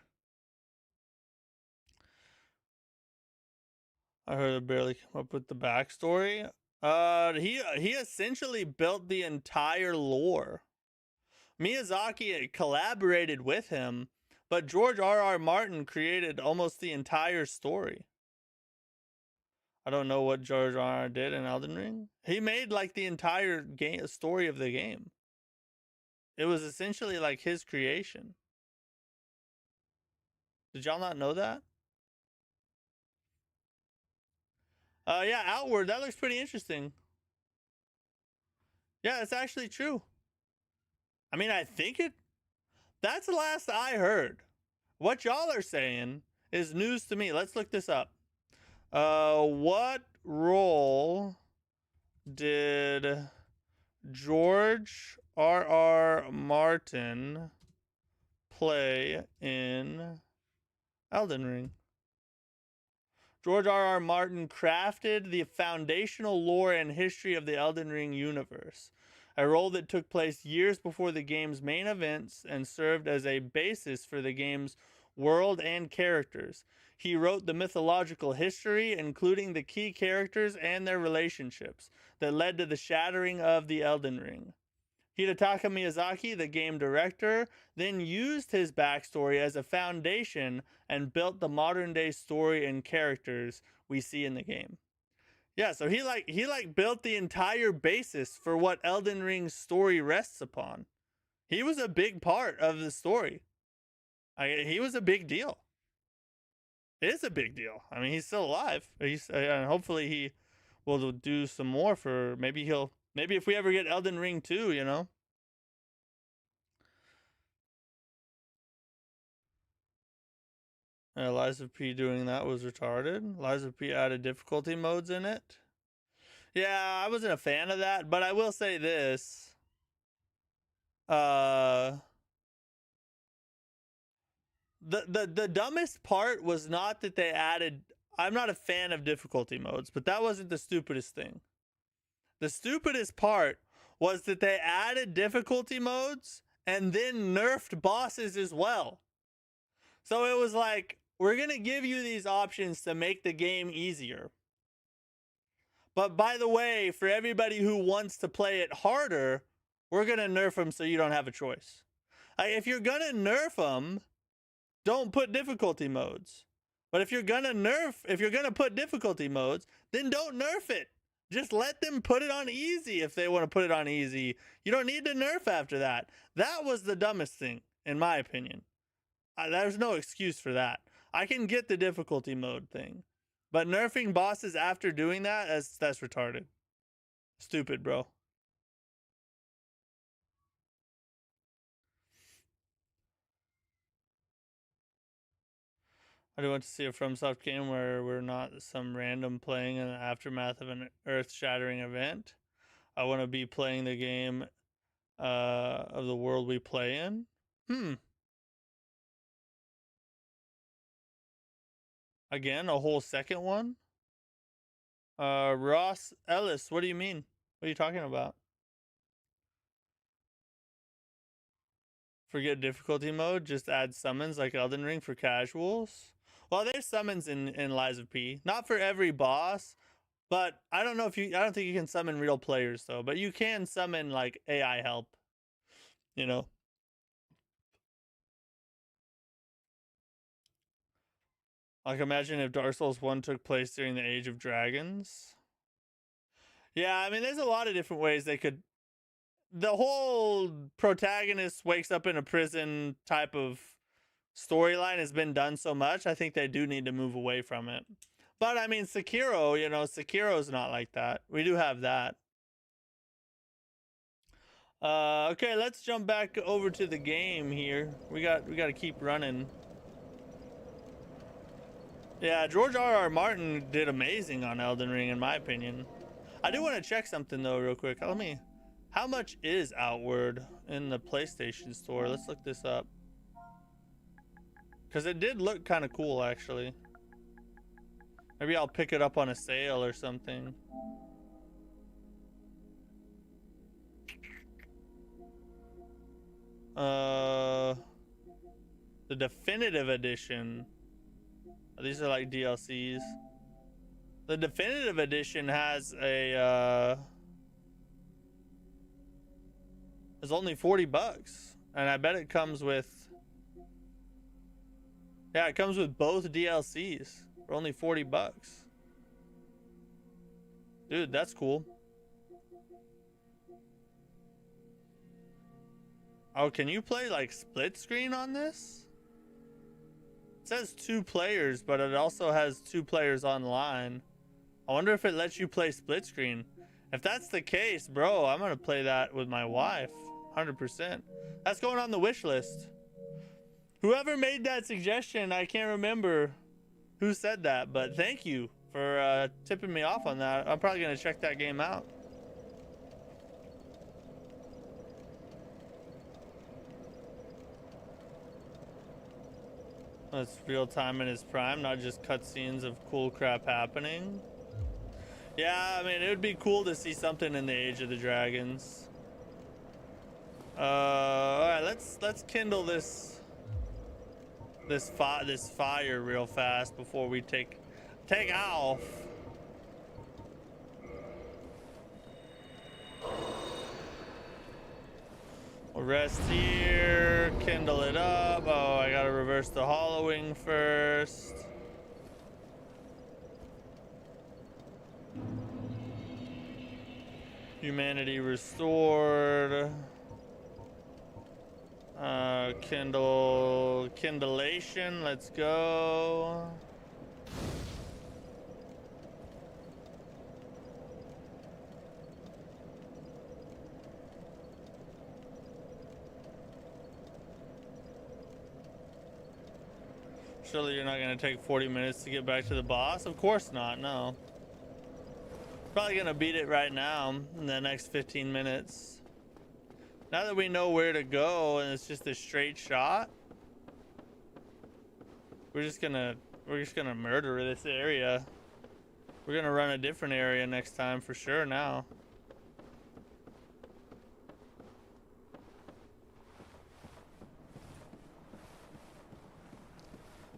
I heard I barely came up with the backstory. He essentially built the entire lore. Miyazaki collaborated with him, but George R.R. Martin created almost the entire story. I don't know what George R.R. did in Elden Ring. He made like the entire story of the game. It was essentially like his creation. Did y'all not know that? Yeah, Outward. That looks pretty interesting. Yeah, it's actually true. I mean, I think it. That's the last I heard. What y'all are saying is news to me. Let's look this up. What role did George R.R. Martin play in Elden Ring? George R.R. Martin crafted the foundational lore and history of the Elden Ring universe, a role that took place years before the game's main events and served as a basis for the game's world and characters. He wrote the mythological history, including the key characters and their relationships, that led to the shattering of the Elden Ring. Hidetaka Miyazaki, the game director, then used his backstory as a foundation and built the modern day story and characters we see in the game. Yeah, so he built the entire basis for what Elden Ring's story rests upon. He was a big part of the story. He was a big deal. It is a big deal. I mean, he's still alive. And hopefully he will do some more for maybe if we ever get Elden Ring 2, you know. Liza P doing that was retarded. Liza P added difficulty modes in it. Yeah, I wasn't a fan of that, but I will say this. The dumbest part was not that they added. I'm not a fan of difficulty modes, but that wasn't the stupidest thing. The stupidest part was that they added difficulty modes and then nerfed bosses as well. So it was like, we're going to give you these options to make the game easier. But by the way, for everybody who wants to play it harder, we're going to nerf them so you don't have a choice. If you're going to nerf them, don't put difficulty modes. But if you're going to put difficulty modes, then don't nerf it. Just let them put it on easy if they want to put it on easy. You don't need to nerf after that. That was the dumbest thing, in my opinion. There's no excuse for that. I can get the difficulty mode thing. But nerfing bosses after doing that, that's retarded. Stupid, bro. I do want to see a FromSoft game where we're not some random playing in the aftermath of an earth-shattering event. I want to be playing the game of the world we play in. Again, a whole second one? Ross Ellis, what do you mean? What are you talking about? Forget difficulty mode, just add summons like Elden Ring for casuals. Well, there's summons in Lies of P. Not for every boss, but I don't think you can summon real players though, but you can summon like AI help. You know. Like imagine if Dark Souls 1 took place during the Age of Dragons. Yeah, I mean there's a lot of different ways they could. The whole protagonist wakes up in a prison type of storyline has been done so much. I think they do need to move away from it. But I mean, Sekiro, you know, Sekiro's not like that. We do have that. Okay, let's jump back over to the game here. We got to keep running. Yeah, George R.R. Martin did amazing on Elden Ring, in my opinion. I do want to check something though, real quick. How much is Outward in the PlayStation Store? Let's look this up. Because it did look kind of cool, actually. Maybe I'll pick it up on a sale or something. The Definitive Edition. These are like DLCs. The Definitive Edition has a... It's only $40, and I bet it comes with. Yeah, it comes with both DLCs for only $40. Dude, that's cool. Oh, can you play like split screen on this? It says 2 players, but it also has 2 players online. I wonder if it lets you play split screen. If that's the case, bro, I'm gonna play that with my wife. 100%. That's going on the wish list. Whoever made that suggestion, I can't remember who said that, but thank you for tipping me off on that. I'm probably gonna check that game out. That's real time in his prime, not just cutscenes of cool crap happening. Yeah, I mean, it would be cool to see something in the Age of the Dragons. All right, let's kindle this fire real fast before we take off. We'll rest here, kindle it up. Oh, I gotta reverse the hollowing first. Humanity restored. Kindlation, let's go. Surely you're not gonna take 40 minutes to get back to the boss? Of course not, no. Probably gonna beat it right now in the next 15 minutes. Now that we know where to go and it's just a straight shot, we're just gonna murder this area. We're gonna run a different area next time for sure now.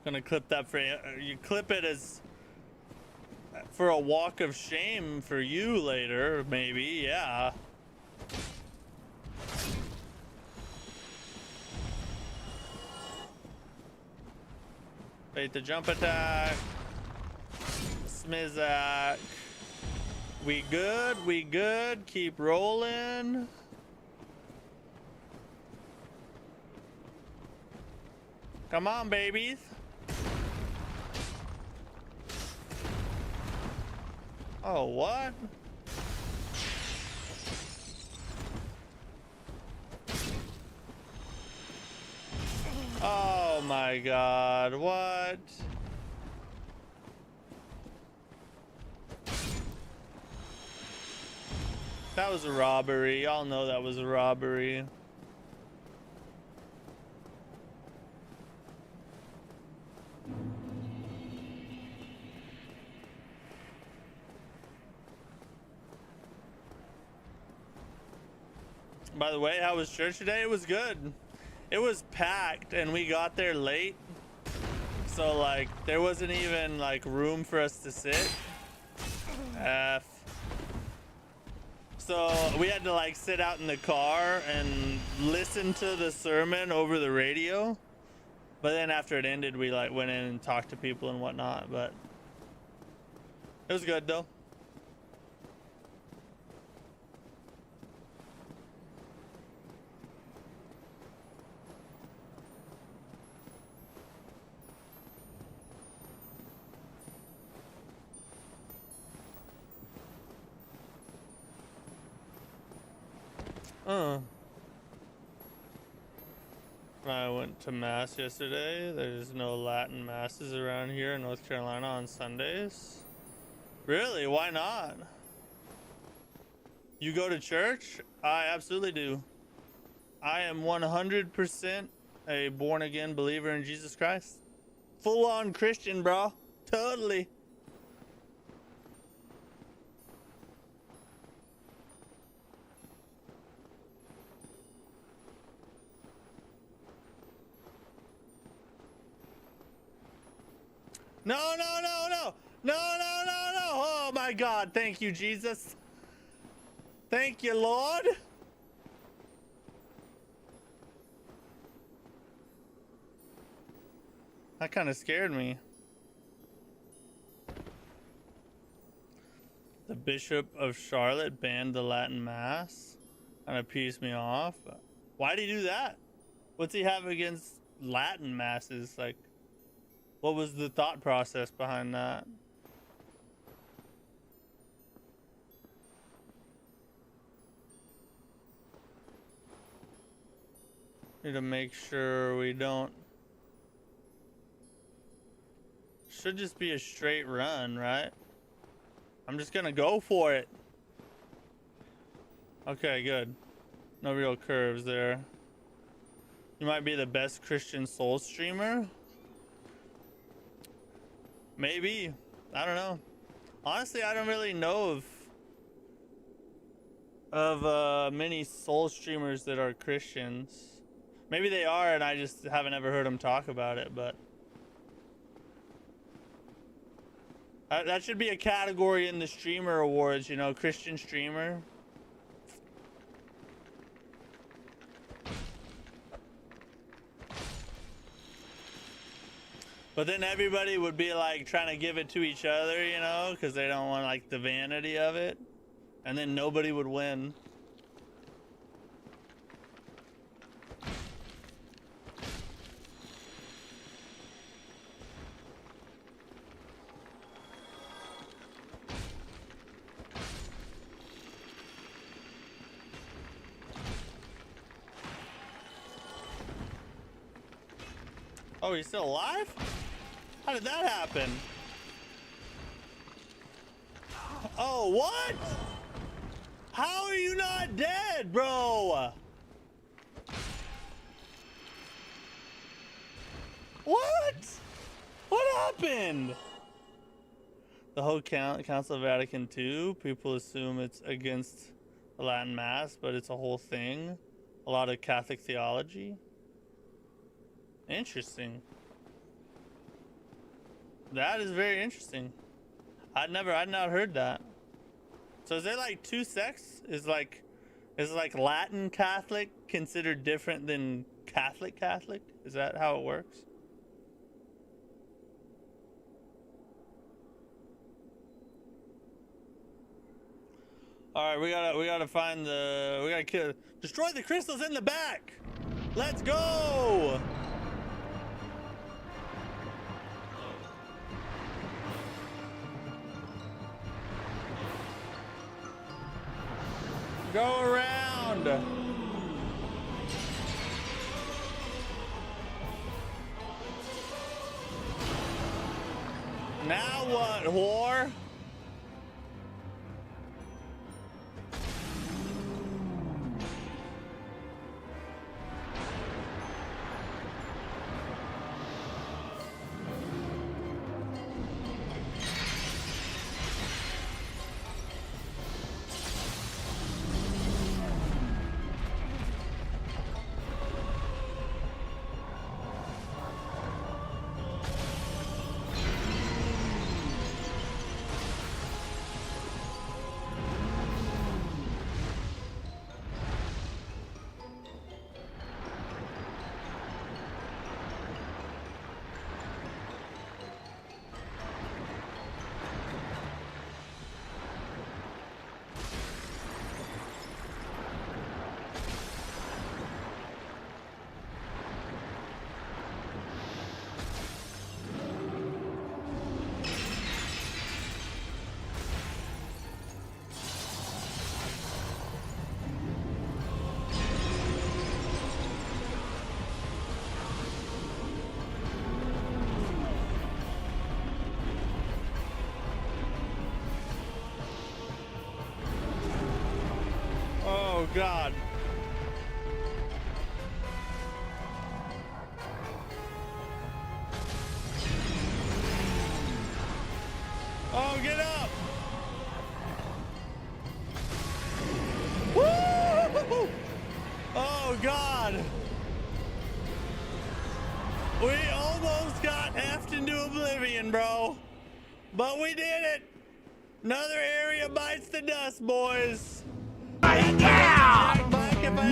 Gonna clip that for you. Clip it as for a walk of shame for you later, maybe. Yeah. Bait the jump attack. Smizak. We good? We good? Keep rolling. Come on, babies. Oh, what? Oh my god, what? That was a robbery. Y'all know that was a robbery. By the way, how was church today? It was good. It was packed and we got there late. So like there wasn't even like room for us to sit. F. So we had to like sit out in the car and listen to the sermon over the radio. But then after it ended, we like went in and talked to people and whatnot, but it was good though. I went to mass yesterday. There's no Latin masses around here in North Carolina on Sundays. Really? Why not? You go to church? I absolutely do. I am 100% a born again believer in Jesus Christ. Full on Christian, bro. Totally. No, no, no, no, no, no, no, no. Oh my God. Thank you, Jesus. Thank you, Lord. That kind of scared me. The Bishop of Charlotte banned the Latin Mass. Kind of pissed me off. Why'd he do that? What's he have against Latin Masses? Like, what was the thought process behind that? Need to make sure we don't. Should just be a straight run, right? I'm just gonna go for it. Okay, good. No real curves there. You might be the best Christian Souls streamer. Maybe. I don't know. Honestly, I don't really know of many Souls streamers that are Christians. Maybe they are, and I just haven't ever heard them talk about it, but that should be a category in the streamer awards, you know, Christian streamer. But then everybody would be like trying to give it to each other, you know, because they don't want like the vanity of it. And then nobody would win. Oh, he's still alive? How did that happen? Oh, what? How are you not dead, bro? What? What happened? The whole Council of Vatican II, people assume it's against the Latin Mass, but it's a whole thing. A lot of Catholic theology. Interesting. That is very interesting. I'd not heard that. So is there like two sects? Is like Latin Catholic considered different than Catholic Catholic? Is that how it works? All right, we gotta find we gotta kill, destroy the crystals in the back. Let's go. Go around. Now what, whore? Oh God. Oh, get up. Woo! Oh God. We almost got effed into oblivion, bro. But we did it. Another area bites the dust, boys.
Yeah!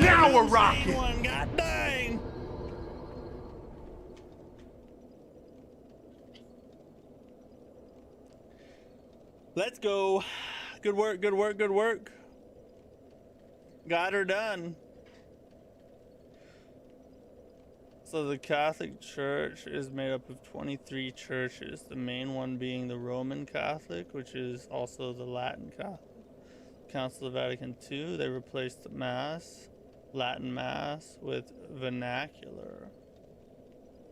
Now we're rocking!
One. God dang! Let's go. Good work, good work, good work. Got her done. So the Catholic Church is made up of 23 churches, the main one being the Roman Catholic, which is also the Latin Catholic. Council of Vatican II, they replaced the Mass. Latin Mass with vernacular.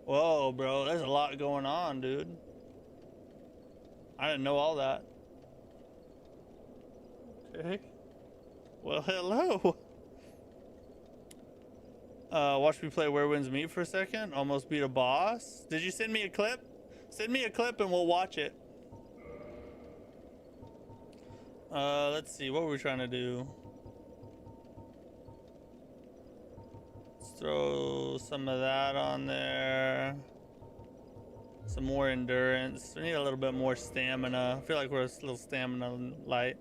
Whoa, bro, there's a lot going on, dude. I didn't know all that. Okay. Well, hello. Watch me play Where Winds Meet for a second. Almost beat a boss. Did you send me a clip? Send me a clip and we'll watch it. Let's see. What were we trying to do? Let's throw some of that on there. Some more endurance. We need a little bit more stamina. I feel like we're a little stamina light.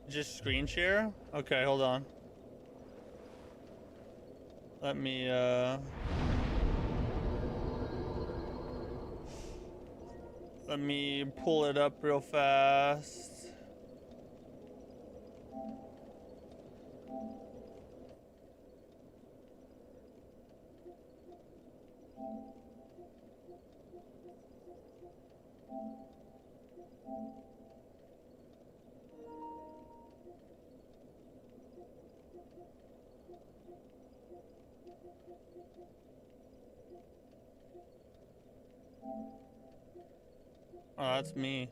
Just screen share? Okay, hold on. Let me pull it up real fast. Oh, that's me.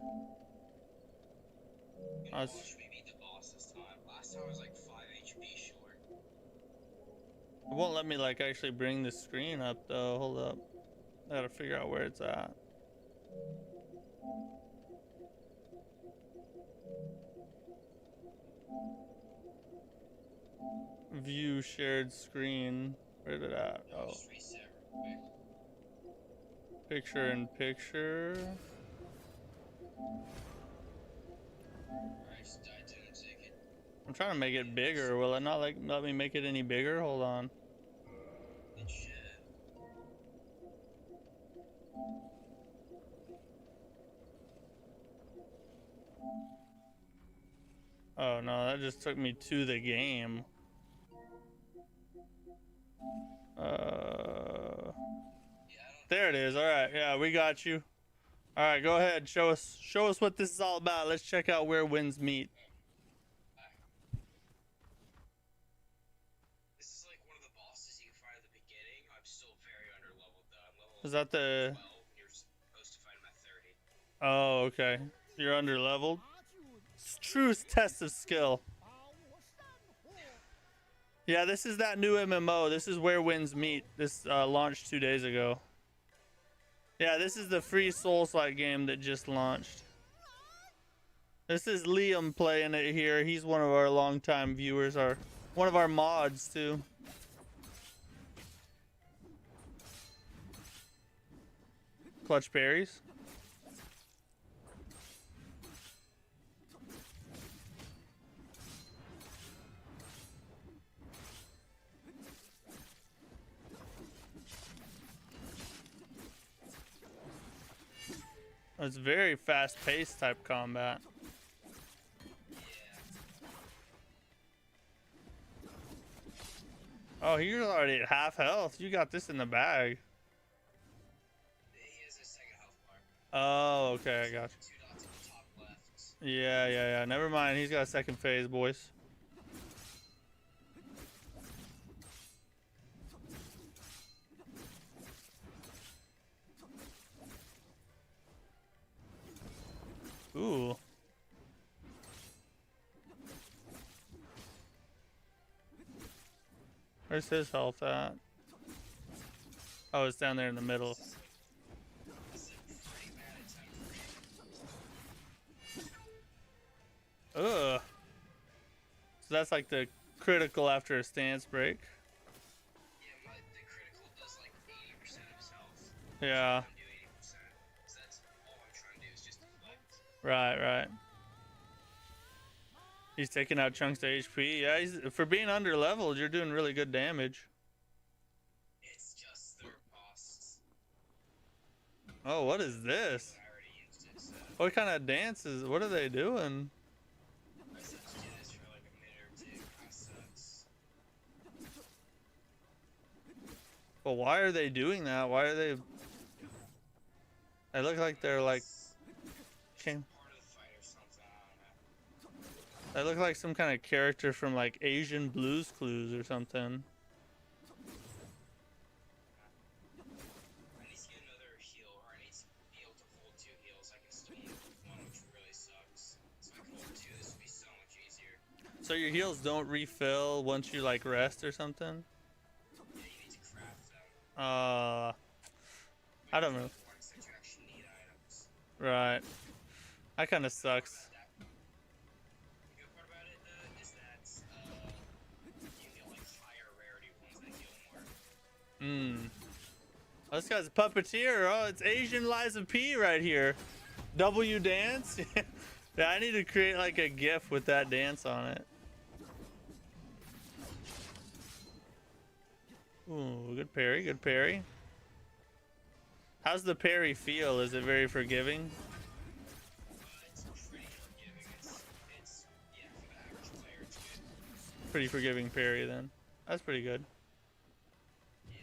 Watch me beat the boss this time. Last time I was like 5 HP short.
It won't let me like actually bring the screen up though. Hold up. I gotta figure out where it's at. View shared screen. Where did it at? Oh.
Just reset real quick.
Picture in picture.
Alright, just died to a ticket.
I'm trying to make it bigger. Will it not like let me make it any bigger? Hold on.
It should.
Oh no, that just took me to the game. There it is. All right, yeah, we got you. All right, go ahead. Show us what this is all about. Let's check out Where Winds Meet.
This is like one of the bosses you can fight at the beginning. I'm still very underleveled though. I'm level
Is that the?
12 and you're supposed to fight him at 30.
Oh, okay. You're under leveled. True test of skill. Yeah, this is that new MMO. This is Where Winds Meet. This launched 2 days ago. Yeah, this is the free Souls-like game that just launched. This is Liam playing it here. He's one of our longtime viewers, one of our mods too. Clutch berries. It's very fast-paced type combat. Oh, you're already at half health. You got this in the bag.
He has a second health bar.
Oh, okay, I got you.
2 dots at the top left.
Yeah. Never mind. He's got a second phase, boys. Ooh. Where's his health at? Oh, it's down there in the middle. Ugh. So that's like the critical after a stance break.
Yeah, the critical does like 80% of his health.
Yeah.
I'm doing 80%. So that's all I'm trying to do is just deflect.
Right. He's taking out chunks of HP. Yeah, for being under leveled, you're doing really good damage.
It's just their costs.
Oh, what is this?
I already used it, so
What kind of dances? What are they doing?
I said to do this for like a minute or two. Kinda sucks.
Well, why are they doing that? Why are they? They look like they're like.
Part of the fight or something. I don't know.
That looked like some kind of character from like Asian Blues Clues or something.
I need to get another heal, or I need to be able to hold 2 heals. I can still hold one, which really sucks. So if I can hold 2, this would be so much easier.
So your heals don't refill once you like rest or something?
Yeah, you need to craft them.
I don't know.
To actually need items.
Right. That kind of sucks.
The good part about it, though, is that you get like higher rarity ones that heal more.
Oh, this guy's a puppeteer. Oh, it's Asian Liza P right here. W dance. Yeah, I need to create like a GIF with that dance on it. Ooh, good parry, good parry. How's the parry feel? Is it very forgiving?
It's pretty forgiving. It's yeah, for the average player, it's good.
Pretty forgiving parry then. That's pretty good.
Yeah.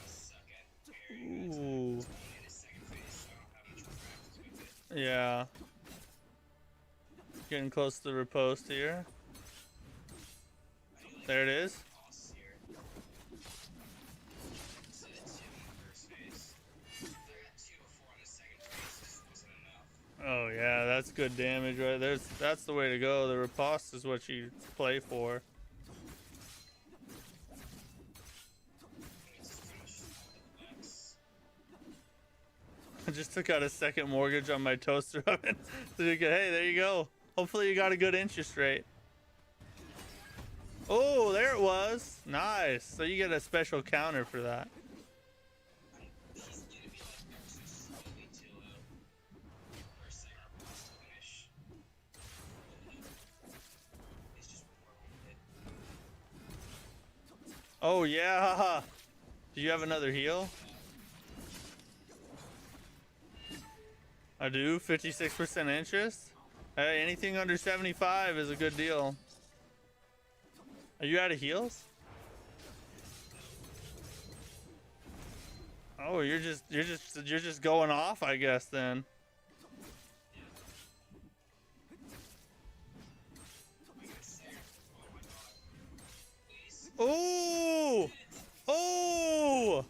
I suck at parrying.
Ooh.
It's only in his second phase, so I don't have much practice with it.
Yeah. Getting close to the riposte here. There it is.
Boss here. So the 2 in the first phase. I got 2 before on the second phase. This wasn't enough.
Oh yeah, that's good damage right there. That's the way to go. The riposte is what you play for.
It's just pretty much all the flex.
I just took out a second mortgage on my toaster oven. So you can, hey, there you go. Hopefully you got a good interest rate. Oh, there it was. Nice. So you get a special counter for that.
He's gonna be like extra slowly too low. For a second boss to finish. It's just more with it.
Oh yeah, haha. Do you have another heal? I do. 56% interest. Hey, anything under 75 is a good deal. Are you out of heals? Oh, you're just going off, I guess then. Oh! Oh!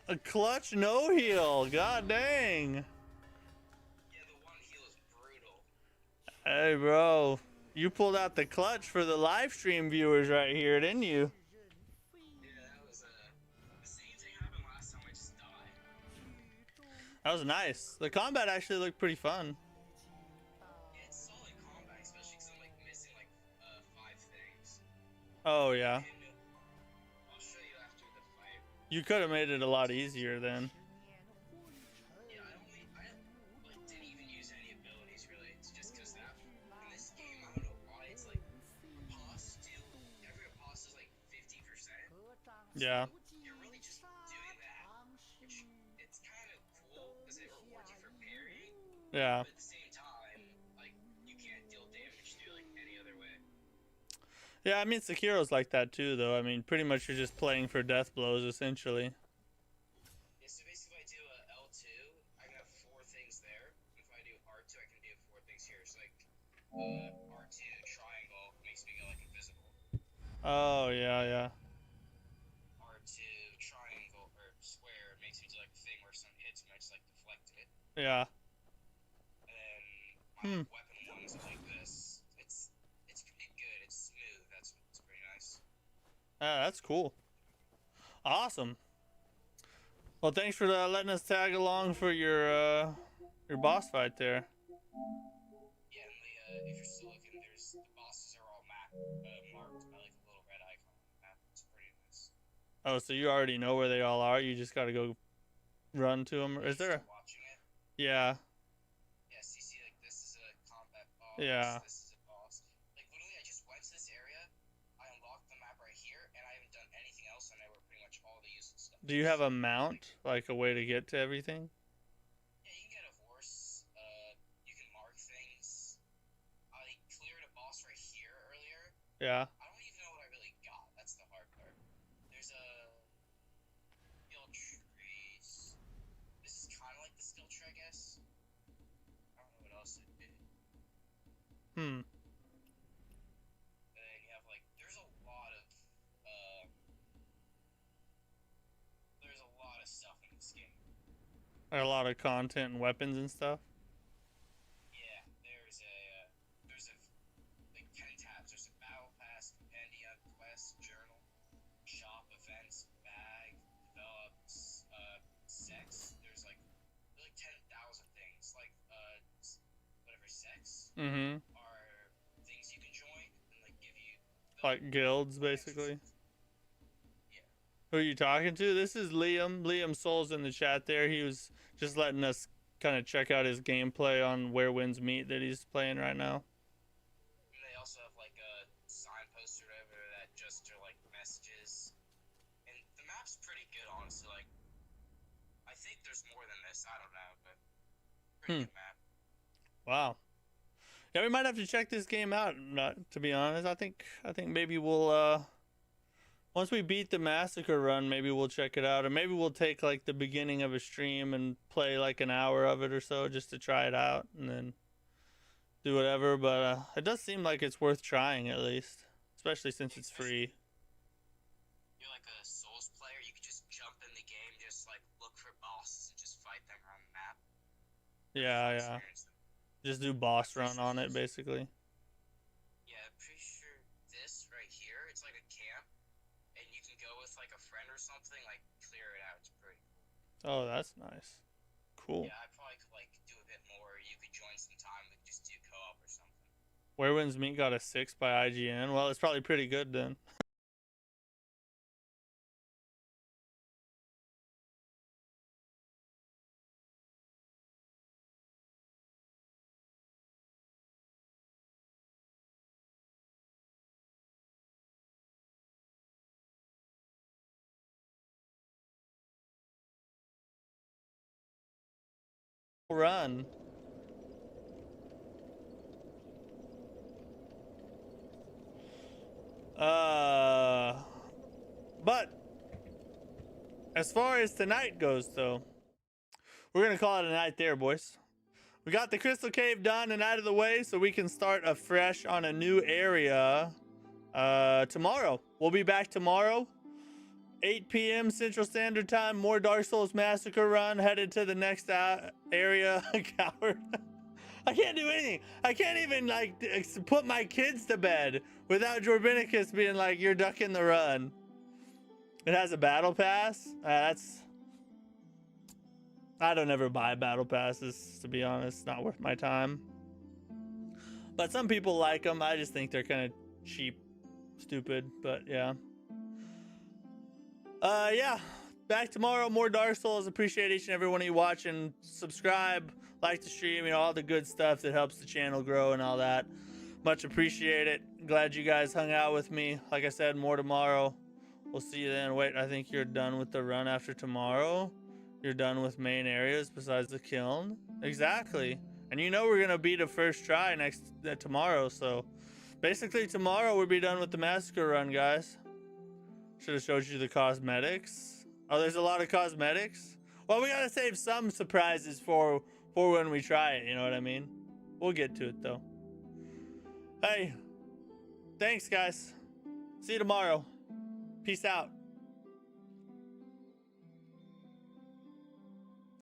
A clutch no heal. God dang.
Yeah, the one heal is brutal.
Hey, bro. You pulled out the clutch for the live stream viewers right here, didn't you?
Yeah, that was the same thing happened last time. I just died.
That was nice. The combat actually looked pretty fun.
Yeah, it's solid combat, especially because I'm like missing like 5 things.
Oh, yeah.
And I'll show you after the fight.
You could have made it a lot easier then.
Yeah, I like didn't even use any abilities really. It's just because that in this game, I don't know why it's like every riposte is like 50%.
Yeah.
You're really just doing that, which it's kind of cool because it rewards you for parrying.
Yeah.
But at the same time, like you can't deal damage to like any other way.
Yeah, I mean, Sekiro's like that too, though. I mean, pretty much you're just playing for death blows, essentially.
Yeah, so basically, if I do a L2, I can have 4 things there. If I do R2, I can do 4 things here. So like R2 triangle makes me go like invisible.
Oh, yeah, yeah.
R2 triangle or square makes me do like a thing where something hits me, I just like deflect it.
Yeah.
And then my weapon ones are like this. It's pretty good. It's smooth. That's pretty nice.
Ah, that's cool. Awesome. Well, thanks for letting us tag along for your boss fight there.
Yeah, and if you're still looking, the bosses are all marked by like a little red icon on the map. It's pretty nice.
Oh, so you already know where they all are. You just got to go run to them. Is there?
Watching it.
Yeah.
Yes, you see, like this is a combat boss.
Yeah.
This is a boss. Like literally, I just went to this area. I unlocked the map right here, and I haven't done anything else. And I were pretty much all the useful stuff.
Do you have a mount, like a way to get to everything?
Yeah, you can get a horse. You can mark things. I cleared a boss right here earlier.
Yeah.
I don't even know what I really got. That's the hard part. There's a skill trees. This is kind of like the skill tree, I guess.
Like a lot of content and weapons and stuff.
Yeah, there's like 10 tabs. There's a battle pass, compendium, quest, journal, shop, events, bag, develop, sex. There's like 10,000 things. Like whatever sex
Mm-hmm.
are things you can join and like give you
Like guilds, basically.
Yeah.
Who are you talking to? This is Liam. Liam Souls in the chat there. He was just letting us kind of check out his gameplay on Where Winds Meet that he's playing right now.
And they also have like a signpost or whatever that just are like messages. And the map's pretty good, honestly. Like, I think there's more than this. I don't know, but pretty good map.
Wow. Yeah, we might have to check this game out. Not to be honest, I think maybe we'll once we beat the Massacre run, maybe we'll check it out, or maybe we'll take like the beginning of a stream and play like an hour of it or so just to try it out, and then do whatever. But it does seem like it's worth trying at least, especially since it's free.
You're like a Souls player. You could just jump in the game, just like look for bosses and just fight them around the map.
Yeah, yeah. Just do boss run on it, basically.
Yeah, I'm pretty sure this right here, it's like a camp, and you can go with like a friend or something, like clear it out. It's pretty cool.
Oh, that's nice. Cool.
Yeah, I probably could like do a bit more. You could join some time, we could just do co-op or something.
Where Winds Meet got a 6 by IGN. Well, it's probably pretty good then. Run. But as far as tonight goes, though, we're gonna call it a night there, boys. We got the Crystal Cave done and out of the way, so we can start afresh on a new area tomorrow. We'll be back tomorrow, 8 p.m. Central Standard Time. More Dark Souls Massacre run, headed to the next area. Coward. I can't do anything. I can't even like put my kids to bed without Jorbinicus being like, "You're ducking the run." It has a battle pass. I don't ever buy battle passes, to be honest. Not worth my time. But some people like them. I just think they're kind of cheap, stupid. But yeah. Yeah. Back tomorrow. More Dark Souls. Appreciate each and every one of you watching. Subscribe, like the stream, all the good stuff that helps the channel grow and all that. Much appreciate it. Glad you guys hung out with me. Like I said, more tomorrow. We'll see you then. Wait, I think you're done with the run after tomorrow. You're done with main areas besides the kiln. Exactly. And we're gonna beat a first try tomorrow. So basically tomorrow we'll be done with the Massacre run, guys. Should have showed you the cosmetics. Oh, there's a lot of cosmetics. Well, we gotta save some surprises for when we try it. You know what I mean? We'll get to it though. Hey, thanks guys. See you tomorrow. Peace out.